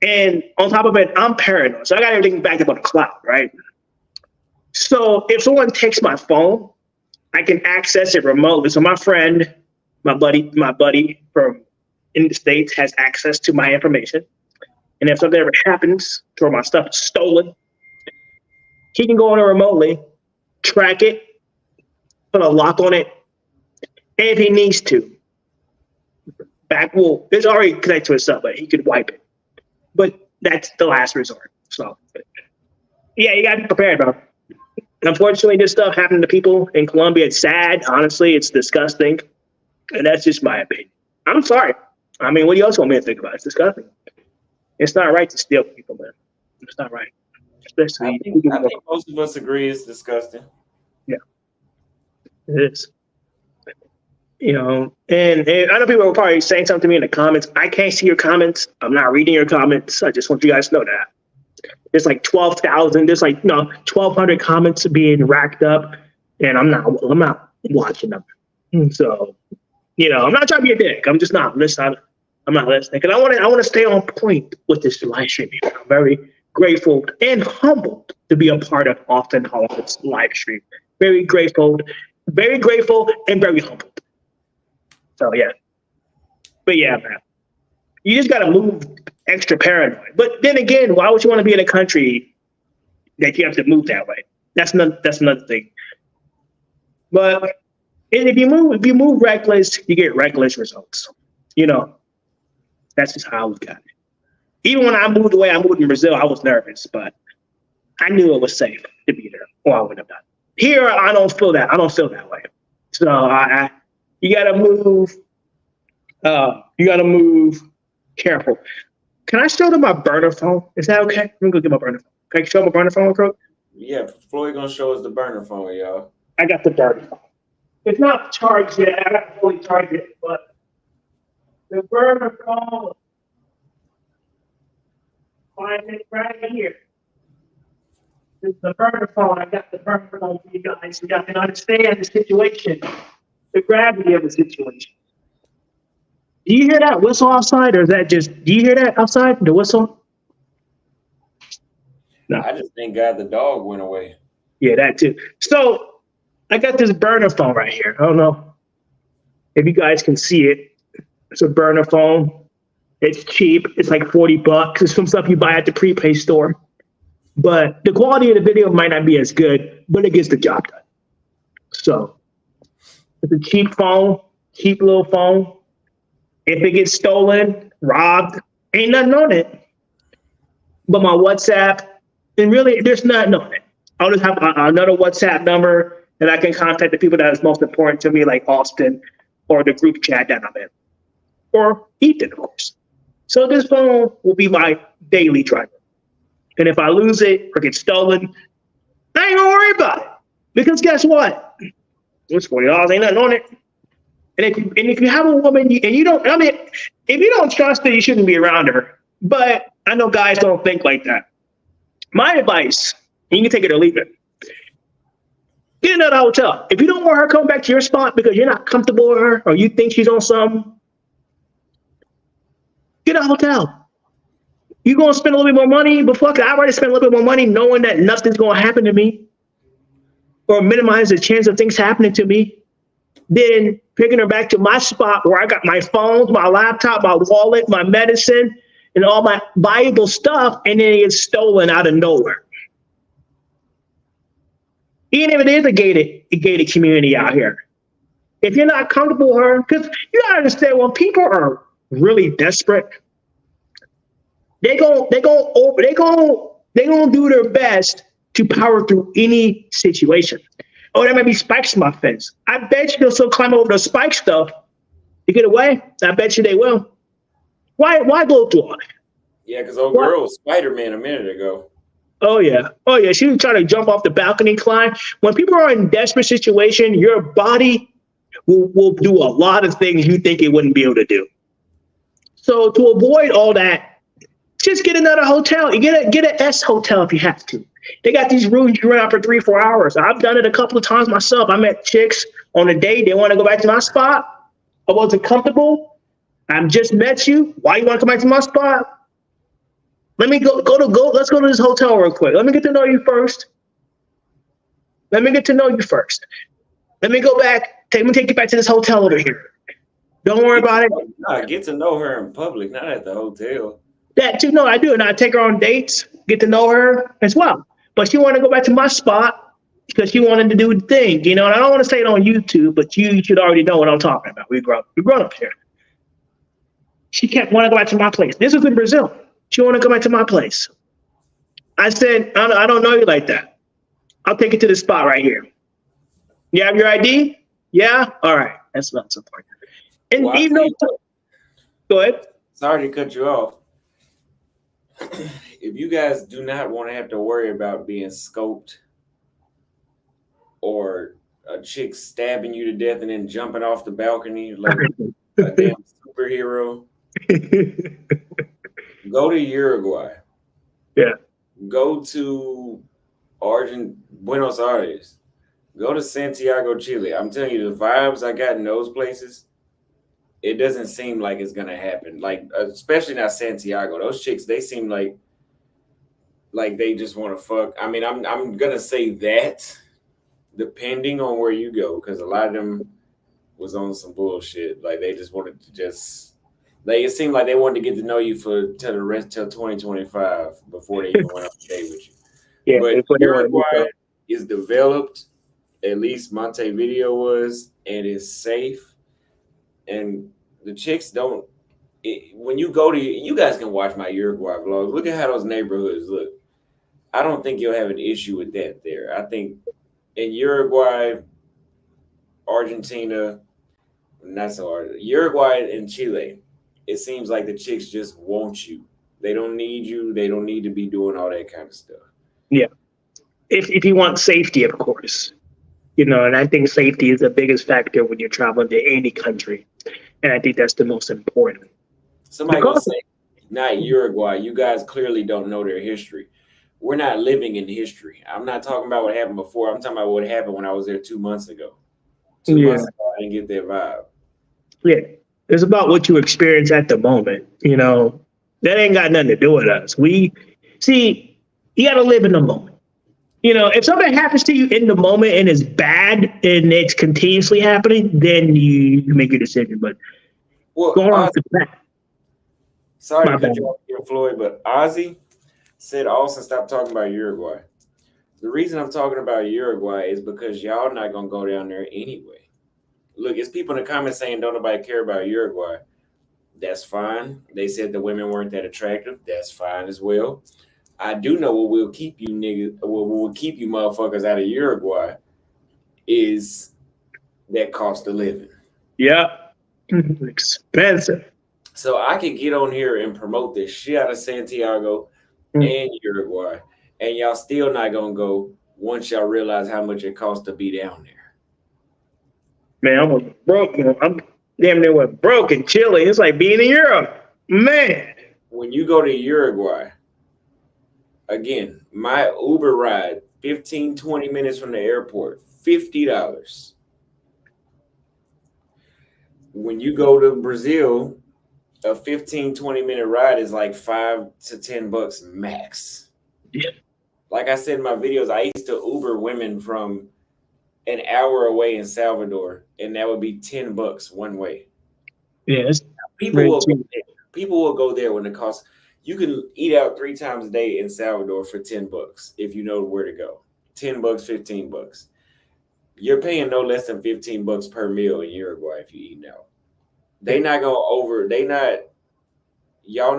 And on top of it, I'm paranoid. So I got everything backed up on the cloud, right? So if someone takes my phone, I can access it remotely. So my friend, my buddy from in the States has access to my information. And if something ever happens to where my stuff is stolen, he can go on it remotely, track it, put a lock on it, and if he needs to, it's already connected to himself, but he could wipe it. But that's the last resort. So yeah, you gotta be prepared, bro. Unfortunately, this stuff happened to people in Colombia. It's sad, honestly, it's disgusting. And that's just my opinion. I'm sorry. I mean, what do you else want me to think about? It's disgusting. It's not right to steal people, man. It's not right. Especially I think most of us agree it's disgusting. Yeah, it is. You know, and I know people are probably saying something to me in the comments. I can't see your comments. I'm not reading your comments. I just want you guys to know that. There's like 12,000. There's like 1,200 comments being racked up, and I'm not watching them. So, you know, I'm not trying to be a dick. I'm just not listening. I'm not listening because I want to stay on point with this live stream. I'm very grateful and humbled to be a part of Often Hollywood's live stream. Very grateful and very humbled. So yeah, but yeah, man, you just gotta move extra paranoid. But then again, why would you want to be in a country that you have to move that way? That's another thing. But if you move reckless, you get reckless results. You know, that's just how I look at it. Even when I moved away, I moved in Brazil, I was nervous, but I knew it was safe to be there, or I wouldn't have done it. Here, I don't feel that. I don't feel that way. So you gotta move. You gotta move careful. Can I show them my burner phone? Is that okay? Let me go get my burner phone. Can I show my burner phone, bro? Yeah, Floyd gonna show us the burner phone, y'all. I got the burner phone. It's not charged yet. I haven't fully charged it, but the burner phone. Find it right here. This is the burner phone. I got the burner phone for you guys. You guys can understand the situation, the gravity of the situation. Do you hear that whistle outside, or is that just? Do you hear that outside? The whistle? No. I just thank God the dog went away. Yeah, that too. So I got this burner phone right here. I don't know if you guys can see it. It's a burner phone. It's cheap. It's like $40. It's some stuff you buy at the prepaid store. But the quality of the video might not be as good, but it gets the job done. So it's a cheap phone, cheap little phone. If it gets stolen, robbed, ain't nothing on it. But my WhatsApp, and really, there's nothing on it. I'll just have another WhatsApp number that I can contact the people that is most important to me, like Austin, or the group chat that I'm in, or Ethan, of course. So this phone will be my daily driver. And if I lose it or get stolen, I ain't gonna worry about it. Because guess what? It's $40, ain't nothing on it. And if you have a woman and you don't, I mean, if you don't trust her, you shouldn't be around her. But I know guys don't think like that. My advice, and you can take it or leave it, get another hotel. If you don't want her coming back to your spot because you're not comfortable with her or you think she's on something, get a hotel. You're going to spend a little bit more money, but fuck it, I've already spent a little bit more money knowing that nothing's going to happen to me or minimize the chance of things happening to me, then picking her back to my spot where I got my phones, my laptop, my wallet, my medicine, and all my valuable stuff, and then it gets stolen out of nowhere. Even if it is a gated community out here. If you're not comfortable with her, because you gotta understand, when people are really desperate, they gonna do their best to power through any situation. Oh, there might be spikes in my fence. I bet you they'll still climb over the spike stuff to get away. I bet you they will. Why go through all that? Yeah, because old girl was Spider-Man a minute ago. Oh yeah. She was trying to jump off the balcony, climb. When people are in desperate situation, your body will do a lot of things you think it wouldn't be able to do. So to avoid all that, just get another hotel. You get an S hotel if you have to. They got these rooms you rent out for 3-4 hours. I've done it a couple of times myself. I met chicks on a date. They want to go back to my spot. I wasn't comfortable. I just met you. Why you want to come back to my spot? Let me go. Let's go to this hotel real quick. Let me get to know you first. Let me go back. Let me take you back to this hotel over here. Don't worry about it. Nah, get to know her in public, not at the hotel. That too. No, I do. And I take her on dates, get to know her as well. But she wanted to go back to my spot because she wanted to do the thing, you know. And I don't want to say it on YouTube, but you should already know what I'm talking about. We're grown up here. She kept wanting to go back to my place. This was in Brazil. She wanted to go back to my place. I said, I don't know you like that. I'll take you to the spot right here. You have your ID? Yeah? All right. That's not important. And well, even though, go ahead. Sorry to cut you off. If you guys do not want to have to worry about being scoped or a chick stabbing you to death and then jumping off the balcony like a damn superhero, go to Uruguay. Yeah. Go to Buenos Aires. Go to Santiago, Chile. I'm telling you, the vibes I got in those places, it doesn't seem like it's gonna happen. Like, especially not Santiago. Those chicks, they seem like they just want to fuck. I mean, I'm gonna say that, depending on where you go, because a lot of them was on some bullshit. Like, they just wanted to it seemed like they wanted to get to know you till 2025 before they even went on a date with you. Yeah, but Uruguay is developed, at least Montevideo was, and is safe. And the chicks don't. When you go to, you guys can watch my Uruguay vlogs. Look at how those neighborhoods look. I don't think you'll have an issue with that there. I think in Uruguay, Argentina, not so hard. Uruguay and Chile, it seems like the chicks just want you. They don't need you. They don't need to be doing all that kind of stuff. Yeah. If you want safety, of course. You know, and I think safety is the biggest factor when you're traveling to any country. And I think that's the most important. Somebody will say, not Uruguay. You guys clearly don't know their history. We're not living in history. I'm not talking about what happened before. I'm talking about what happened when I was there 2 months ago. 2 months ago, I didn't get that vibe. Yeah. It's about what you experience at the moment. You know, that ain't got nothing to do with us. You got to live in the moment. You know, if something happens to you in the moment and it's bad and it's continuously happening, then you make your decision. But going off the bat. Sorry to cut you off here, Floyd, but Ozzy said Austin stop talking about Uruguay. The reason I'm talking about Uruguay is because y'all not gonna go down there anyway. Look, it's people in the comments saying don't nobody care about Uruguay. That's fine. They said the women weren't that attractive. That's fine as well. I do know what will keep you niggas, what will keep you motherfuckers out of Uruguay is that cost of living. Yeah. Expensive. So I could get on here and promote this shit out of Santiago and Uruguay, and y'all still not gonna go once y'all realize how much it costs to be down there. Man, I'm almost broke. I'm damn near broke in Chile. It's like being in Europe. Man. When you go to Uruguay, again, my Uber ride, 15, 20 minutes from the airport, $50. When you go to Brazil, a 15, 20-minute ride is like $5 to $10 max. Yeah. Like I said in my videos, I used to Uber women from an hour away in Salvador, and that would be $10 one way. Yes. People will go there when it costs. You can eat out 3 times a day in Salvador for $10 if you know where to go. $10, $15. You're paying no less than $15 per meal in Uruguay if you eat out. Y'all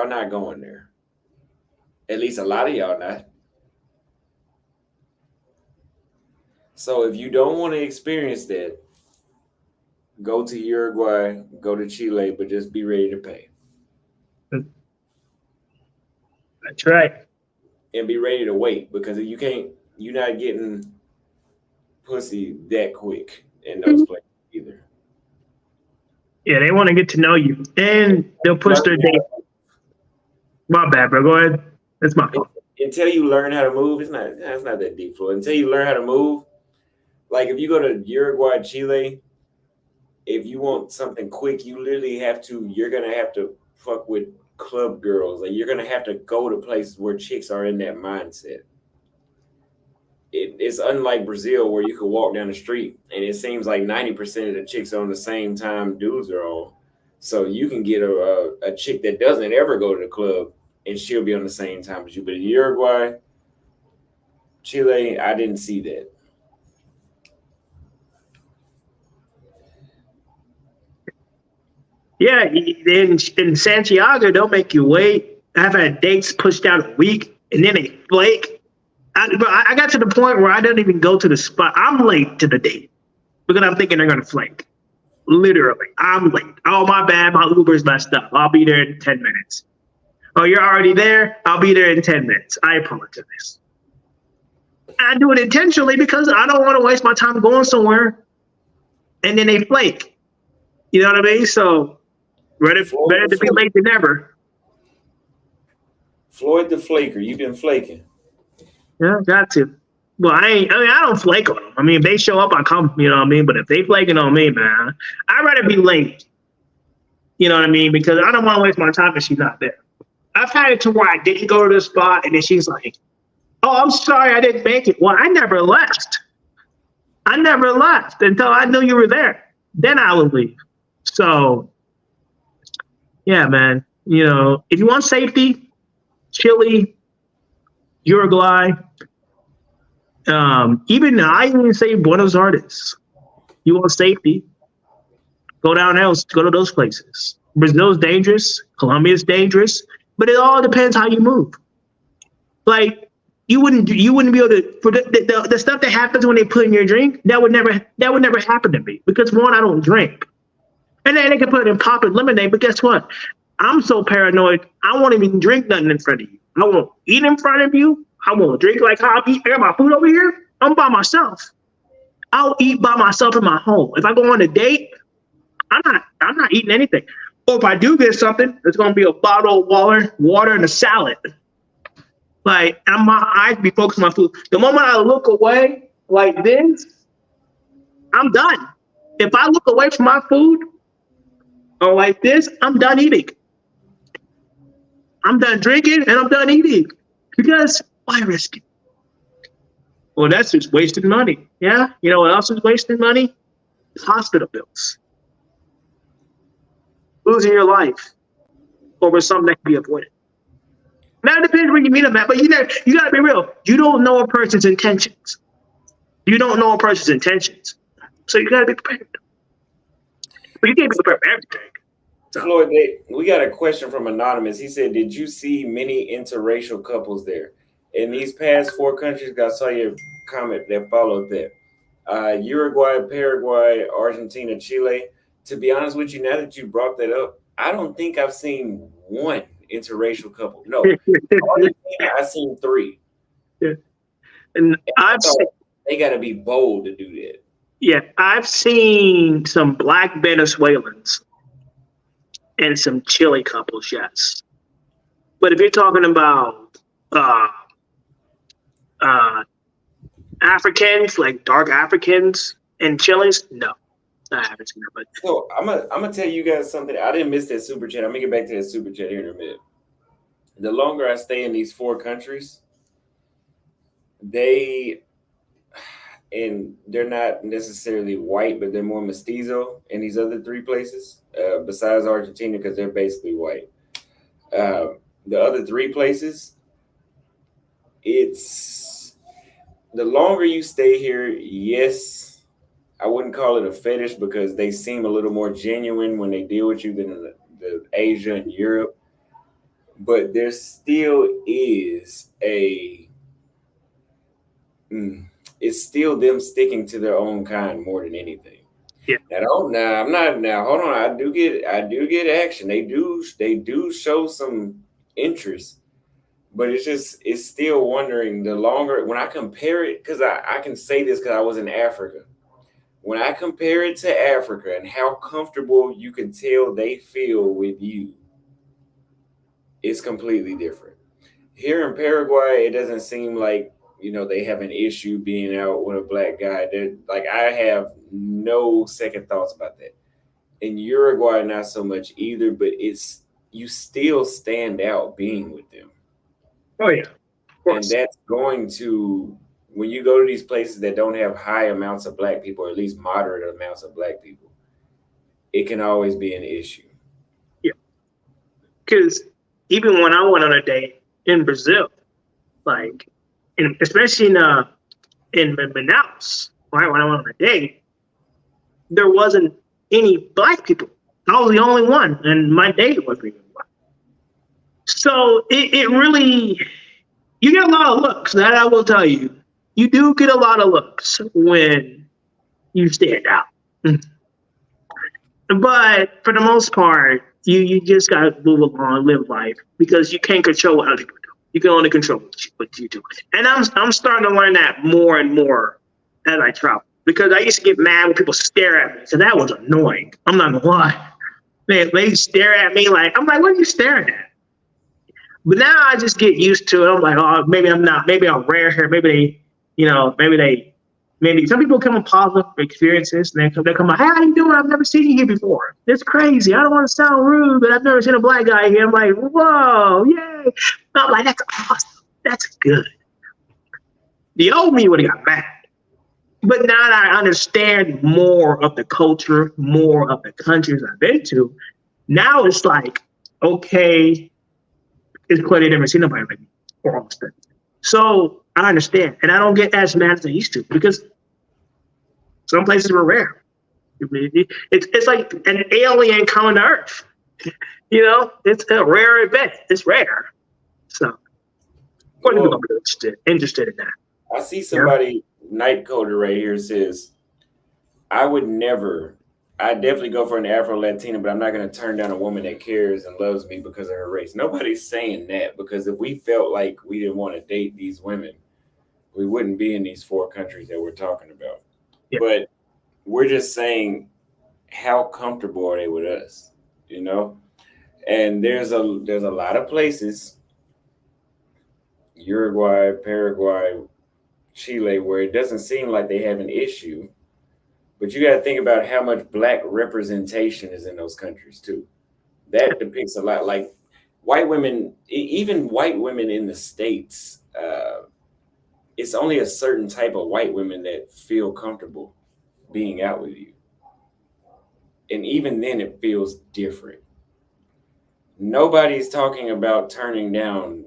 not going there. At least a lot of y'all not. So if you don't want to experience that, go to Uruguay, go to Chile, but just be ready to pay. That's right. And be ready to wait, because you're not getting pussy that quick in those places either. Yeah, they want to get to know you, and they'll push their date. My bad, bro. Go ahead. That's my fault. Until you learn how to move, it's not that deep, Floyd. Until you learn how to move, like if you go to Uruguay, Chile, if you want something quick, you're gonna have to fuck with club girls. Like you're gonna have to go to places where chicks are in that mindset. It's unlike Brazil, where you can walk down the street and it seems like 90% of the chicks are on the same time dudes are on. So you can get a chick that doesn't ever go to the club and she'll be on the same time as you. But in Uruguay, Chile, I didn't see that. Yeah, in Santiago, they'll make you wait. I've had dates pushed out a week, and then they flake. I got to the point where I don't even go to the spot. I'm late to the date because I'm thinking they're going to flake. Literally, I'm late. Oh, my bad. My Uber's messed up. I'll be there in 10 minutes. Oh, you're already there? I'll be there in 10 minutes. I apologize. I do it intentionally because I don't want to waste my time going somewhere, and then they flake. You know what I mean? So better to be late than never. Floyd the Flaker, you've been flaking. Yeah, got to. Well, I don't flake on them. I mean, if they show up, I come, you know what I mean? But if they flaking on me, man, I'd rather be late. You know what I mean? Because I don't want to waste my time if she's not there. I've had it to where I didn't go to the spot, and then she's like, oh, I'm sorry, I didn't make it. Well, I never left. I never left until I knew you were there. Then I would leave. So, yeah, man. You know, if you want safety, Chile, Uruguay, I even say Buenos Aires. You want safety, go down there, go to those places. Brazil's dangerous, Colombia's dangerous, but it all depends how you move. Like you wouldn't be able to for the stuff that happens when they put in your drink, that would never happen to me, because one, I don't drink. And then they can put it in popping lemonade, but guess what? I'm so paranoid, I won't even drink nothing in front of you. I won't eat in front of you. I won't drink like how I eat. I got my food over here. I'm by myself. I'll eat by myself in my home. If I go on a date, I'm not eating anything. Or if I do get something, it's gonna be a bottle of water and a salad. Like, and my eyes be focused on my food. The moment I look away like this, I'm done. If I look away from my food or like this, I'm done eating. I'm done drinking and I'm done eating. Because Why risk it? Well, that's just wasting money. Yeah. You know what else is wasting money? Hospital bills. Losing your life over something that can be avoided. Now it depends when you meet them at, but you gotta be real. You don't know a person's intentions. You don't know a person's intentions. So you gotta be prepared. But you can't be prepared for everything. So. Floyd, we got a question from Anonymous. He said, did you see many interracial couples there? In these past 4 countries, I saw your comment that followed that. Uruguay, Paraguay, Argentina, Chile. To be honest with you, now that you brought that up, I don't think I've seen one interracial couple. No, Argentina, I've seen 3. Yeah. And I've seen, they got to be bold to do that. Yeah, I've seen some Black Venezuelans and some Chile couples, yes. But if you're talking about Africans, like dark Africans and Chiles, no, I haven't seen that. But so I'm gonna tell you guys something. I didn't miss that super chat. I'm gonna get back to that super chat here in a minute. The longer I stay in these 4 countries, they're not necessarily white, but they're more mestizo in these other 3 places, besides Argentina, because they're basically white. The other 3 places, it's the longer you stay here, yes, I wouldn't call it a fetish because they seem a little more genuine when they deal with you than the Asia and Europe. But there still is it's still them sticking to their own kind more than anything. Yeah. Hold on. I do get action. They do show some interest, but it's still wondering the longer when I compare it, because I can say this because I was in Africa. When I compare it to Africa and how comfortable you can tell they feel with you, it's completely different. Here in Paraguay, it doesn't seem like they have an issue being out with a black guy. I have no second thoughts about that. In Uruguay, not so much either, but you still stand out being with them. Oh yeah. And that's going to, when you go to these places that don't have high amounts of black people, or at least moderate amounts of black people, it can always be an issue. Yeah. Because even when I went on a date in Brazil, especially in Manaus, right, when I went on a date, there wasn't any black people. I was the only one, and my date wasn't even black. So it really, you get a lot of looks. That I will tell you. You do get a lot of looks when you stand out. But for the most part, you just got to move along, live life, because you can't control what other people do. You can only control what you do. And I'm starting to learn that more and more as I travel, because I used to get mad when people stare at me. So that was annoying. I'm not gonna lie. They stare at me like, I'm like, what are you staring at? But now I just get used to it. I'm like, oh, maybe I'm not. Maybe I'm rare here. Maybe some people come with positive experiences and they come like, hey, how you doing? I've never seen you here before. It's crazy. I don't want to sound rude, but I've never seen a black guy here. I'm like, whoa, yay. I'm like, that's awesome. That's good. The old me would have got mad. But now that I understand more of the culture, more of the countries I've been to, now it's like, okay, it's clear they never seen nobody like me, or almost that. So I understand, and I don't get as mad as I used to, because some places were rare. It's like an alien coming to Earth. It's a rare event. It's rare. So, what people are interested in that. I see somebody, Night Coder right here, says, I definitely go for an Afro-Latina, but I'm not going to turn down a woman that cares and loves me because of her race. Nobody's saying that, because if we felt like we didn't want to date these women, we wouldn't be in these 4 countries that we're talking about. Yeah. But we're just saying, how comfortable are they with us? And there's a lot of places, Uruguay, Paraguay, Chile, where it doesn't seem like they have an issue. But you got to think about how much black representation is in those countries too. That depicts a lot. Like white women, even white women in the States, it's only a certain type of white women that feel comfortable being out with you. And even then it feels different. Nobody's talking about turning down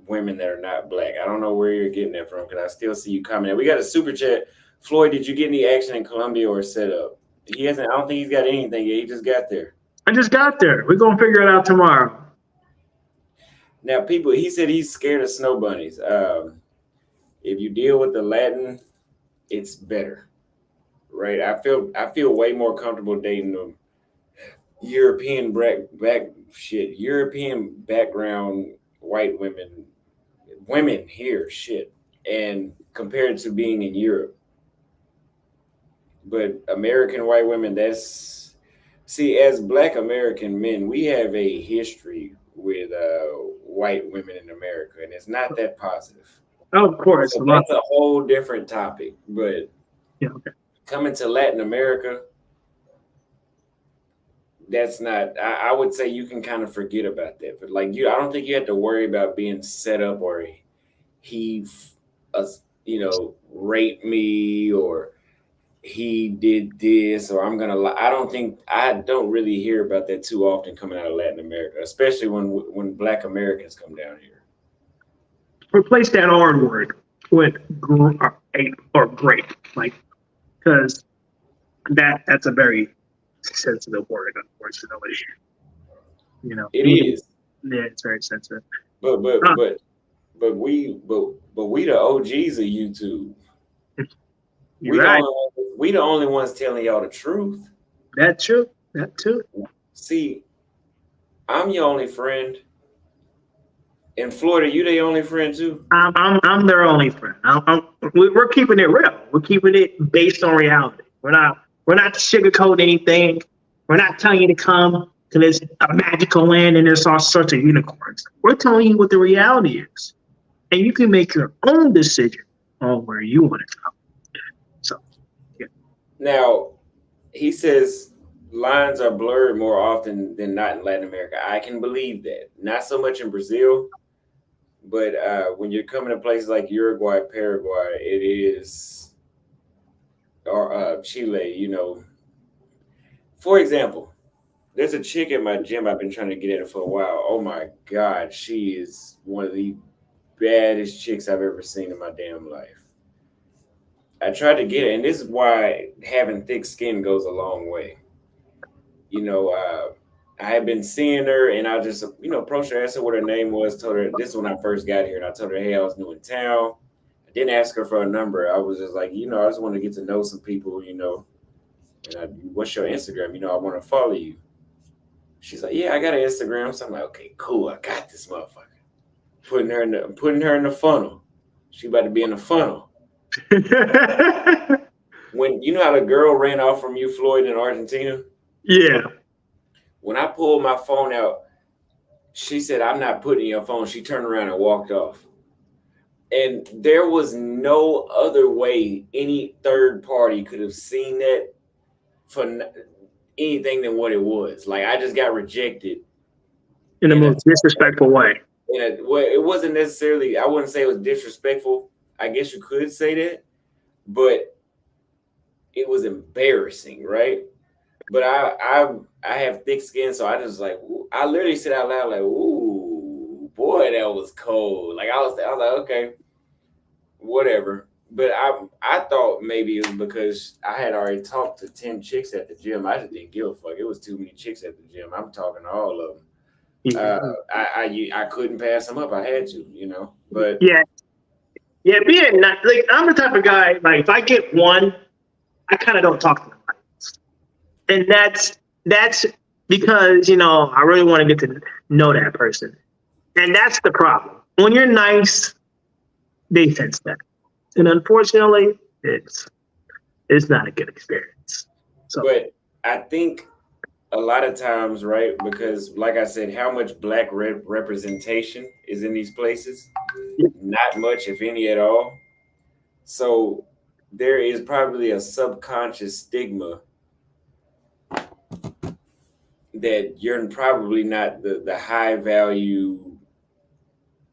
women that are not black. I don't know where you're getting that from, because I still see you commenting. We got a super chat. Floyd, did you get any action in Colombia or set up? He hasn't. I don't think he's got anything yet. He just got there. I just got there. We're gonna figure it out tomorrow. Now, people, he said he's scared of snow bunnies. If you deal with the Latin, it's better, right? I feel way more comfortable dating them European background white women here, shit, and compared to being in Europe. But American white women, as Black American men, we have a history with white women in America, and it's not that positive. Oh, of course. So that's a whole different topic. But yeah, okay. Coming to Latin America, that's not. I would say you can kind of forget about that. But I don't think you have to worry about being set up or he, raped me or he did this or I'm gonna lie. I don't really hear about that too often coming out of Latin America, especially when Black Americans come down here. Replace that R word with great, because that's a very sensitive word, unfortunately. It is. Yeah, it's very sensitive. But we the OGs of YouTube. You're right. We the only ones telling y'all the truth. That's true. That too. See, I'm your only friend. In Florida, you the only friend too? I'm their only friend. We're keeping it real. We're keeping it based on reality. We're not sugarcoating anything. We're not telling you to come to this a magical land and there's all sorts of unicorns. We're telling you what the reality is, and you can make your own decision on where you want to go. So, yeah. Now, he says lines are blurred more often than not in Latin America. I can believe that. Not so much in Brazil. But when you're coming to places like Uruguay, Paraguay, it is, or Chile, For example, there's a chick at my gym I've been trying to get at her for a while. Oh my God, she is one of the baddest chicks I've ever seen in my damn life. I tried to get her, and this is why having thick skin goes a long way. I had been seeing her and I just, approached her, asked her what her name was, told her this is when I first got here. And I told her, hey, I was new in town. I didn't ask her for a number. I was just like, I just want to get to know some people, and what's your Instagram? I want to follow you. She's like, yeah, I got an Instagram. So I'm like, okay, cool. I got this motherfucker. Putting her in the funnel. She about to be in the funnel. When, how the girl ran off from you, Floyd, in Argentina? Yeah. When I pulled my phone out, she said, I'm not putting your phone. She turned around and walked off. And there was no other way any third party could have seen that for anything than what it was. I just got rejected. In the most disrespectful way. It wasn't necessarily, I wouldn't say it was disrespectful. I guess you could say that. But it was embarrassing, right? But I have thick skin, so I just I literally said out loud ooh, boy, that was cold. I was like, okay, whatever. But I thought maybe it was because I had already talked to 10 chicks at the gym. I just didn't give a fuck. It was too many chicks at the gym. I'm talking to all of them. I couldn't pass them up. I had to, But yeah, being not I'm the type of guy if I get one, I kind of don't talk to them. And that's because, I really want to get to know that person. And that's the problem. When you're nice, they sense that. And unfortunately, it's not a good experience. So, but I think a lot of times, right, because like I said, how much Black representation is in these places? Not much, if any at all. So there is probably a subconscious stigma that you're probably not the high value,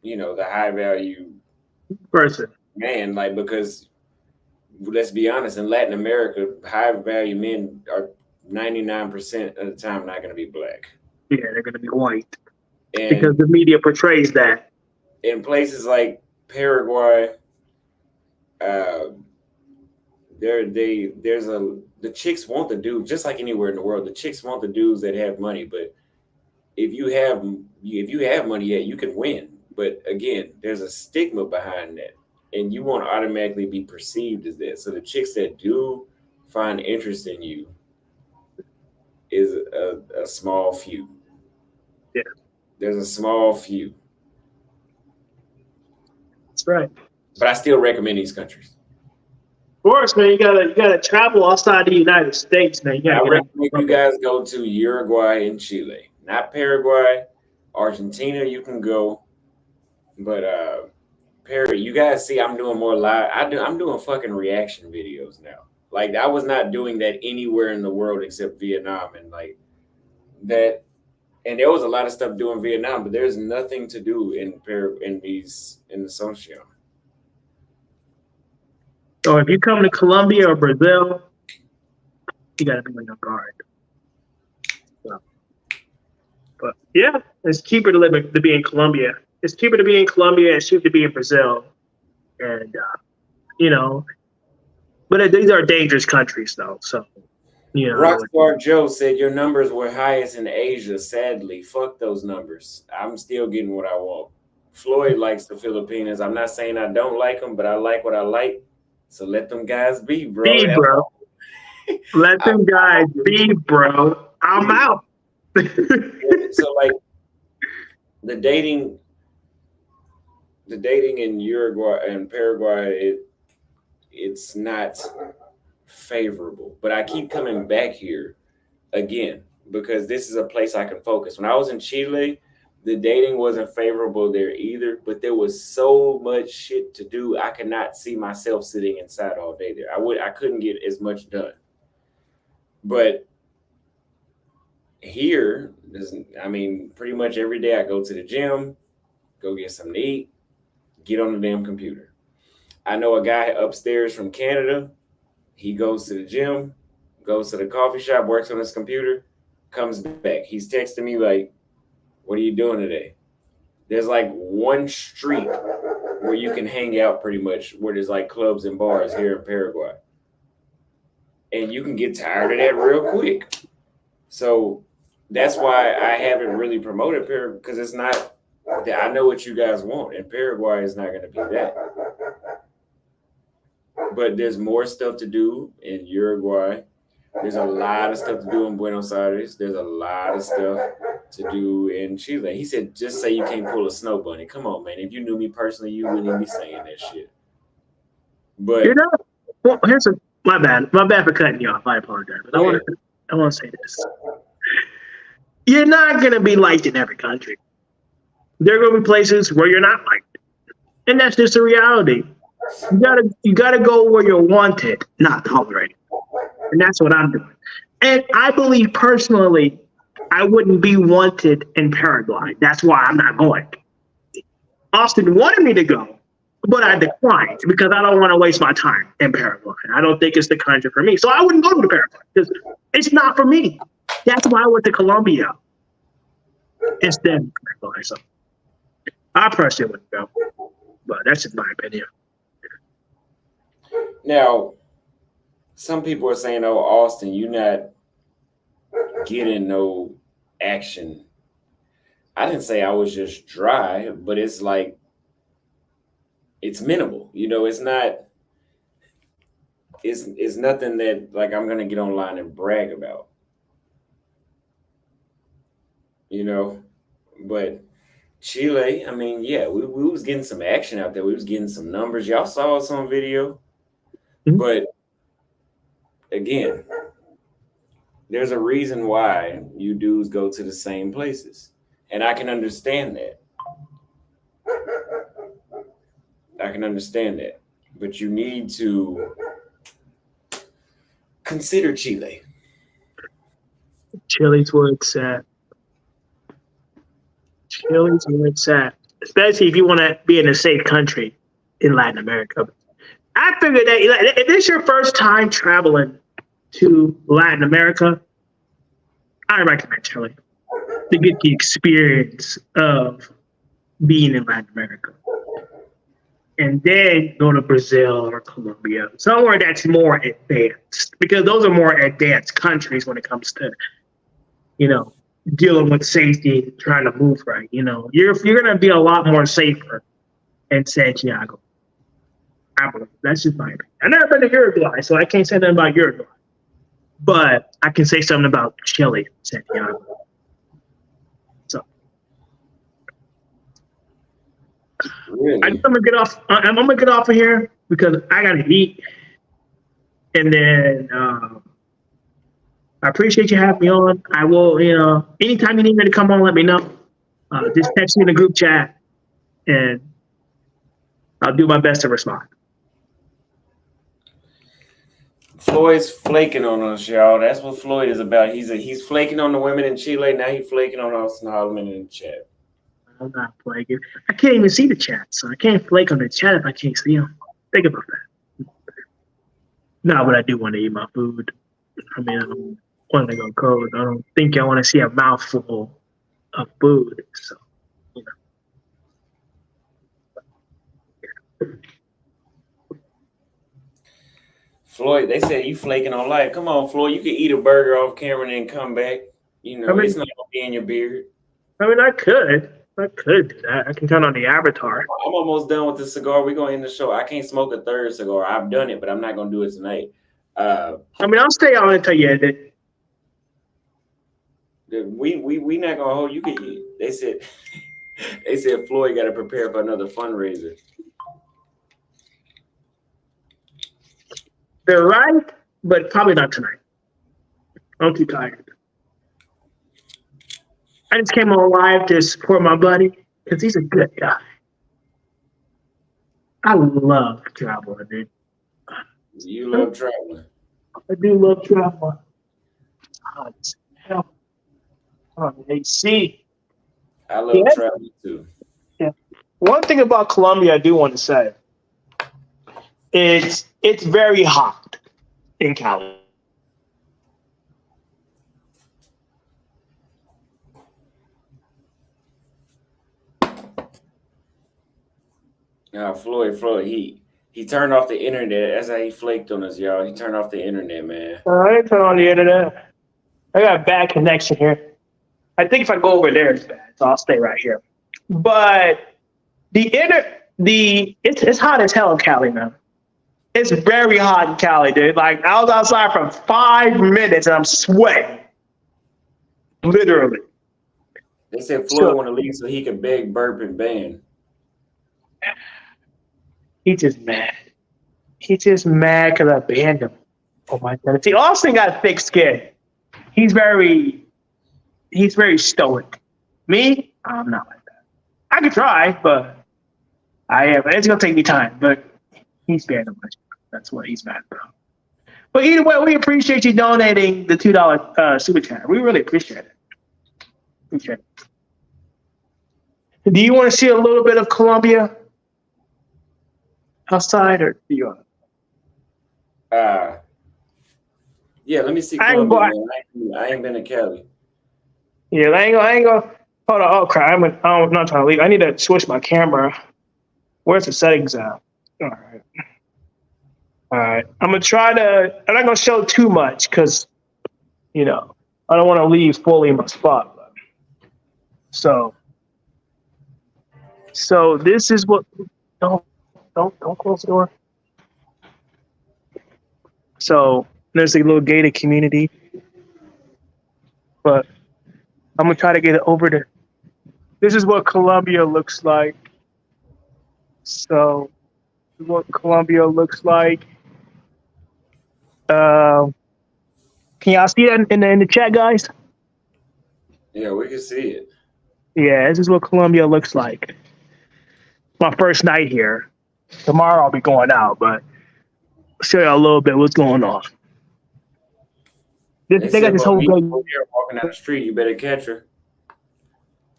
the high value person. man, like, because let's be honest, in Latin America, high value men are 99% of the time not going to be black. Yeah, they're going to be white And because the media portrays that. in places like Paraguay, the chicks want the dudes, just like anywhere in the world. The chicks want the dudes that have money, but if you have money, yeah, you can win. But again, there's a stigma behind that, and you won't automatically be perceived as that. So the chicks that do find interest in you is a small few. Yeah, there's a small few. That's right. But I still recommend these countries. Of course, man. You gotta travel outside the United States, man. I recommend you guys go to Uruguay and Chile, not Paraguay. Argentina, you can go, but you guys see, I'm doing more live. I'm doing fucking reaction videos now. Like, I was not doing that anywhere in the world except Vietnam, and like that. And there was a lot of stuff doing Vietnam, but there's nothing to do in the Sunshine. So if you come to Colombia or Brazil, you gotta be on your guard. So, but yeah, it's cheaper to be in Colombia. It's cheaper to be in Colombia and cheaper to be in Brazil, and but these are dangerous countries, though. So, Rockstar Joe said your numbers were highest in Asia. Sadly, fuck those numbers. I'm still getting what I want. Floyd likes the Filipinos. I'm not saying I don't like them, but I like what I like. So let them guys be, bro. Let them guys be, bro. I'm out. So like the dating in Uruguay and Paraguay, it's not favorable. But I keep coming back here again because this is a place I can focus. When I was in Chile, the dating wasn't favorable there either, but there was so much shit to do. I could not see myself sitting inside all day there. I couldn't get as much done. But here, pretty much every day I go to the gym, go get something to eat, get on the damn computer. I know a guy upstairs from Canada. He goes to the gym, goes to the coffee shop, works on his computer, comes back. He's texting me like, what are you doing today? There's like one street where you can hang out pretty much, where there's like clubs and bars here in Paraguay. And you can get tired of that real quick. So that's why I haven't really promoted Paraguay, because it's not that I know what you guys want, and Paraguay is not going to be that. But there's more stuff to do in Uruguay. There's a lot of stuff to do in Buenos Aires. There's a lot of stuff to do in Chile. He said, just say you can't pull a snow bunny. Come on, man. If you knew me personally, you wouldn't even be saying that shit. But well, my bad. My bad for cutting you off. I apologize. But I want to say this. You're not going to be liked in every country. There are going to be places where you're not liked. And that's just a reality. You gotta go where you're wanted, not tolerated. And that's what I'm doing. And I believe personally, I wouldn't be wanted in Paraguay. That's why I'm not going. Austin wanted me to go, but I declined because I don't want to waste my time in Paraguay. I don't think it's the country for me. So I wouldn't go to Paraguay because it's not for me. That's why I went to Colombia instead of Paraguay. So I personally wouldn't go, but that's just my opinion. Now, some people are saying, oh, Austin, you're not getting no action. I didn't say I was just dry, but it's like, it's minimal. It's not, it's nothing that like I'm going to get online and brag about. But Chile, we was getting some action out there. We was getting some numbers. Y'all saw us on video. But again, there's a reason why you dudes go to the same places. And I can understand that. But you need to consider Chile. Chile's where it's at. Chile's where it's at. Especially if you want to be in a safe country in Latin America. I figured that if this is your first time traveling to Latin America, I recommend Chile to get the experience of being in Latin America. And then go to Brazil or Colombia, somewhere that's more advanced, because those are more advanced countries when it comes to, dealing with safety and trying to move right. You're going to be a lot more safer in Santiago. I believe. That's just my opinion. I've never been to Uruguay, so I can't say nothing about Uruguay. But I can say something about Chile, Santiago. So Really? I'm gonna get off. I'm gonna get off of here because I gotta eat. And then I appreciate you having me on. I will, anytime you need me to come on, let me know. Just text me in the group chat, and I'll do my best to respond. Floyd's flaking on us, y'all. That's what Floyd is about. He's flaking on the women in Chile. Now he's flaking on Austin Holloman in the chat. I'm not flaking. I can't even see the chat, so I can't flake on the chat if I can't see them. Think about that. No, but I do want to eat my food. I mean, I don't want to go cold. I don't think I want to see a mouthful of food. So, Floyd, they said you flaking on life. Come on, Floyd. You can eat a burger off camera and then come back. It's not going to be in your beard. I mean, I could do that. I can turn on the avatar. I'm almost done with the cigar. We're going to end the show. I can't smoke a third cigar. I've done it, but I'm not going to do it tonight. I mean, I'll stay on until you end it. We not going to hold you. Can eat. They said Floyd got to prepare for another fundraiser. They're right, but probably not tonight. I'm too tired. I just came on live to support my buddy because he's a good guy. I love traveling, dude. You love traveling. I do love traveling. Oh, it's hell. Oh, AC. I love traveling too. Yeah. One thing about Colombia I do want to say is it's very hot in Cali. Floyd, he turned off the internet. That's how he flaked on us, y'all. He turned off the internet, man. I didn't turn on the internet. I got a bad connection here. I think if I go over there, it's bad, so I'll stay right here. But it's hot as hell in Cali, man. It's very hot in Cali, dude. Like, I was outside for 5 minutes and I'm sweating. Literally. They said Floyd want to leave so he can beg, burp, and ban. He's just mad. He's just mad because I banned him. Oh my God. See, Austin got thick skin. He's very stoic. Me, I'm not like that. I could try, but it's gonna take me time. But he's banned him. That's what he's mad about. But either way, we appreciate you donating the $2 super chat. We really appreciate it. Appreciate it. Do you want to see a little bit of Colombia outside, or do you want? Yeah, let me see Colombia. I ain't been to Cali. Yeah, I ain't gonna. Hold on. Oh crap! I'm not trying to leave. I need to switch my camera. Where's the settings at? All right. I'm gonna try to. I'm not gonna show too much because, I don't want to leave fully in my spot. So this is what. Don't close the door. So there's a little gated community, but I'm gonna try to get it over to. This is what Colombia looks like. So, this is what Colombia looks like. Can y'all see that in the chat, guys? Yeah, we can see it. Yeah, this is what Colombia looks like. My first night here. Tomorrow I'll be going out, but I'll show you a little bit what's going on. They They said got this whole Monique gate. over here walking down the street. You better catch her.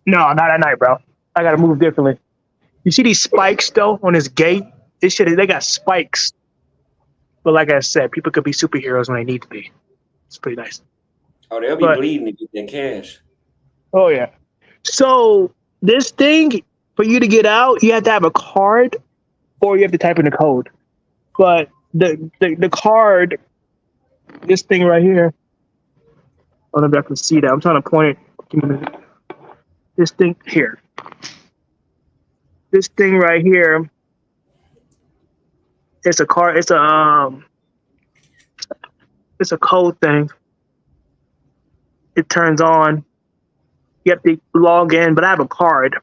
No, not at night, bro. I gotta move differently. You see these spikes though on this gate? This shit, they got spikes. But like I said, people could be superheroes when they need to be. It's pretty nice. Oh, they'll be But- bleeding to get that cash. Oh yeah. So this thing, for you to get out, you have to have a card, or you have to type in the code. But the card, this thing right here. I don't know if I can see that. I'm trying to point it. Give me a minute. This thing here. This thing right here. It's a card. It's a code thing. It turns on. You have to log in, but I have a card.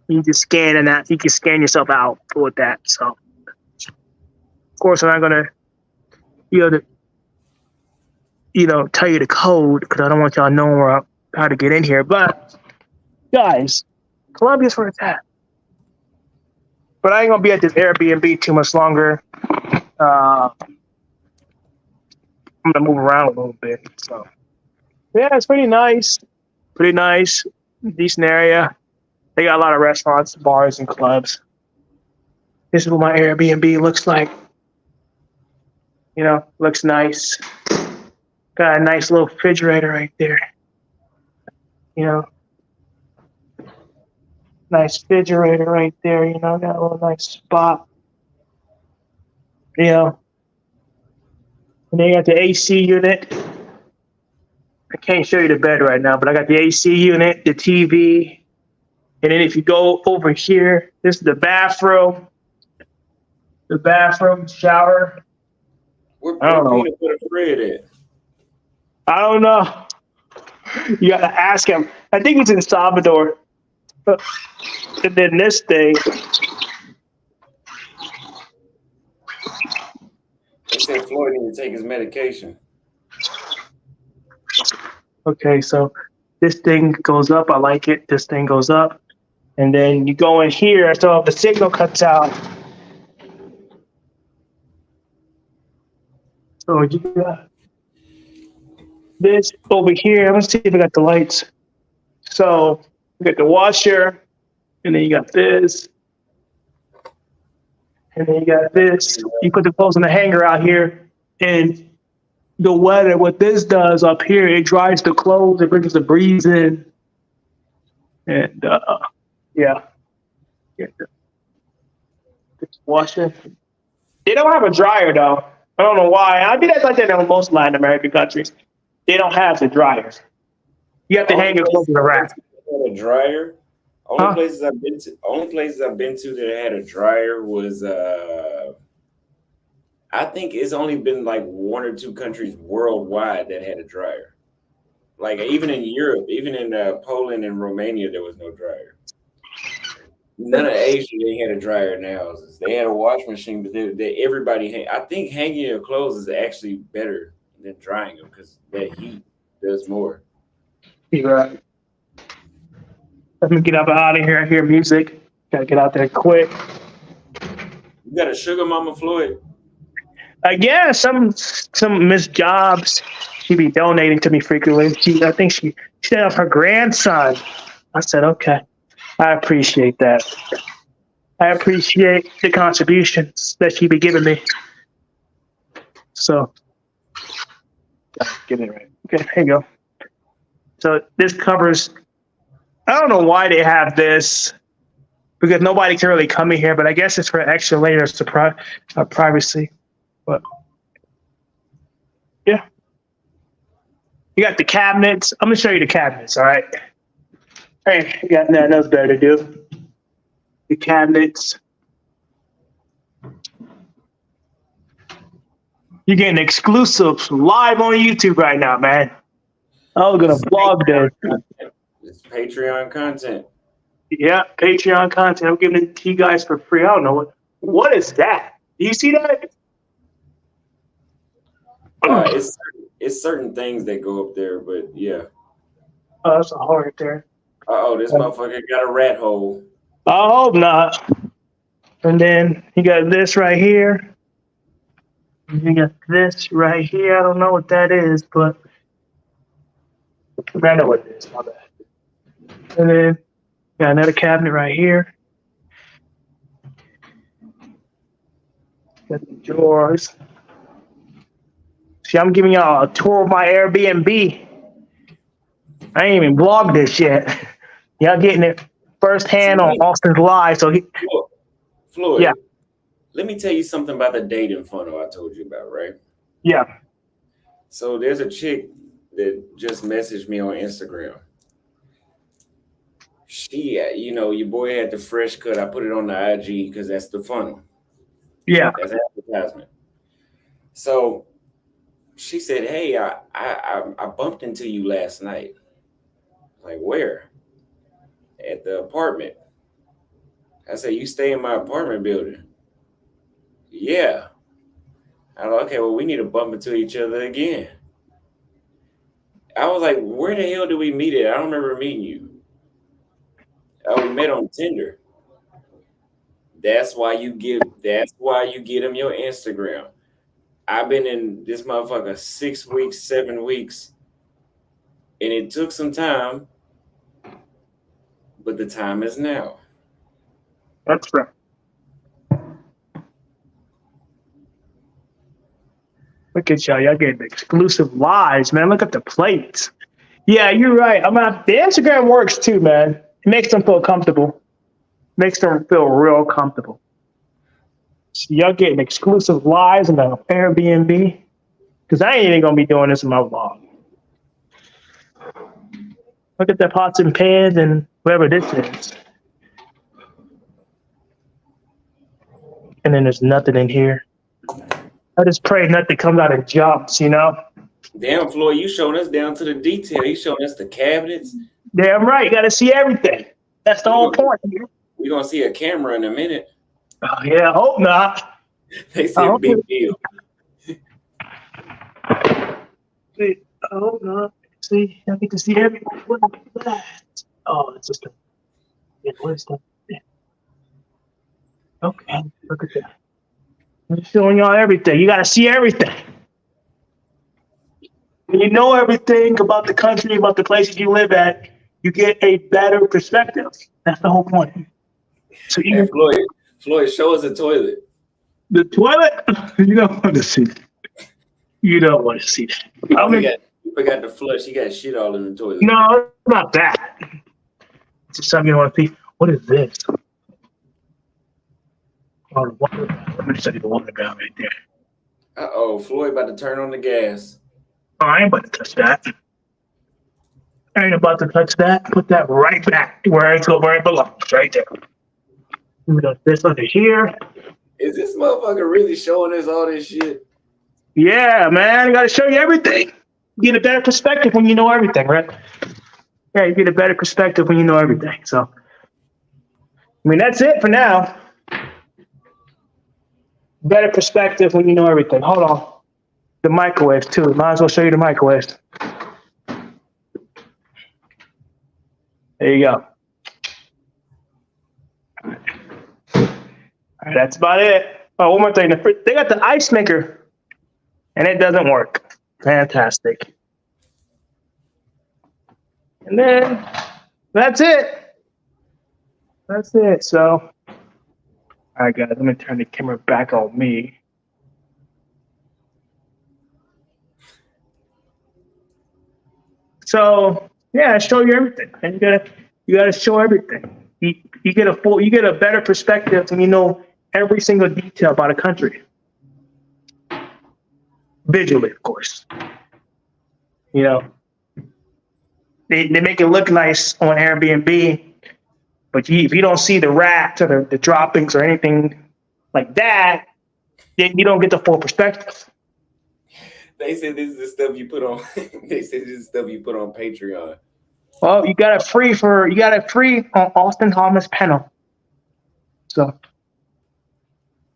You just scan and that you can scan yourself out with that. So, of course, I'm not gonna, tell you the code because I don't want y'all knowing how to get in here. But guys, Columbia's where it's at. But I ain't gonna be at this Airbnb too much longer. I'm gonna move around a little bit. So, yeah, it's pretty nice. Pretty nice, decent area. They got a lot of restaurants, bars, and clubs. This is what my Airbnb looks like. Looks nice. Got a nice little refrigerator right there. Nice refrigerator right there. Got a little nice spot. And they got the AC unit. I can't show you the bed right now, but I got the AC unit, the TV, and then if you go over here, this is the bathroom. The bathroom, shower. Where I don't know. peanut butter bread at? I don't know. You gotta ask him. I think it's in Salvador. And then this thing. They said Floyd need to take his medication. Okay, so this thing goes up. I like it. This thing goes up. And then you go in here. So if the signal cuts out. So you got this over here. I'm going to see if I got the lights. So you got the washer. And then you got this. And then you got this. You put the clothes in the hanger out here. And the weather, what this does up here, it dries the clothes, it brings the breeze in. And yeah. Just wash it. They don't have a dryer though. I don't know why. I think that's like that in most Latin American countries. They don't have the dryers. You have to hang your clothes in the rack. A dryer. Only Huh? places I've been to that had a dryer was I think it's only been like one or two countries worldwide that had a dryer. Like even in Europe, even in Poland and Romania, there was no dryer. None of Asia they had a dryer in their houses. They had a wash machine, but I think hanging your clothes is actually better than drying them because that heat does more. You're right. Let me get up out of here. I hear music. Gotta get out there quick. You got a sugar mama, Floyd? Yeah, some Miss Jobs, she be donating to me frequently. I think she said of her grandson. I said, okay, I appreciate that. I appreciate the contributions that she be giving me. So, get it right. Okay, here you go. So this covers. I don't know why they have this because nobody can really come in here, but I guess it's for extra layers of privacy. But yeah, you got the cabinets. I'm gonna show you the cabinets. All right. Hey, you got nothing else better to do. The cabinets. You're getting exclusives live on YouTube right now, man. I was gonna vlog this. It's Patreon content. Yeah, Patreon content. I'm giving it to you guys for free. I don't know what is that. Do you see that? It's certain things that go up there, but yeah. Oh, that's a hole right there. This motherfucker got a rat hole. I hope not. And then you got this right here. And you got this right here. I don't know what that is, but I know what it is. My bad. And then got another cabinet right here. Got the drawers. See, I'm giving y'all a tour of my Airbnb. I ain't even blogged this yet. Y'all getting it firsthand on Austin's Live. So Floyd, yeah. Let me tell you something about the dating funnel I told you about, right? Yeah. So there's a chick that just messaged me on Instagram. She, your boy had the fresh cut. I put it on the IG because that's the funnel. Yeah. That's advertisement. So she said, "Hey, I bumped into you last night." Like, where? At the apartment. I said, "You stay in my apartment building?" Yeah. I'm like, okay, well, we need to bump into each other again. I was like, where the hell did we meet at? I don't remember meeting you. Oh, we met on Tinder. That's why you give them your Instagram. I've been in this motherfucker 6 weeks, 7 weeks, and it took some time, but the time is now. That's right. Look at y'all. Y'all getting exclusive lives, man. Look at the plates. Yeah, you're right. The Instagram works too, man. It makes them feel comfortable. Makes them feel real comfortable. So y'all getting exclusive lives in the Airbnb. Because I ain't even going to be doing this in my vlog. Look at the pots and pans and whatever this is. And then there's nothing in here. I just pray nothing comes out and jumps, Damn, Floyd, you showing us down to the detail. You showing us the cabinets. Damn right. You got to see everything. That's the whole point. We're going to see a camera in a minute. Oh, yeah, I hope not. They said big deal. I hope not. See, I get to see everything. What is that? Oh, it's just what is that? Yeah. Okay, look at that. I'm showing y'all everything. You got to see everything. When you know everything about the country, about the places you live at, you get a better perspective. That's the whole point. So hey, Floyd, show us the toilet. The toilet? You don't want to see that. You don't want to see that. You forgot to flush. You got shit all in the toilet. No, it's not that. It's just something you want to see. What is this? Oh, the water. Let me show you the water down right there. Uh-oh, Floyd about to turn on the gas. Oh, I ain't about to touch that. I ain't about to touch that. Put that right back where it belongs, right there. We got this under here. Is this motherfucker really showing us all this shit? Yeah, man. I got to show you everything. You get a better perspective when you know everything, right? Yeah, you get a better perspective when you know everything. So, that's it for now. Better perspective when you know everything. Hold on. The microwave, too. Might as well show you the microwave. There you go. All right, that's about it. Oh, one more thing. They got the ice maker, and it doesn't work. Fantastic. And then that's it. That's it. So, all right, guys, let me turn the camera back on me. So, yeah, I show you everything. And you gotta show everything. You get a better perspective when you know every single detail about a country. Visually, of course. They make it look nice on Airbnb, but if you don't see the rats or the droppings or anything like that, then you don't get the full perspective. They said this is the stuff you put on. They said this is stuff you put on Patreon. Well, you got it free on Austin Thomas Panel. So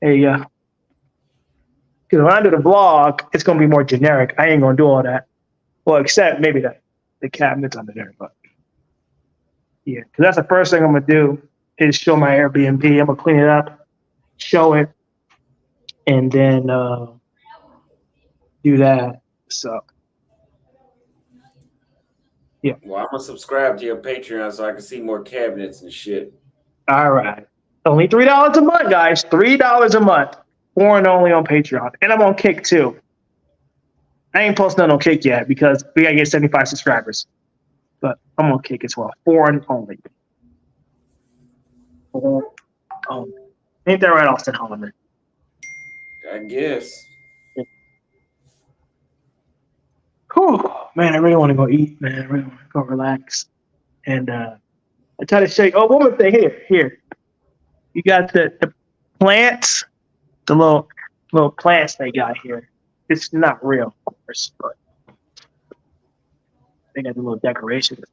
there you go. Because when I do the vlog, it's gonna be more generic. I ain't gonna do all that. Well, except maybe the cabinets under there, but yeah, because that's the first thing I'm gonna do is show my Airbnb. I'm gonna clean it up, show it, and then do that. So Yeah. Well, I'm gonna subscribe to your Patreon so I can see more cabinets and shit. All right. Only $3 a month, guys. $3 a month. Foreign only on Patreon. And I'm on Kick too. I ain't posting nothing on Kick yet because we gotta get 75 subscribers. But I'm on Kick as well. Foreign only. Foreign only. Ain't that right, Austin Holliman? I guess. Whew, man, I really want to go eat, man. I really want to go relax. And I try to show you. Oh, one more thing. Here. You got the plants, the little plants they got here. It's not real, of course, but they got the little decorations.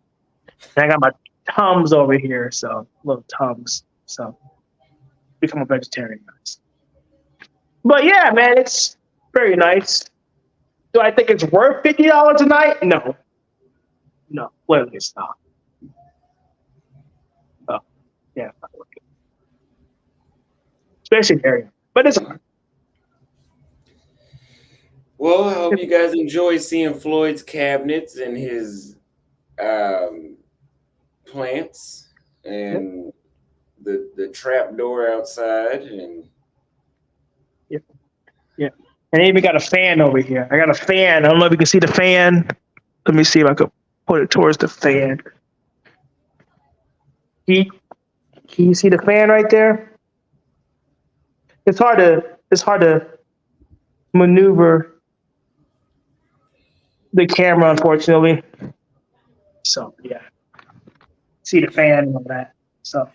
And I got my Tums over here, so little Tums. So become a vegetarian, guys. But yeah, man, it's very nice. Do I think it's worth $50 a night? No. No, clearly it's not. Oh, yeah, it's not worth it. Especially in area. But it's hard. Well, I hope you guys enjoy seeing Floyd's cabinets and his plants and the trap door outside and yeah. And I even got a fan over here. I got a fan. I don't know if you can see the fan. Let me see if I could put it towards the fan. Can you see the fan right there? It's hard to maneuver the camera, unfortunately. So yeah. See the fan and all that. So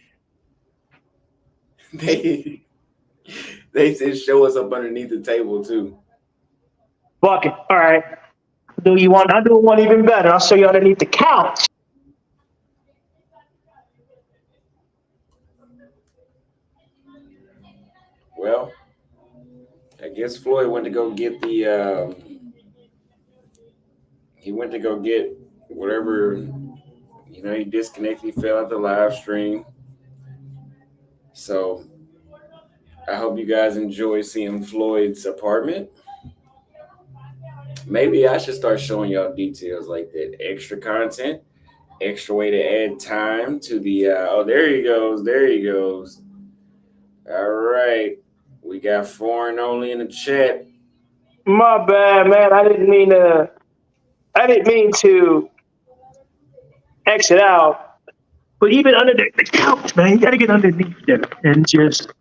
they said show us up underneath the table too. Fuck it. All right. I'll do one even better. I'll show you underneath the couch. Well, I guess Floyd went to go get the he went to go get whatever, he disconnected, he fell out the live stream. So I hope you guys enjoy seeing Floyd's apartment. Maybe I should start showing y'all details like that. Extra content, extra way to add time to the there he goes. All right. We got foreign only in the chat. My bad, man. I didn't mean to exit out. But even under the couch, man, you gotta get underneath there and just.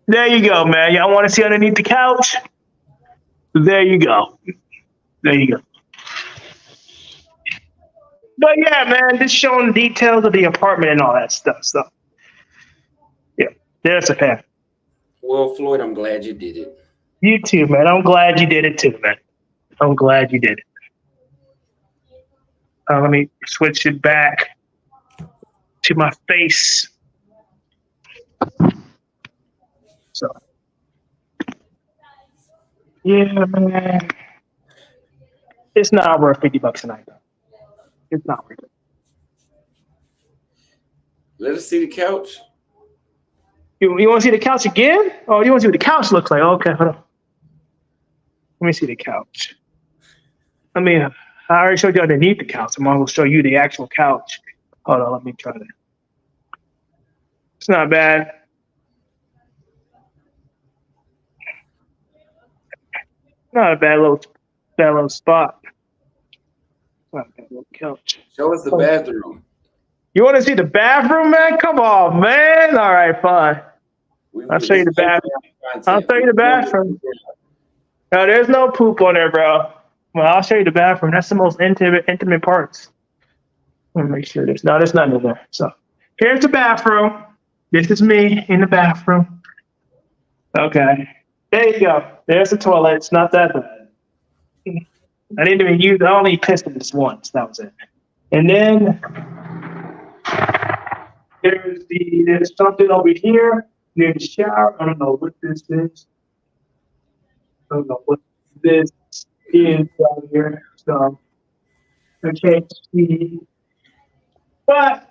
There you go, man. Y'all want to see underneath the couch? There you go. There you go. But yeah, man, just showing details of the apartment and all that stuff. So yeah, there's a fan. Well, Floyd, I'm glad you did it. You too, man. I'm glad you did it too, man. I'm glad you did it. Let me switch it back to my face. So, yeah, man. It's not worth $50 a night, though. It's not worth it. Let us see the couch. You want to see the couch again? Oh, you want to see what the couch looks like? Okay, hold on. Let me see the couch. I already showed you underneath the couch. I'm going to show you the actual couch. Hold on, let me try that. It's not bad. Not a bad little spot. Not a bad little couch. Show us the bathroom. You want to see the bathroom, man? Come on, man. All right, fine. I'll show you the bathroom. I'll show you the bathroom. No, there's no poop on there, bro. Well, I'll show you the bathroom. That's the most intimate parts. Let me make sure there's nothing in there. So here's the bathroom. This is me in the bathroom. Okay. There you go. There's the toilet. It's not that bad. I didn't even use. I only pissed in this once. That was it. And then there's something over here near the shower. I don't know what this is. I don't know what this is down here. So I can't see. But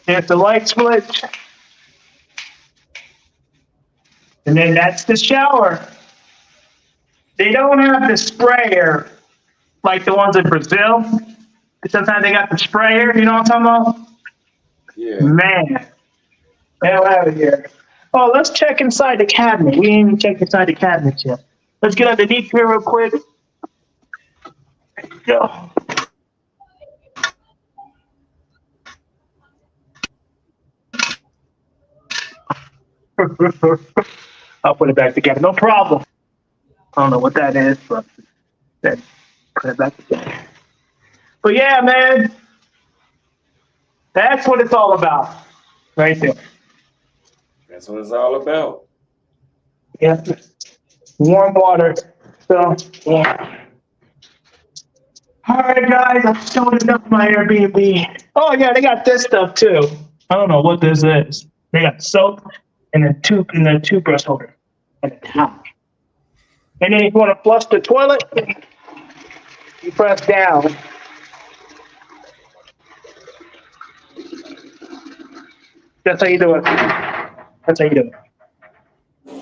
there's the light switch. And then that's the shower. They don't have the sprayer like the ones in Brazil. Sometimes they got the sprayer, you know what I'm talking about? Yeah. Man, they don't have it here. Oh, let's check inside the cabinet. We ain't even checked inside the cabinet yet. Let's get underneath here real quick. Go. I'll put it back together. No problem. I don't know what that is, but then put it back together. But yeah, man, that's what it's all about, right there. That's what it's all about. Yeah, warm water. So yeah. All right, guys, I'm showing up my Airbnb. Oh yeah, they got this stuff too. I don't know what this is. They got soap and a toothbrush holder and a towel. And then if you want to flush the toilet, you press down. That's how you do it. That's how you do it.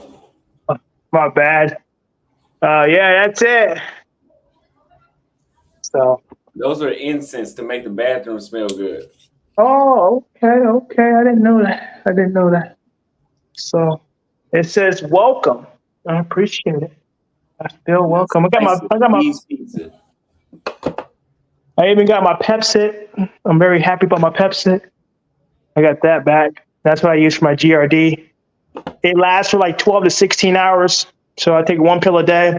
Oh, my bad. Yeah, that's it. So. Those are incense to make the bathroom smell good. Oh, okay. I didn't know that. So it says welcome. I appreciate it. I feel welcome. I got my pizza. I even got my Pepsi. I'm very happy about my Pepsi. I got that back. That's what I use for my GRD. It lasts for like 12 to 16 hours. So I take one pill a day.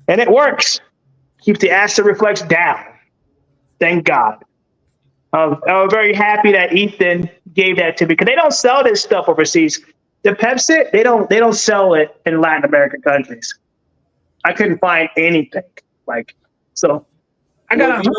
And it works. Keeps the acid reflex down. Thank God. I was very happy that Ethan gave that to me because they don't sell this stuff overseas. The Pepsi, they don't sell it in Latin American countries. I couldn't find anything so. I got Go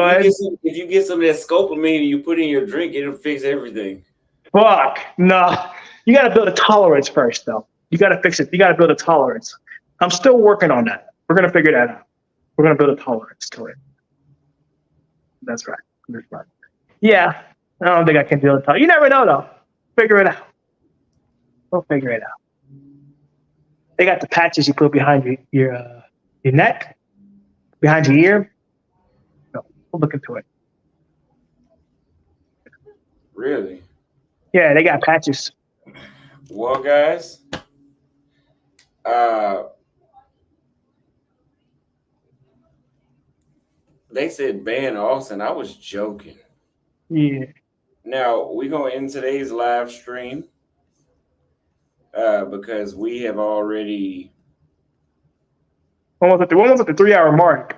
ahead. If you get some of that scopolamine and you put in your drink, it'll fix everything. Fuck no! You got to build a tolerance first, though. You got to fix it. You got to build a tolerance. I'm still working on that. We're gonna figure that out. We're gonna build a tolerance to it. That's right. Yeah, I don't think I can build a tolerance. You never know, though. Figure it out. We'll figure it out. They got the patches you put behind your neck, behind your ear. No, we'll look into it. Really? Yeah, they got patches. Well, guys, they said ban Austin. I was joking. Yeah. Now we're gonna end today's live stream because we have already almost at the 3 hour mark.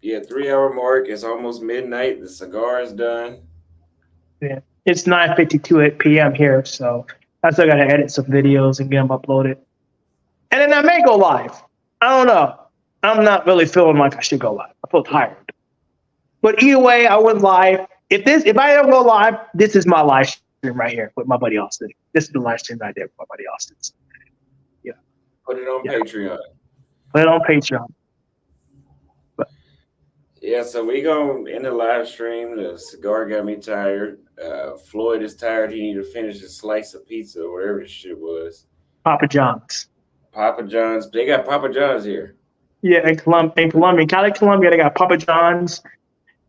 Yeah, 3 hour mark. It's almost midnight. The cigar is done. Yeah, it's 9:52 p.m. here, so I still gotta edit some videos and get them uploaded. And then I may go live. I don't know. I'm not really feeling like I should go live. I feel tired. But either way, I went live. If I ever go live, this is my live stream right here with my buddy Austin. This is the live stream I did with my buddy Austin. Yeah. Put it on Patreon. Put it on Patreon. Yeah, so we go in the live stream. The cigar got me tired. Floyd is tired. He needed to finish his slice of pizza or whatever the shit was. Papa John's. Papa John's. They got Papa John's here. Yeah, in Colombia, Colombia, they got Papa John's.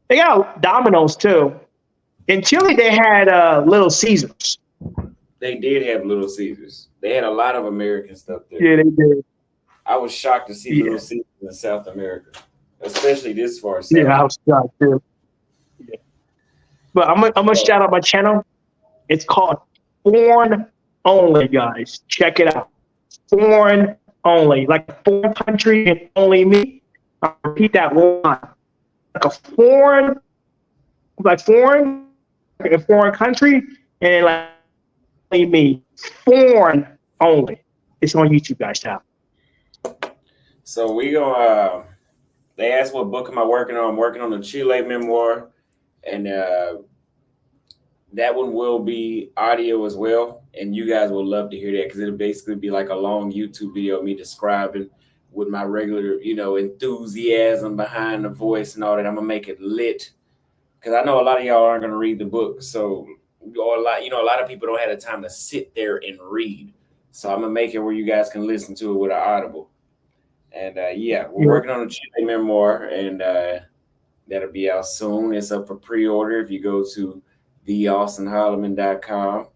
They got Domino's too. In Chile, they had Little Caesars. They did have Little Caesars. They had a lot of American stuff there. Yeah, they did. I was shocked to see Little Caesars in South America, especially this far south. Yeah, I was shocked too. Yeah. But I'm gonna shout out my channel. It's called Foreign Only, guys. Check it out. Foreign Only, like a foreign country and only me. I'll repeat that one time. Like a foreign country and like only me. Foreign Only. It's on YouTube, guys. Now. So we gonna. They asked what book am I working on? I'm working on the Chile memoir, and that one will be audio as well. And you guys will love to hear that because it'll basically be like a long YouTube video of me describing with my regular, enthusiasm behind the voice and all that. I'm gonna make it lit because I know a lot of y'all aren't gonna read the book. So, or a lot of people don't have the time to sit there and read. So I'm gonna make it where you guys can listen to it with an Audible. And yeah, we're working on a Chile memoir, and that'll be out soon. It's up for pre-order if you go to theaustinholloman.com.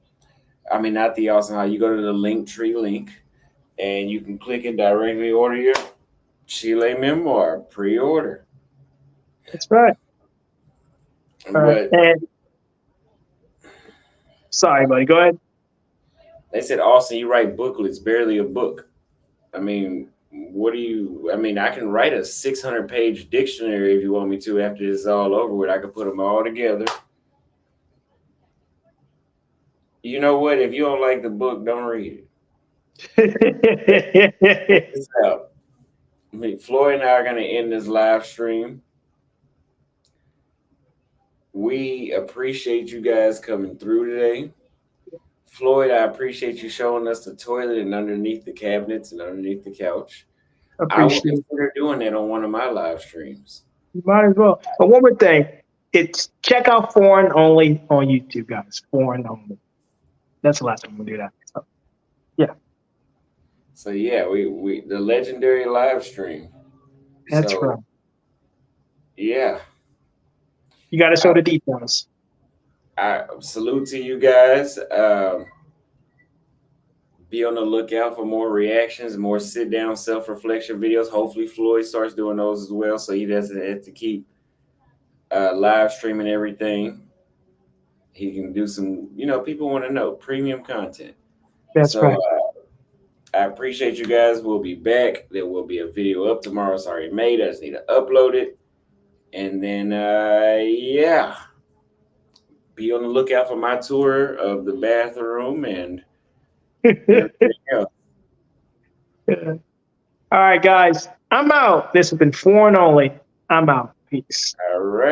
I mean, not the Austin Hall. You go to the Linktree link, and you can click and directly order your Chile memoir pre-order. That's right. All right. And sorry, buddy. Go ahead. They said, Austin, you write booklets, barely a book. I mean, what do you? I mean, I can write a 600-page dictionary if you want me to. After this is all over with, I can put them all together. You know what? If you don't like the book, don't read it. So, I mean, Floyd and I are going to end this live stream. We appreciate you guys coming through today. Floyd, I appreciate you showing us the toilet and underneath the cabinets and underneath the couch. I will consider doing that on one of my live streams. You might as well. But one more thing. It's check out Foreign Only on YouTube, guys. Foreign Only. That's the last time we'll do that. So, yeah. So yeah, we the legendary live stream. That's right. Yeah. You got to show the details. I salute to you guys. Be on the lookout for more reactions, more sit-down self-reflection videos. Hopefully Floyd starts doing those as well, so he doesn't have to keep live streaming everything. He can do some, people want to know premium content. That's right. I appreciate you guys. We'll be back. There will be a video up tomorrow. It's already made. I just need to upload it. And then, yeah, be on the lookout for my tour of the bathroom and everything else. Yeah. All right, guys, I'm out. This has been Foreign Only. I'm out. Peace. All right.